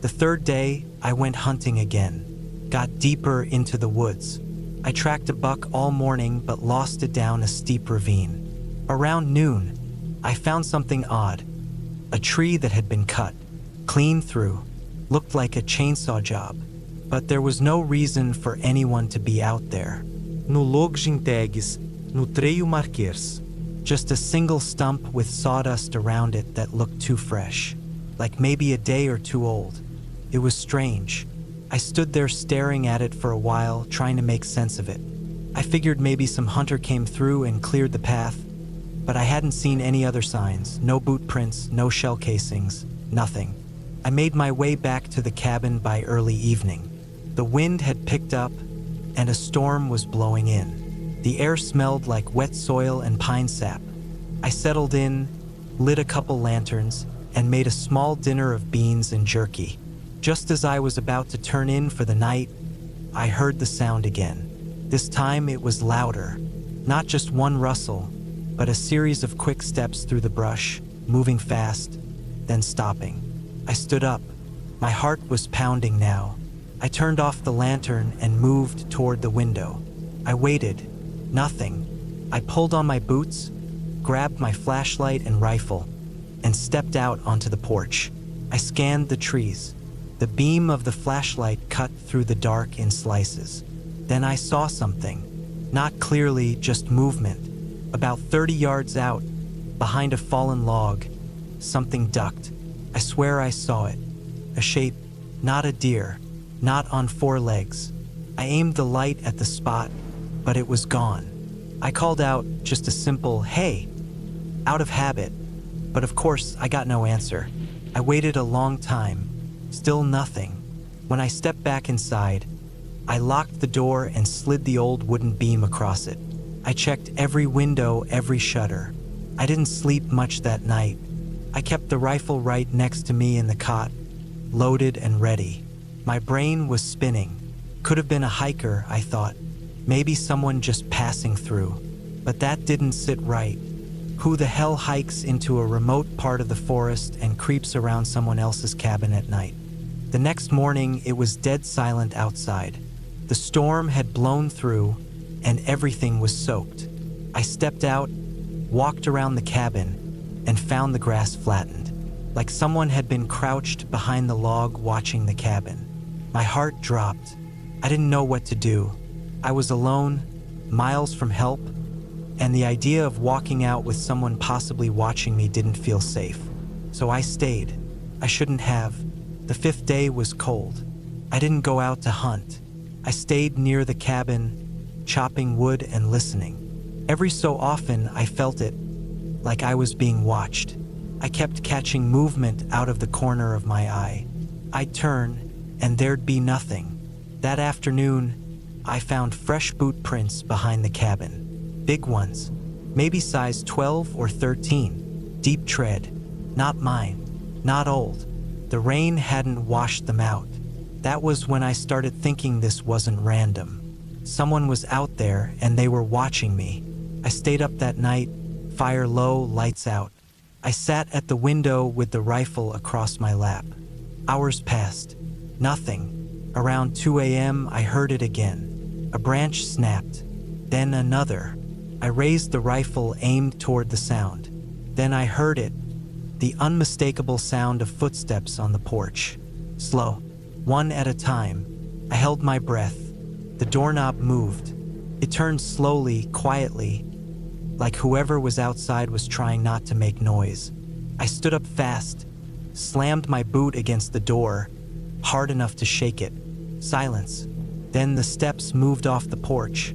The third day, I went hunting again. Got deeper into the woods. I tracked a buck all morning but lost it down a steep ravine. Around noon, I found something odd. A tree that had been cut, clean through, looked like a chainsaw job. But there was no reason for anyone to be out there.
No logs entregues, no treio marquês.
Just a single stump with sawdust around it that looked too fresh, like maybe a day or two old. It was strange. I stood there staring at it for a while, trying to make sense of it. I figured maybe some hunter came through and cleared the path, but I hadn't seen any other signs. No boot prints, no shell casings, nothing. I made my way back to the cabin by early evening. The wind had picked up, and a storm was blowing in. The air smelled like wet soil and pine sap. I settled in, lit a couple lanterns, and made a small dinner of beans and jerky. Just as I was about to turn in for the night, I heard the sound again. This time it was louder. Not just one rustle, but a series of quick steps through the brush, moving fast, then stopping. I stood up. My heart was pounding now. I turned off the lantern and moved toward the window. I waited. Nothing. I pulled on my boots, grabbed my flashlight and rifle, and stepped out onto the porch. I scanned the trees. The beam of the flashlight cut through the dark in slices. Then I saw something. Not clearly, just movement. About 30 yards out, behind a fallen log, something ducked. I swear I saw it. A shape, not a deer, not on four legs. I aimed the light at the spot, but it was gone. I called out just a simple, "Hey," out of habit, but of course I got no answer. I waited a long time, still nothing. When I stepped back inside, I locked the door and slid the old wooden beam across it. I checked every window, every shutter. I didn't sleep much that night. I kept the rifle right next to me in the cot, loaded and ready. My brain was spinning. Could have been a hiker, I thought. Maybe someone just passing through. But that didn't sit right. Who the hell hikes into a remote part of the forest and creeps around someone else's cabin at night? The next morning, it was dead silent outside. The storm had blown through, and everything was soaked. I stepped out, walked around the cabin, and found the grass flattened, like someone had been crouched behind the log watching the cabin. My heart dropped. I didn't know what to do. I was alone, miles from help, and the idea of walking out with someone possibly watching me didn't feel safe. So I stayed. I shouldn't have. The fifth day was cold. I didn't go out to hunt. I stayed near the cabin, chopping wood and listening. Every so often, I felt it, like I was being watched. I kept catching movement out of the corner of my eye. I'd turn, and there'd be nothing. That afternoon, I found fresh boot prints behind the cabin. Big ones, maybe size 12 or 13. Deep tread. Not mine. Not old. The rain hadn't washed them out. That was when I started thinking this wasn't random. Someone was out there and they were watching me. I stayed up that night, fire low, lights out. I sat at the window with the rifle across my lap. Hours passed. Nothing. Around 2 a.m., I heard it again. A branch snapped. Then another. I raised the rifle, aimed toward the sound. Then I heard it. The unmistakable sound of footsteps on the porch. Slow. One at a time. I held my breath. The doorknob moved. It turned slowly, quietly, like whoever was outside was trying not to make noise. I stood up fast, slammed my boot against the door, hard enough to shake it. Silence. Then the steps moved off the porch,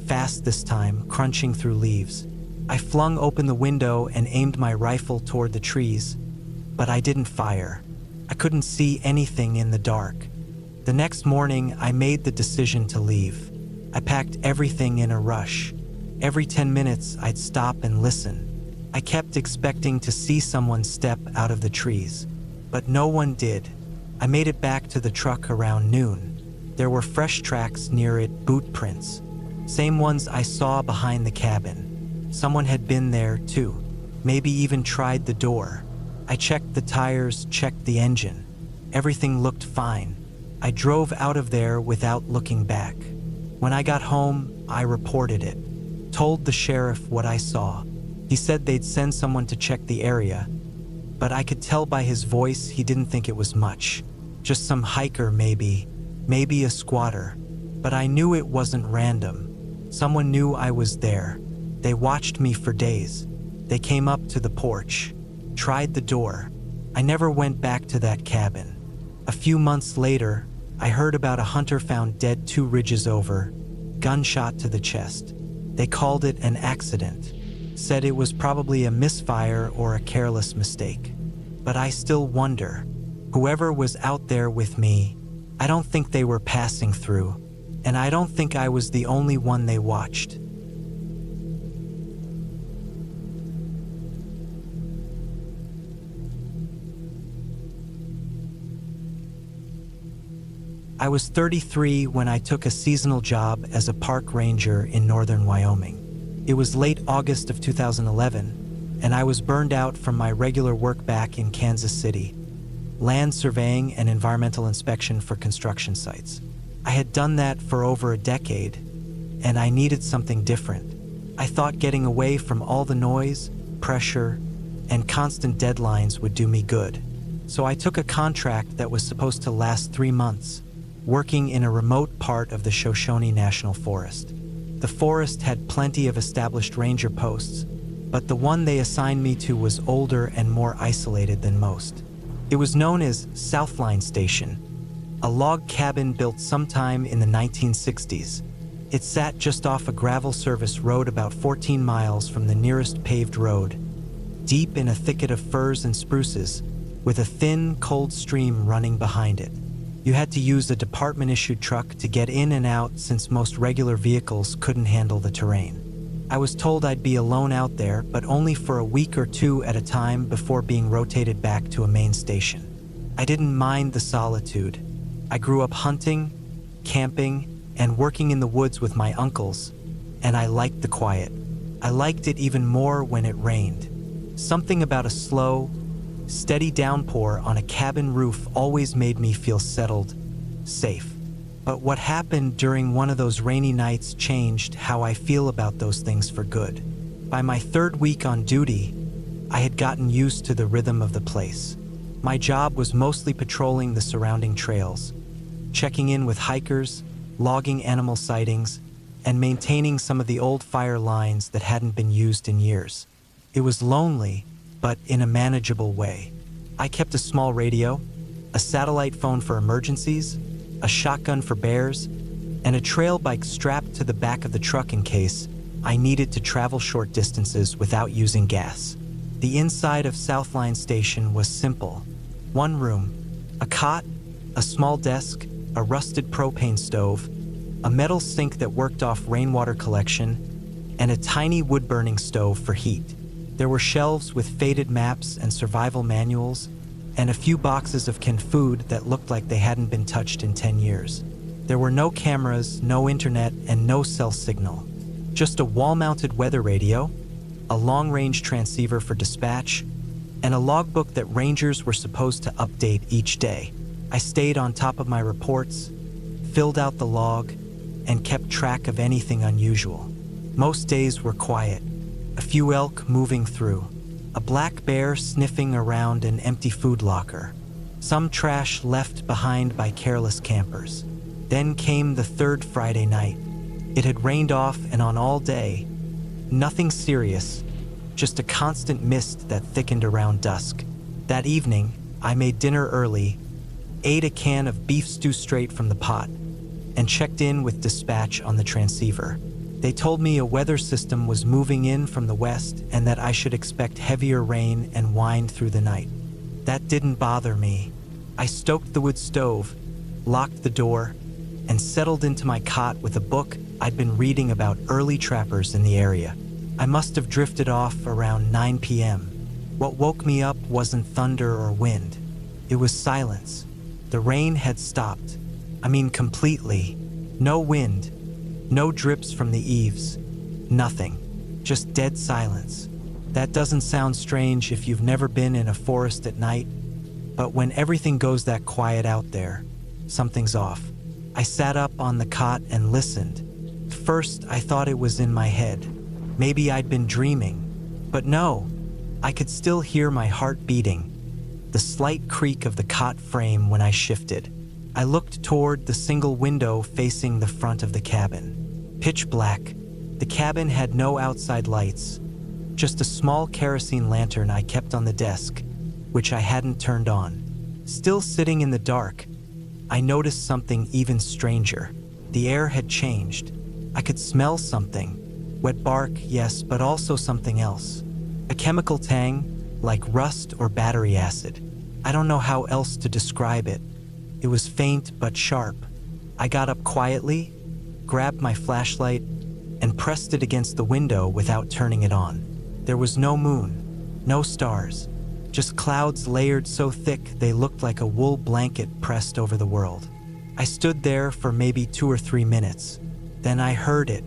fast this time, crunching through leaves. I flung open the window and aimed my rifle toward the trees, but I didn't fire. I couldn't see anything in the dark. The next morning, I made the decision to leave. I packed everything in a rush. Every 10 minutes, I'd stop and listen. I kept expecting to see someone step out of the trees, but no one did. I made it back to the truck around noon. There were fresh tracks near it, boot prints. Same ones I saw behind the cabin. Someone had been there too, maybe even tried the door. I checked the tires, checked the engine. Everything looked fine. I drove out of there without looking back. When I got home, I reported it. Told the sheriff what I saw. He said they'd send someone to check the area, but I could tell by his voice he didn't think it was much. Just some hiker maybe a squatter. But I knew it wasn't random. Someone knew I was there. They watched me for days. They came up to the porch, tried the door. I never went back to that cabin. A few months later, I heard about a hunter found dead 2 ridges over, gunshot to the chest. They called it an accident, said it was probably a misfire or a careless mistake. But I still wonder, whoever was out there with me, I don't think they were passing through, and I don't think I was the only one they watched. I was 33 when I took a seasonal job as a park ranger in northern Wyoming. It was late August of 2011, and I was burned out from my regular work back in Kansas City, land surveying and environmental inspection for construction sites. I had done that for over a decade, and I needed something different. I thought getting away from all the noise, pressure, and constant deadlines would do me good. So I took a contract that was supposed to last 3 months, working in a remote part of the Shoshone National Forest. The forest had plenty of established ranger posts, but the one they assigned me to was older and more isolated than most. It was known as Southline Station, a log cabin built sometime in the 1960s. It sat just off a gravel service road about 14 miles from the nearest paved road, deep in a thicket of firs and spruces, with a thin, cold stream running behind it. You had to use a department-issued truck to get in and out since most regular vehicles couldn't handle the terrain. I was told I'd be alone out there, but only for a week or 2 at a time before being rotated back to a main station. I didn't mind the solitude. I grew up hunting, camping, and working in the woods with my uncles, and I liked the quiet. I liked it even more when it rained. Something about a slow, steady downpour on a cabin roof always made me feel settled, safe. But what happened during one of those rainy nights changed how I feel about those things for good. By my 3rd week on duty, I had gotten used to the rhythm of the place. My job was mostly patrolling the surrounding trails, checking in with hikers, logging animal sightings, and maintaining some of the old fire lines that hadn't been used in years. It was lonely, but in a manageable way. I kept a small radio, a satellite phone for emergencies, a shotgun for bears, and a trail bike strapped to the back of the truck in case I needed to travel short distances without using gas. The inside of Southline Station was simple. 1 room, a cot, a small desk, a rusted propane stove, a metal sink that worked off rainwater collection, and a tiny wood-burning stove for heat. There were shelves with faded maps and survival manuals, and a few boxes of canned food that looked like they hadn't been touched in 10 years. There were no cameras, no internet, and no cell signal. Just a wall-mounted weather radio, a long-range transceiver for dispatch, and a logbook that rangers were supposed to update each day. I stayed on top of my reports, filled out the log, and kept track of anything unusual. Most days were quiet. A few elk moving through, a black bear sniffing around an empty food locker, some trash left behind by careless campers. Then came the 3rd Friday night. It had rained off and on all day. Nothing serious, just a constant mist that thickened around dusk. That evening, I made dinner early, ate a can of beef stew straight from the pot, and checked in with dispatch on the transceiver. They told me a weather system was moving in from the west and that I should expect heavier rain and wind through the night. That didn't bother me. I stoked the wood stove, locked the door, and settled into my cot with a book I'd been reading about early trappers in the area. I must have drifted off around 9 p.m. What woke me up wasn't thunder or wind. It was silence. The rain had stopped. I mean, completely. No wind, no drips from the eaves, nothing. Just dead silence. That doesn't sound strange if you've never been in a forest at night, but when everything goes that quiet out there, something's off. I sat up on the cot and listened. First, I thought it was in my head. Maybe I'd been dreaming. But no, I could still hear my heart beating, the slight creak of the cot frame when I shifted. I looked toward the single window facing the front of the cabin. Pitch black. The cabin had no outside lights, just a small kerosene lantern I kept on the desk, which I hadn't turned on. Still sitting in the dark, I noticed something even stranger. The air had changed. I could smell something. Wet bark, yes, but also something else. A chemical tang, like rust or battery acid. I don't know how else to describe it. It was faint but sharp. I got up quietly, grabbed my flashlight, and pressed it against the window without turning it on. There was no moon, no stars, just clouds layered so thick they looked like a wool blanket pressed over the world. I stood there for maybe 2 or 3 minutes. Then I heard it,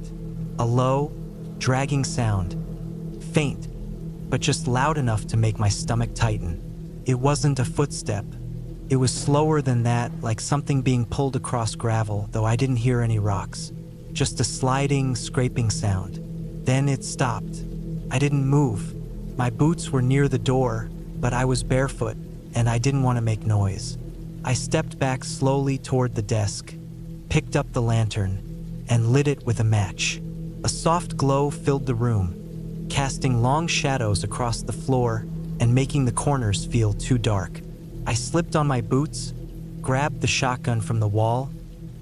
a low, dragging sound, faint, but just loud enough to make my stomach tighten. It wasn't a footstep. It was slower than that, like something being pulled across gravel, though I didn't hear any rocks. Just a sliding, scraping sound. Then it stopped. I didn't move. My boots were near the door, but I was barefoot, and I didn't want to make noise. I stepped back slowly toward the desk, picked up the lantern, and lit it with a match. A soft glow filled the room, casting long shadows across the floor and making the corners feel too dark. I slipped on my boots, grabbed the shotgun from the wall,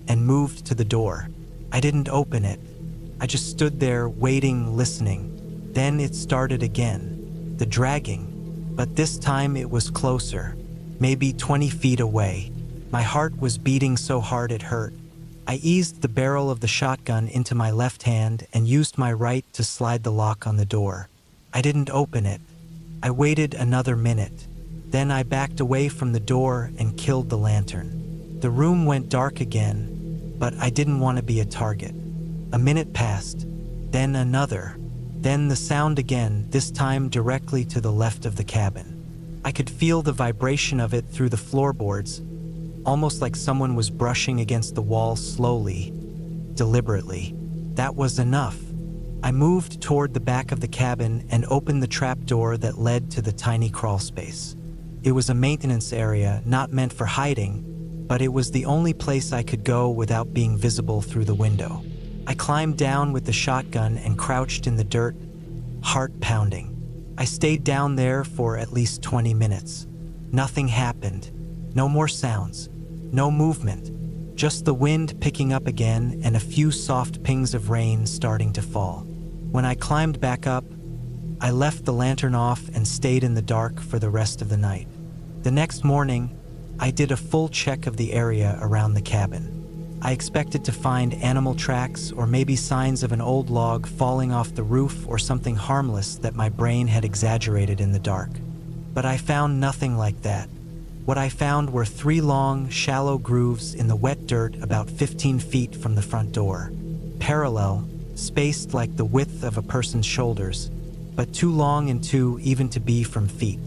and moved to the door. I didn't open it. I just stood there waiting, listening. Then it started again, the dragging, but this time it was closer, maybe 20 feet away. My heart was beating so hard it hurt. I eased the barrel of the shotgun into my left hand and used my right to slide the lock on the door. I didn't open it. I waited another minute. Then I backed away from the door and killed the lantern. The room went dark again, but I didn't want to be a target. A minute passed, then another, then the sound again, this time directly to the left of the cabin. I could feel the vibration of it through the floorboards, almost like someone was brushing against the wall slowly, deliberately. That was enough. I moved toward the back of the cabin and opened the trapdoor that led to the tiny crawl space. It was a maintenance area not meant for hiding, but it was the only place I could go without being visible through the window. I climbed down with the shotgun and crouched in the dirt, heart pounding. I stayed down there for at least 20 minutes. Nothing happened. No more sounds. No movement. Just the wind picking up again and a few soft pings of rain starting to fall. When I climbed back up, I left the lantern off and stayed in the dark for the rest of the night. The next morning, I did a full check of the area around the cabin. I expected to find animal tracks or maybe signs of an old log falling off the roof or something harmless that my brain had exaggerated in the dark. But I found nothing like that. What I found were 3 long, shallow grooves in the wet dirt about 15 feet from the front door. Parallel, spaced like the width of a person's shoulders, but too long and too even to be from feet.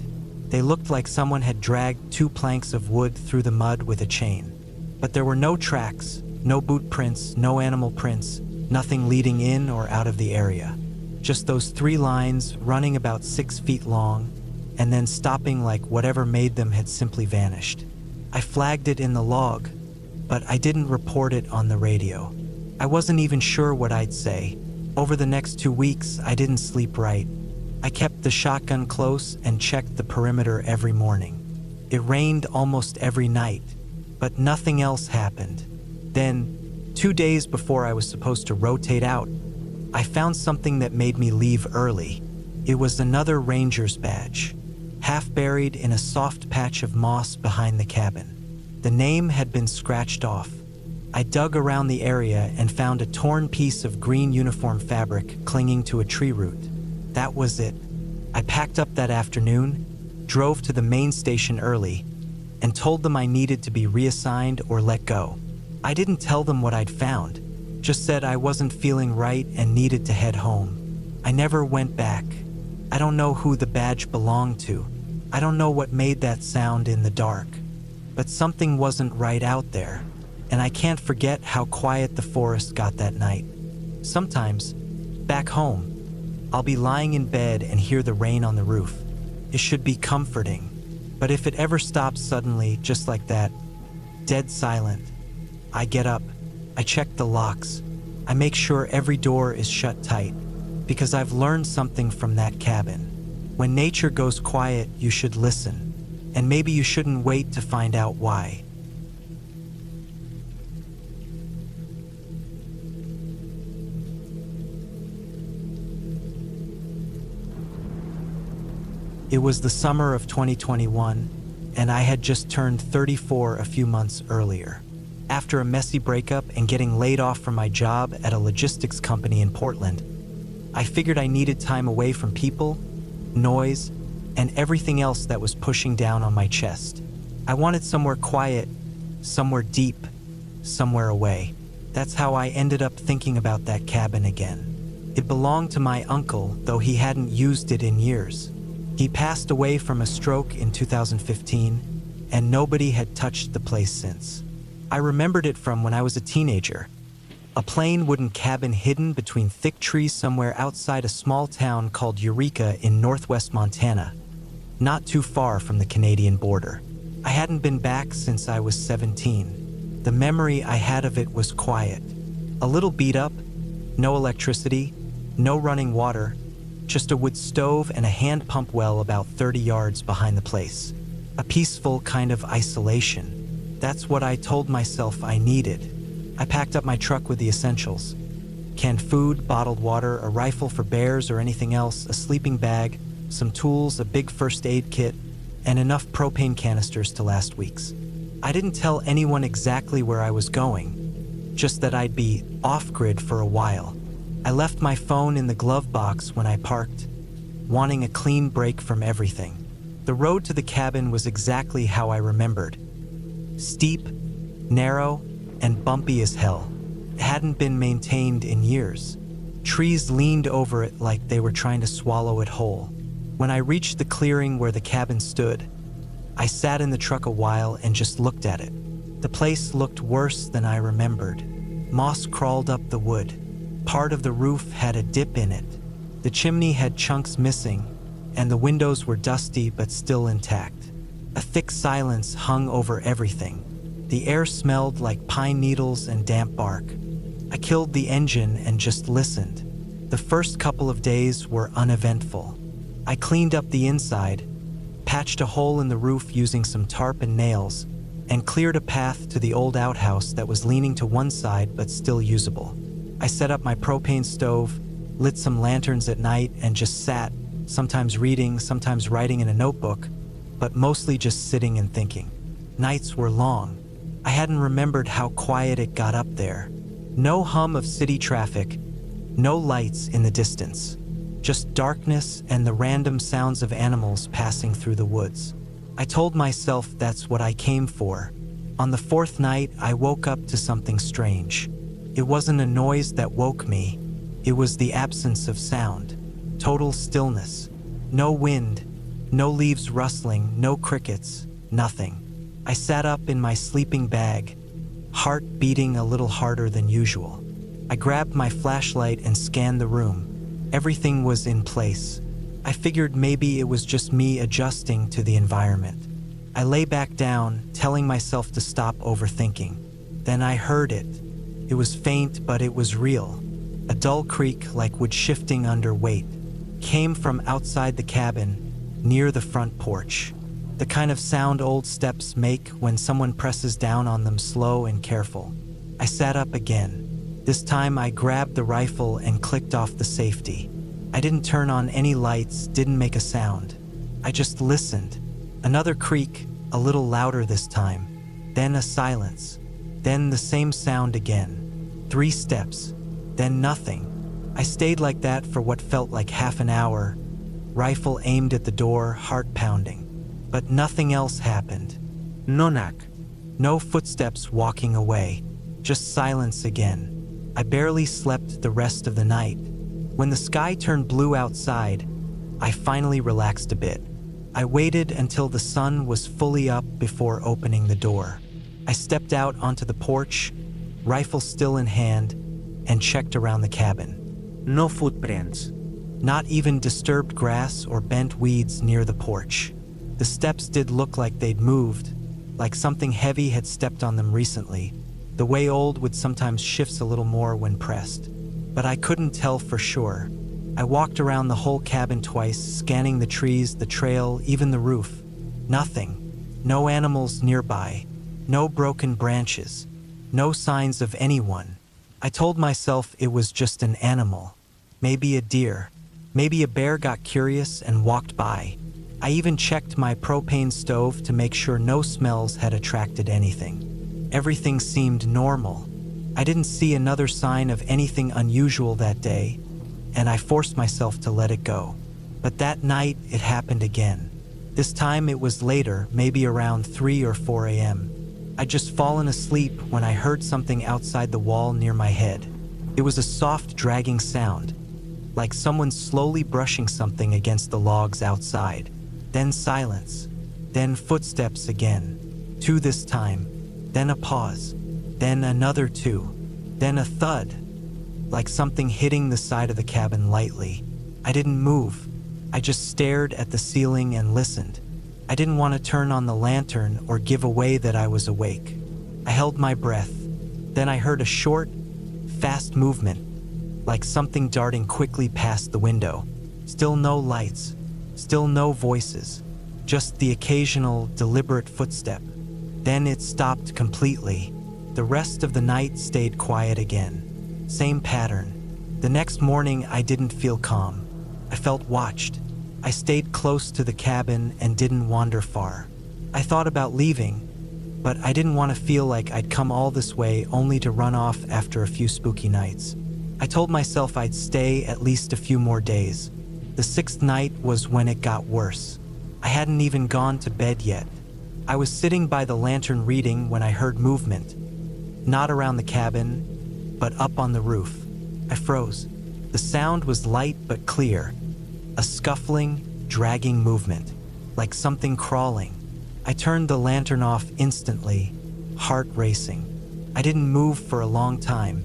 They looked like someone had dragged 2 planks of wood through the mud with a chain. But there were no tracks, no boot prints, no animal prints, nothing leading in or out of the area. Just those 3 lines running about 6 feet long, and then stopping like whatever made them had simply vanished. I flagged it in the log, but I didn't report it on the radio. I wasn't even sure what I'd say. Over the next 2 weeks, I didn't sleep right. I kept the shotgun close and checked the perimeter every morning. It rained almost every night, but nothing else happened. Then, 2 days before I was supposed to rotate out, I found something that made me leave early. It was another ranger's badge, half buried in a soft patch of moss behind the cabin. The name had been scratched off. I dug around the area and found a torn piece of green uniform fabric clinging to a tree root. That was it. I packed up that afternoon, drove to the main station early, and told them I needed to be reassigned or let go. I didn't tell them what I'd found, just said I wasn't feeling right and needed to head home. I never went back. I don't know who the badge belonged to. I don't know what made that sound in the dark. But something wasn't right out there, and I can't forget how quiet the forest got that night. Sometimes, back home, I'll be lying in bed and hear the rain on the roof. It should be comforting. But if it ever stops suddenly, just like that, dead silent, I get up, I check the locks, I make sure every door is shut tight, because I've learned something from that cabin. When nature goes quiet, you should listen, and maybe you shouldn't wait to find out why. It was the summer of 2021, and I had just turned 34 a few months earlier. After a messy breakup and getting laid off from my job at a logistics company in Portland, I figured I needed time away from people, noise, and everything else that was pushing down on my chest. I wanted somewhere quiet, somewhere deep, somewhere away. That's how I ended up thinking about that cabin again. It belonged to my uncle, though he hadn't used it in years. He passed away from a stroke in 2015, and nobody had touched the place since. I remembered it from when I was a teenager. A plain wooden cabin hidden between thick trees somewhere outside a small town called Eureka in northwest Montana, not too far from the Canadian border. I hadn't been back since I was 17. The memory I had of it was quiet. A little beat up, no electricity, no running water, just a wood stove and a hand pump well about 30 yards behind the place. A peaceful kind of isolation. That's what I told myself I needed. I packed up my truck with the essentials. Canned food, bottled water, a rifle for bears or anything else, a sleeping bag, some tools, a big first aid kit, and enough propane canisters to last weeks. I didn't tell anyone exactly where I was going, just that I'd be off-grid for a while. I left my phone in the glove box when I parked, wanting a clean break from everything. The road to the cabin was exactly how I remembered. Steep, narrow, and bumpy as hell. It hadn't been maintained in years. Trees leaned over it like they were trying to swallow it whole. When I reached the clearing where the cabin stood, I sat in the truck a while and just looked at it. The place looked worse than I remembered. Moss crawled up the wood. Part of the roof had a dip in it. The chimney had chunks missing, and the windows were dusty but still intact. A thick silence hung over everything. The air smelled like pine needles and damp bark. I killed the engine and just listened. The first couple of days were uneventful. I cleaned up the inside, patched a hole in the roof using some tarp and nails, and cleared a path to the old outhouse that was leaning to one side but still usable. I set up my propane stove, lit some lanterns at night, and just sat, sometimes reading, sometimes writing in a notebook, but mostly just sitting and thinking. Nights were long. I hadn't remembered how quiet it got up there. No hum of city traffic, no lights in the distance, just darkness and the random sounds of animals passing through the woods. I told myself that's what I came for. On the fourth night, I woke up to something strange. It wasn't a noise that woke me. It was the absence of sound. Total stillness. No wind, no leaves rustling, no crickets, nothing. I sat up in my sleeping bag, heart beating a little harder than usual. I grabbed my flashlight and scanned the room. Everything was in place. I figured maybe it was just me adjusting to the environment. I lay back down, telling myself to stop overthinking. Then I heard it. It was faint, but it was real. A dull creak like wood shifting under weight came from outside the cabin, near the front porch. The kind of sound old steps make when someone presses down on them slow and careful. I sat up again. This time I grabbed the rifle and clicked off the safety. I didn't turn on any lights, didn't make a sound. I just listened. Another creak, a little louder this time. Then a silence. Then the same sound again. 3 steps. Then nothing. I stayed like that for what felt like half an hour, rifle aimed at the door, heart pounding. But nothing else happened.
No knock.
No footsteps walking away, just silence again. I barely slept the rest of the night. When the sky turned blue outside, I finally relaxed a bit. I waited until the sun was fully up before opening the door. I stepped out onto the porch, rifle still in hand, and checked around the cabin.
No footprints.
Not even disturbed grass or bent weeds near the porch. The steps did look like they'd moved, like something heavy had stepped on them recently. The way old would sometimes shifts a little more when pressed. But I couldn't tell for sure. I walked around the whole cabin twice, scanning the trees, the trail, even the roof. Nothing. No animals nearby. No broken branches. No signs of anyone. I told myself it was just an animal. Maybe a deer. Maybe a bear got curious and walked by. I even checked my propane stove to make sure no smells had attracted anything. Everything seemed normal. I didn't see another sign of anything unusual that day, and I forced myself to let it go. But that night, it happened again. This time it was later, maybe around 3 or 4 a.m. I'd just fallen asleep when I heard something outside the wall near my head. It was a soft, dragging sound, like someone slowly brushing something against the logs outside. Then silence. Then footsteps again. 2 this time. Then a pause. Then another 2. Then a thud, like something hitting the side of the cabin lightly. I didn't move. I just stared at the ceiling and listened. I didn't want to turn on the lantern or give away that I was awake. I held my breath. Then I heard a short, fast movement, like something darting quickly past the window. Still no lights. Still no voices. Just the occasional, deliberate footstep. Then it stopped completely. The rest of the night stayed quiet again. Same pattern. The next morning, I didn't feel calm. I felt watched. I stayed close to the cabin and didn't wander far. I thought about leaving, but I didn't want to feel like I'd come all this way only to run off after a few spooky nights. I told myself I'd stay at least a few more days. The 6th night was when it got worse. I hadn't even gone to bed yet. I was sitting by the lantern reading when I heard movement. Not around the cabin, but up on the roof. I froze. The sound was light but clear. A scuffling, dragging movement, like something crawling. I turned the lantern off instantly, heart racing. I didn't move for a long time.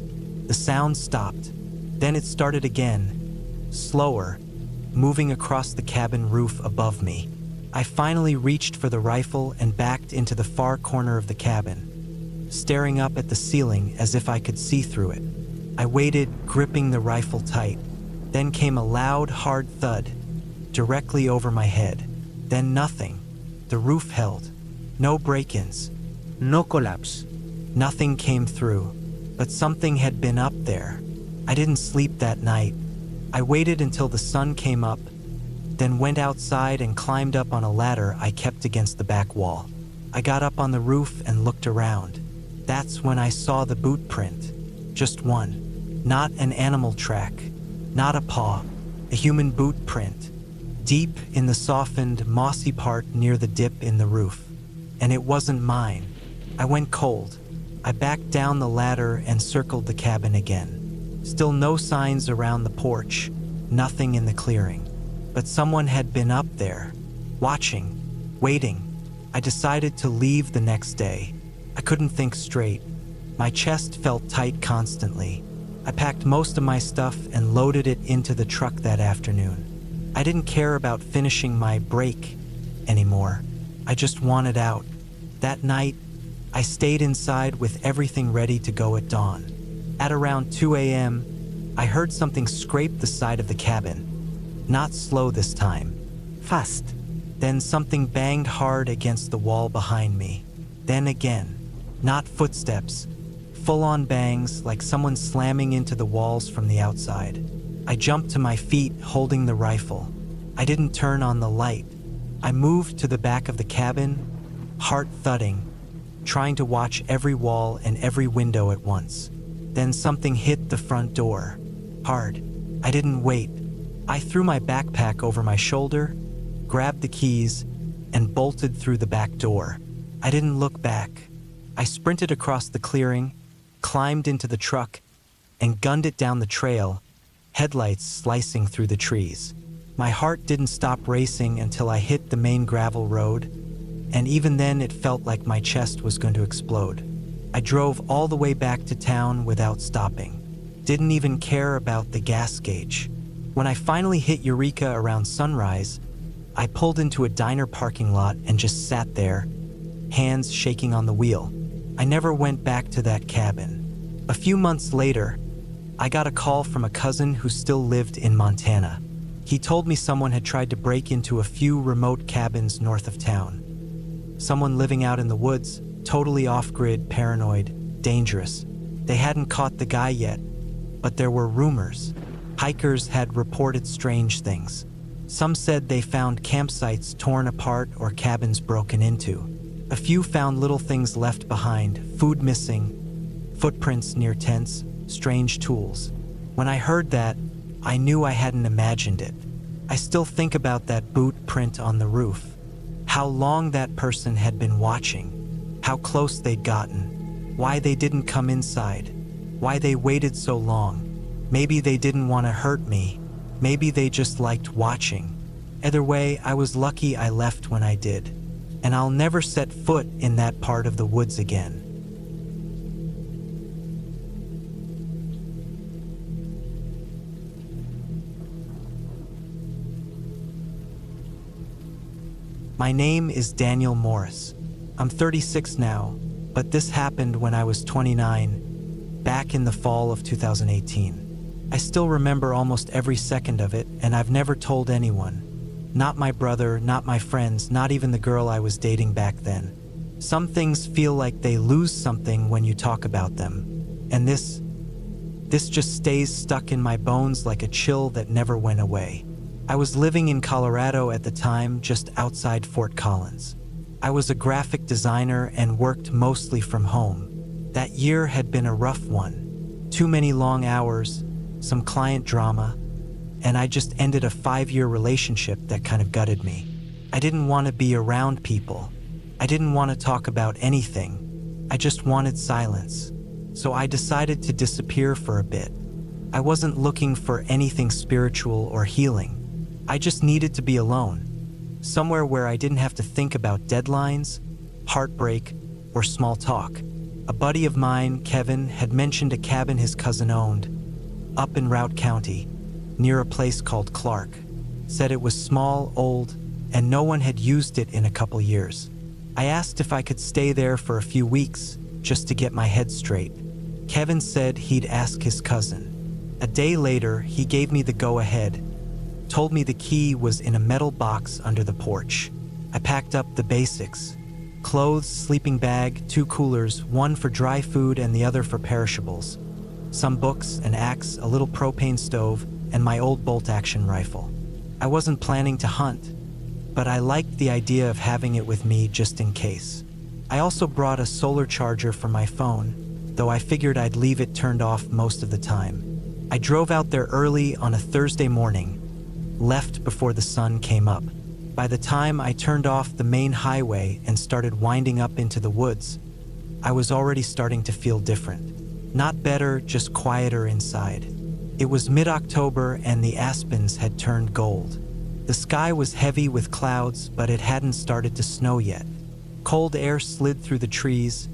The sound stopped. Then it started again, slower, moving across the cabin roof above me. I finally reached for the rifle and backed into the far corner of the cabin, staring up at the ceiling as if I could see through it. I waited, gripping the rifle tight. Then came a loud, hard thud, directly over my head. Then nothing. The roof held. No break-ins.
No collapse.
Nothing came through, but something had been up there. I didn't sleep that night. I waited until the sun came up, then went outside and climbed up on a ladder I kept against the back wall. I got up on the roof and looked around. That's when I saw the boot print. Just one. Not an animal track. Not a paw. A human boot print. Deep in the softened, mossy part near the dip in the roof. And it wasn't mine. I went cold. I backed down the ladder and circled the cabin again. Still no signs around the porch. Nothing in the clearing. But someone had been up there, watching, waiting. I decided to leave the next day. I couldn't think straight. My chest felt tight constantly. I packed most of my stuff and loaded it into the truck that afternoon. I didn't care about finishing my break anymore. I just wanted out. That night, I stayed inside with everything ready to go at dawn. At around 2 a.m., I heard something scrape the side of the cabin. Not slow this time. Fast. Then something banged hard against the wall behind me. Then again. Not footsteps. Full-on bangs, like someone slamming into the walls from the outside. I jumped to my feet, holding the rifle. I didn't turn on the light. I moved to the back of the cabin, heart thudding, trying to watch every wall and every window at once. Then something hit the front door. Hard. I didn't wait. I threw my backpack over my shoulder, grabbed the keys, and bolted through the back door. I didn't look back. I sprinted across the clearing, climbed into the truck, and gunned it down the trail, headlights slicing through the trees. My heart didn't stop racing until I hit the main gravel road, and even then it felt like my chest was going to explode. I drove all the way back to town without stopping. Didn't even care about the gas gauge. When I finally hit Eureka around sunrise, I pulled into a diner parking lot and just sat there, hands shaking on the wheel. I never went back to that cabin. A few months later, I got a call from a cousin who still lived in Montana. He told me someone had tried to break into a few remote cabins north of town. Someone living out in the woods, totally off-grid, paranoid, dangerous. They hadn't caught the guy yet, but there were rumors. Hikers had reported strange things. Some said they found campsites torn apart or cabins broken into. A few found little things left behind, food missing, footprints near tents, strange tools. When I heard that, I knew I hadn't imagined it. I still think about that boot print on the roof. How long that person had been watching. How close they'd gotten. Why they didn't come inside. Why they waited so long. Maybe they didn't want to hurt me. Maybe they just liked watching. Either way, I was lucky I left when I did. And I'll never set foot in that part of the woods again. My name is Daniel Morris. I'm 36 now, but this happened when I was 29, back in the fall of 2018. I still remember almost every second of it, and I've never told anyone. Not my brother, not my friends, not even the girl I was dating back then. Some things feel like they lose something when you talk about them. And this just stays stuck in my bones like a chill that never went away. I was living in Colorado at the time, just outside Fort Collins. I was a graphic designer and worked mostly from home. That year had been a rough one. Too many long hours, some client drama, and I just ended a 5-year relationship that kind of gutted me. I didn't want to be around people. I didn't want to talk about anything. I just wanted silence. So I decided to disappear for a bit. I wasn't looking for anything spiritual or healing. I just needed to be alone. Somewhere where I didn't have to think about deadlines, heartbreak, or small talk. A buddy of mine, Kevin, had mentioned a cabin his cousin owned, up in Routt County, near a place called Clark. Said it was small, old, and no one had used it in a couple years. I asked if I could stay there for a few weeks, just to get my head straight. Kevin said he'd ask his cousin. A day later, he gave me the go-ahead, told me the key was in a metal box under the porch. I packed up the basics. Clothes, sleeping bag, 2 coolers, one for dry food and the other for perishables. Some books, an axe, a little propane stove, and my old bolt-action rifle. I wasn't planning to hunt, but I liked the idea of having it with me just in case. I also brought a solar charger for my phone, though I figured I'd leave it turned off most of the time. I drove out there early on a Thursday morning, left before the sun came up. By the time I turned off the main highway and started winding up into the woods, I was already starting to feel different. Not better, just quieter inside. It was mid-October and the aspens had turned gold. The sky was heavy with clouds, but it hadn't started to snow yet. Cold air slid through the trees,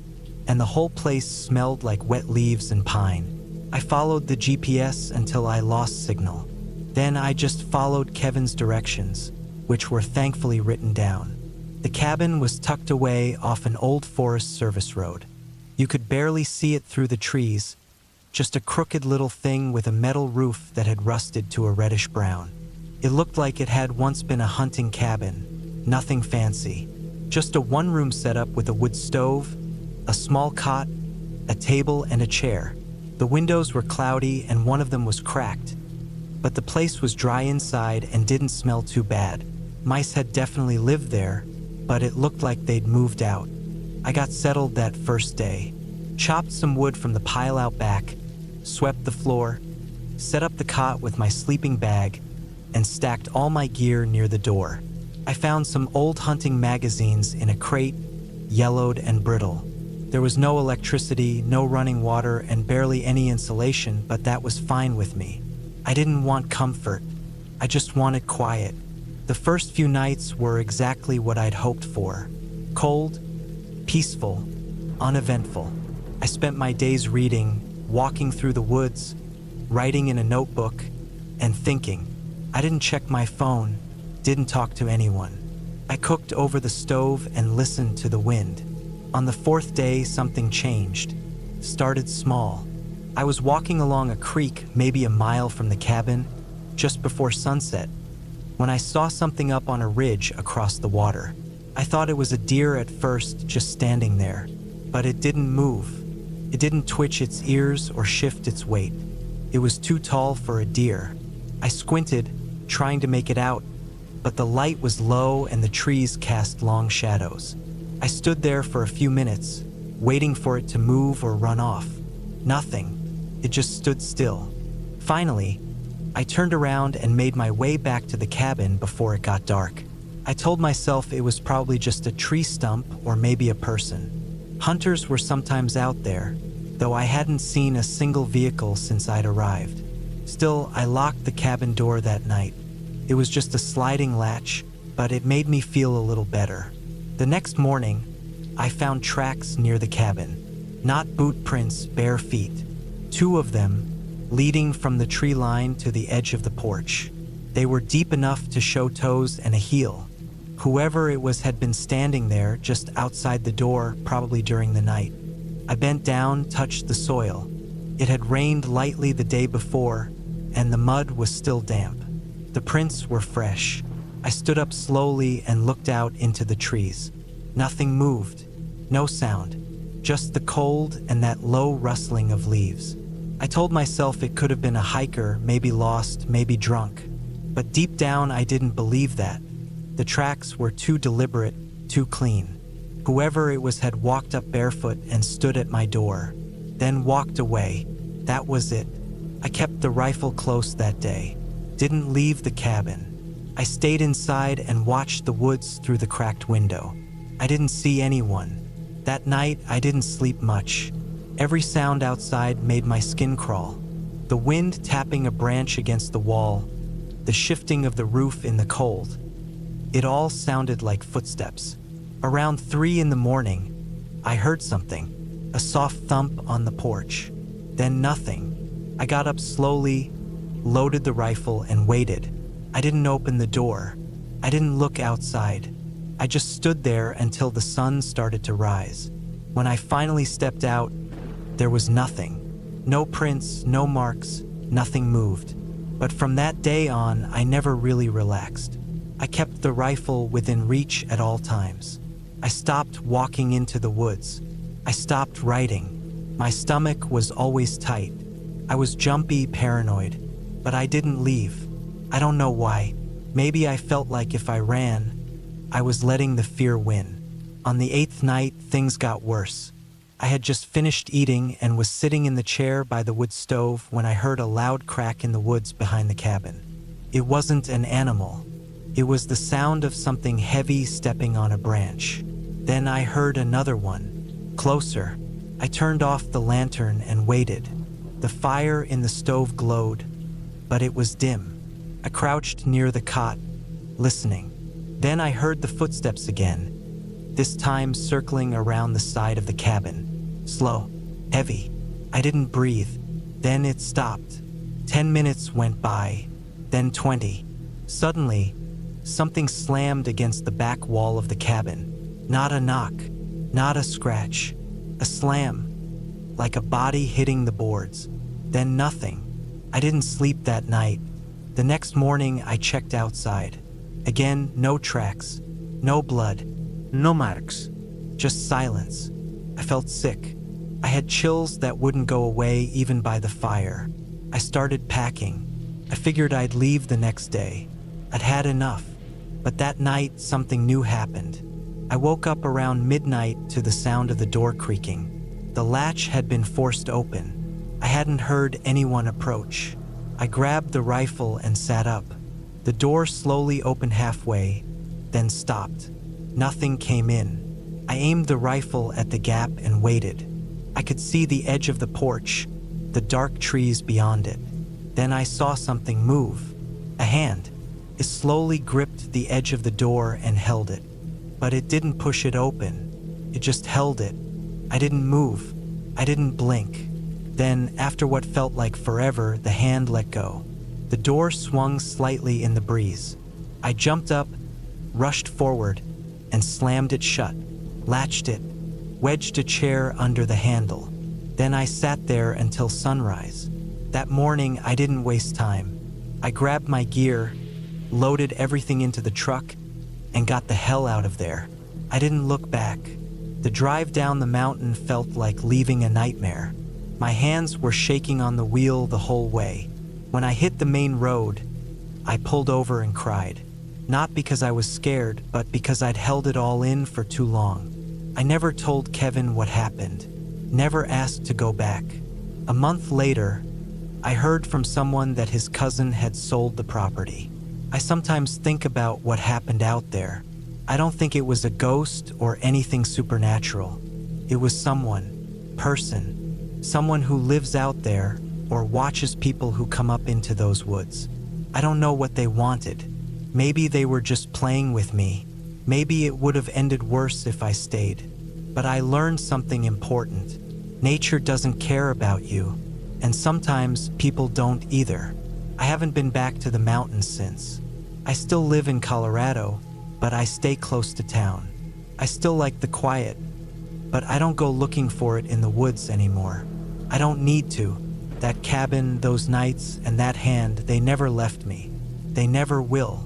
and the whole place smelled like wet leaves and pine. I followed the GPS until I lost signal. Then I just followed Kevin's directions, which were thankfully written down. The cabin was tucked away off an old Forest Service road. You could barely see it through the trees, just a crooked little thing with a metal roof that had rusted to a reddish brown. It looked like it had once been a hunting cabin, nothing fancy. Just a one-room setup with a wood stove, a small cot, a table, and a chair. The windows were cloudy and one of them was cracked, but the place was dry inside and didn't smell too bad. Mice had definitely lived there, but it looked like they'd moved out. I got settled that first day, chopped some wood from the pile out back, swept the floor, set up the cot with my sleeping bag, and stacked all my gear near the door. I found some old hunting magazines in a crate, yellowed and brittle. There was no electricity, no running water, and barely any insulation, but that was fine with me. I didn't want comfort. I just wanted quiet. The first few nights were exactly what I'd hoped for. Cold, peaceful, uneventful. I spent my days reading, walking through the woods, writing in a notebook, and thinking. I didn't check my phone, didn't talk to anyone. I cooked over the stove and listened to the wind. On the fourth day, something changed. Started small. I was walking along a creek, maybe a mile from the cabin, just before sunset, when I saw something up on a ridge across the water. I thought it was a deer at first, just standing there, but it didn't move. It didn't twitch its ears or shift its weight. It was too tall for a deer. I squinted, trying to make it out, but the light was low and the trees cast long shadows. I stood there for a few minutes, waiting for it to move or run off. Nothing. It just stood still. Finally, I turned around and made my way back to the cabin before it got dark. I told myself it was probably just a tree stump or maybe a person. Hunters were sometimes out there, though I hadn't seen a single vehicle since I'd arrived. Still, I locked the cabin door that night. It was just a sliding latch, but it made me feel a little better. The next morning, I found tracks near the cabin. Not boot prints, bare feet. 2 of them, leading from the tree line to the edge of the porch. They were deep enough to show toes and a heel. Whoever it was had been standing there just outside the door, probably during the night. I bent down, touched the soil. It had rained lightly the day before, and the mud was still damp. The prints were fresh. I stood up slowly and looked out into the trees. Nothing moved. No sound. Just the cold and that low rustling of leaves. I told myself it could have been a hiker, maybe lost, maybe drunk. But deep down, I didn't believe that. The tracks were too deliberate, too clean. Whoever it was had walked up barefoot and stood at my door, then walked away. That was it. I kept the rifle close that day. Didn't leave the cabin. I stayed inside and watched the woods through the cracked window. I didn't see anyone. That night, I didn't sleep much. Every sound outside made my skin crawl. The wind tapping a branch against the wall, the shifting of the roof in the cold. It all sounded like footsteps. Around 3 in the morning, I heard something, a soft thump on the porch. Then nothing. I got up slowly, loaded the rifle, and waited. I didn't open the door. I didn't look outside. I just stood there until the sun started to rise. When I finally stepped out, there was nothing. No prints, no marks, nothing moved. But from that day on, I never really relaxed. I kept the rifle within reach at all times. I stopped walking into the woods. I stopped writing. My stomach was always tight. I was jumpy, paranoid, but I didn't leave. I don't know why. Maybe I felt like if I ran, I was letting the fear win. On the 8th night, things got worse. I had just finished eating and was sitting in the chair by the wood stove when I heard a loud crack in the woods behind the cabin. It wasn't an animal. It was the sound of something heavy stepping on a branch. Then I heard another one, closer. I turned off the lantern and waited. The fire in the stove glowed, but it was dim. I crouched near the cot, listening. Then I heard the footsteps again, this time circling around the side of the cabin. Slow, heavy. I didn't breathe. Then it stopped. 10 minutes went by, then 20. Suddenly, something slammed against the back wall of the cabin. Not a knock, not a scratch, a slam, like a body hitting the boards. Then nothing. I didn't sleep that night. The next morning, I checked outside. Again, no tracks, no blood, no marks, just silence. I felt sick. I had chills that wouldn't go away even by the fire. I started packing. I figured I'd leave the next day. I'd had enough. But that night, something new happened. I woke up around midnight to the sound of the door creaking. The latch had been forced open. I hadn't heard anyone approach. I grabbed the rifle and sat up. The door slowly opened halfway, then stopped. Nothing came in. I aimed the rifle at the gap and waited. I could see the edge of the porch, the dark trees beyond it. Then I saw something move. A hand. It slowly gripped the edge of the door and held it. But it didn't push it open. It just held it. I didn't move. I didn't blink. Then, after what felt like forever, the hand let go. The door swung slightly in the breeze. I jumped up, rushed forward, and slammed it shut, latched it, wedged a chair under the handle. Then I sat there until sunrise. That morning, I didn't waste time. I grabbed my gear, loaded everything into the truck, and got the hell out of there. I didn't look back. The drive down the mountain felt like leaving a nightmare. My hands were shaking on the wheel the whole way. When I hit the main road, I pulled over and cried. Not because I was scared, but because I'd held it all in for too long. I never told Kevin what happened, never asked to go back. A month later, I heard from someone that his cousin had sold the property. I sometimes think about what happened out there. I don't think it was a ghost or anything supernatural. It was someone who lives out there or watches people who come up into those woods. I don't know what they wanted. Maybe they were just playing with me. Maybe it would have ended worse if I stayed. But I learned something important. Nature doesn't care about you, and sometimes people don't either. I haven't been back to the mountains since. I still live in Colorado, but I stay close to town. I still like the quiet, but I don't go looking for it in the woods anymore. I don't need to. That cabin, those nights, and that hand, they never left me. They never will.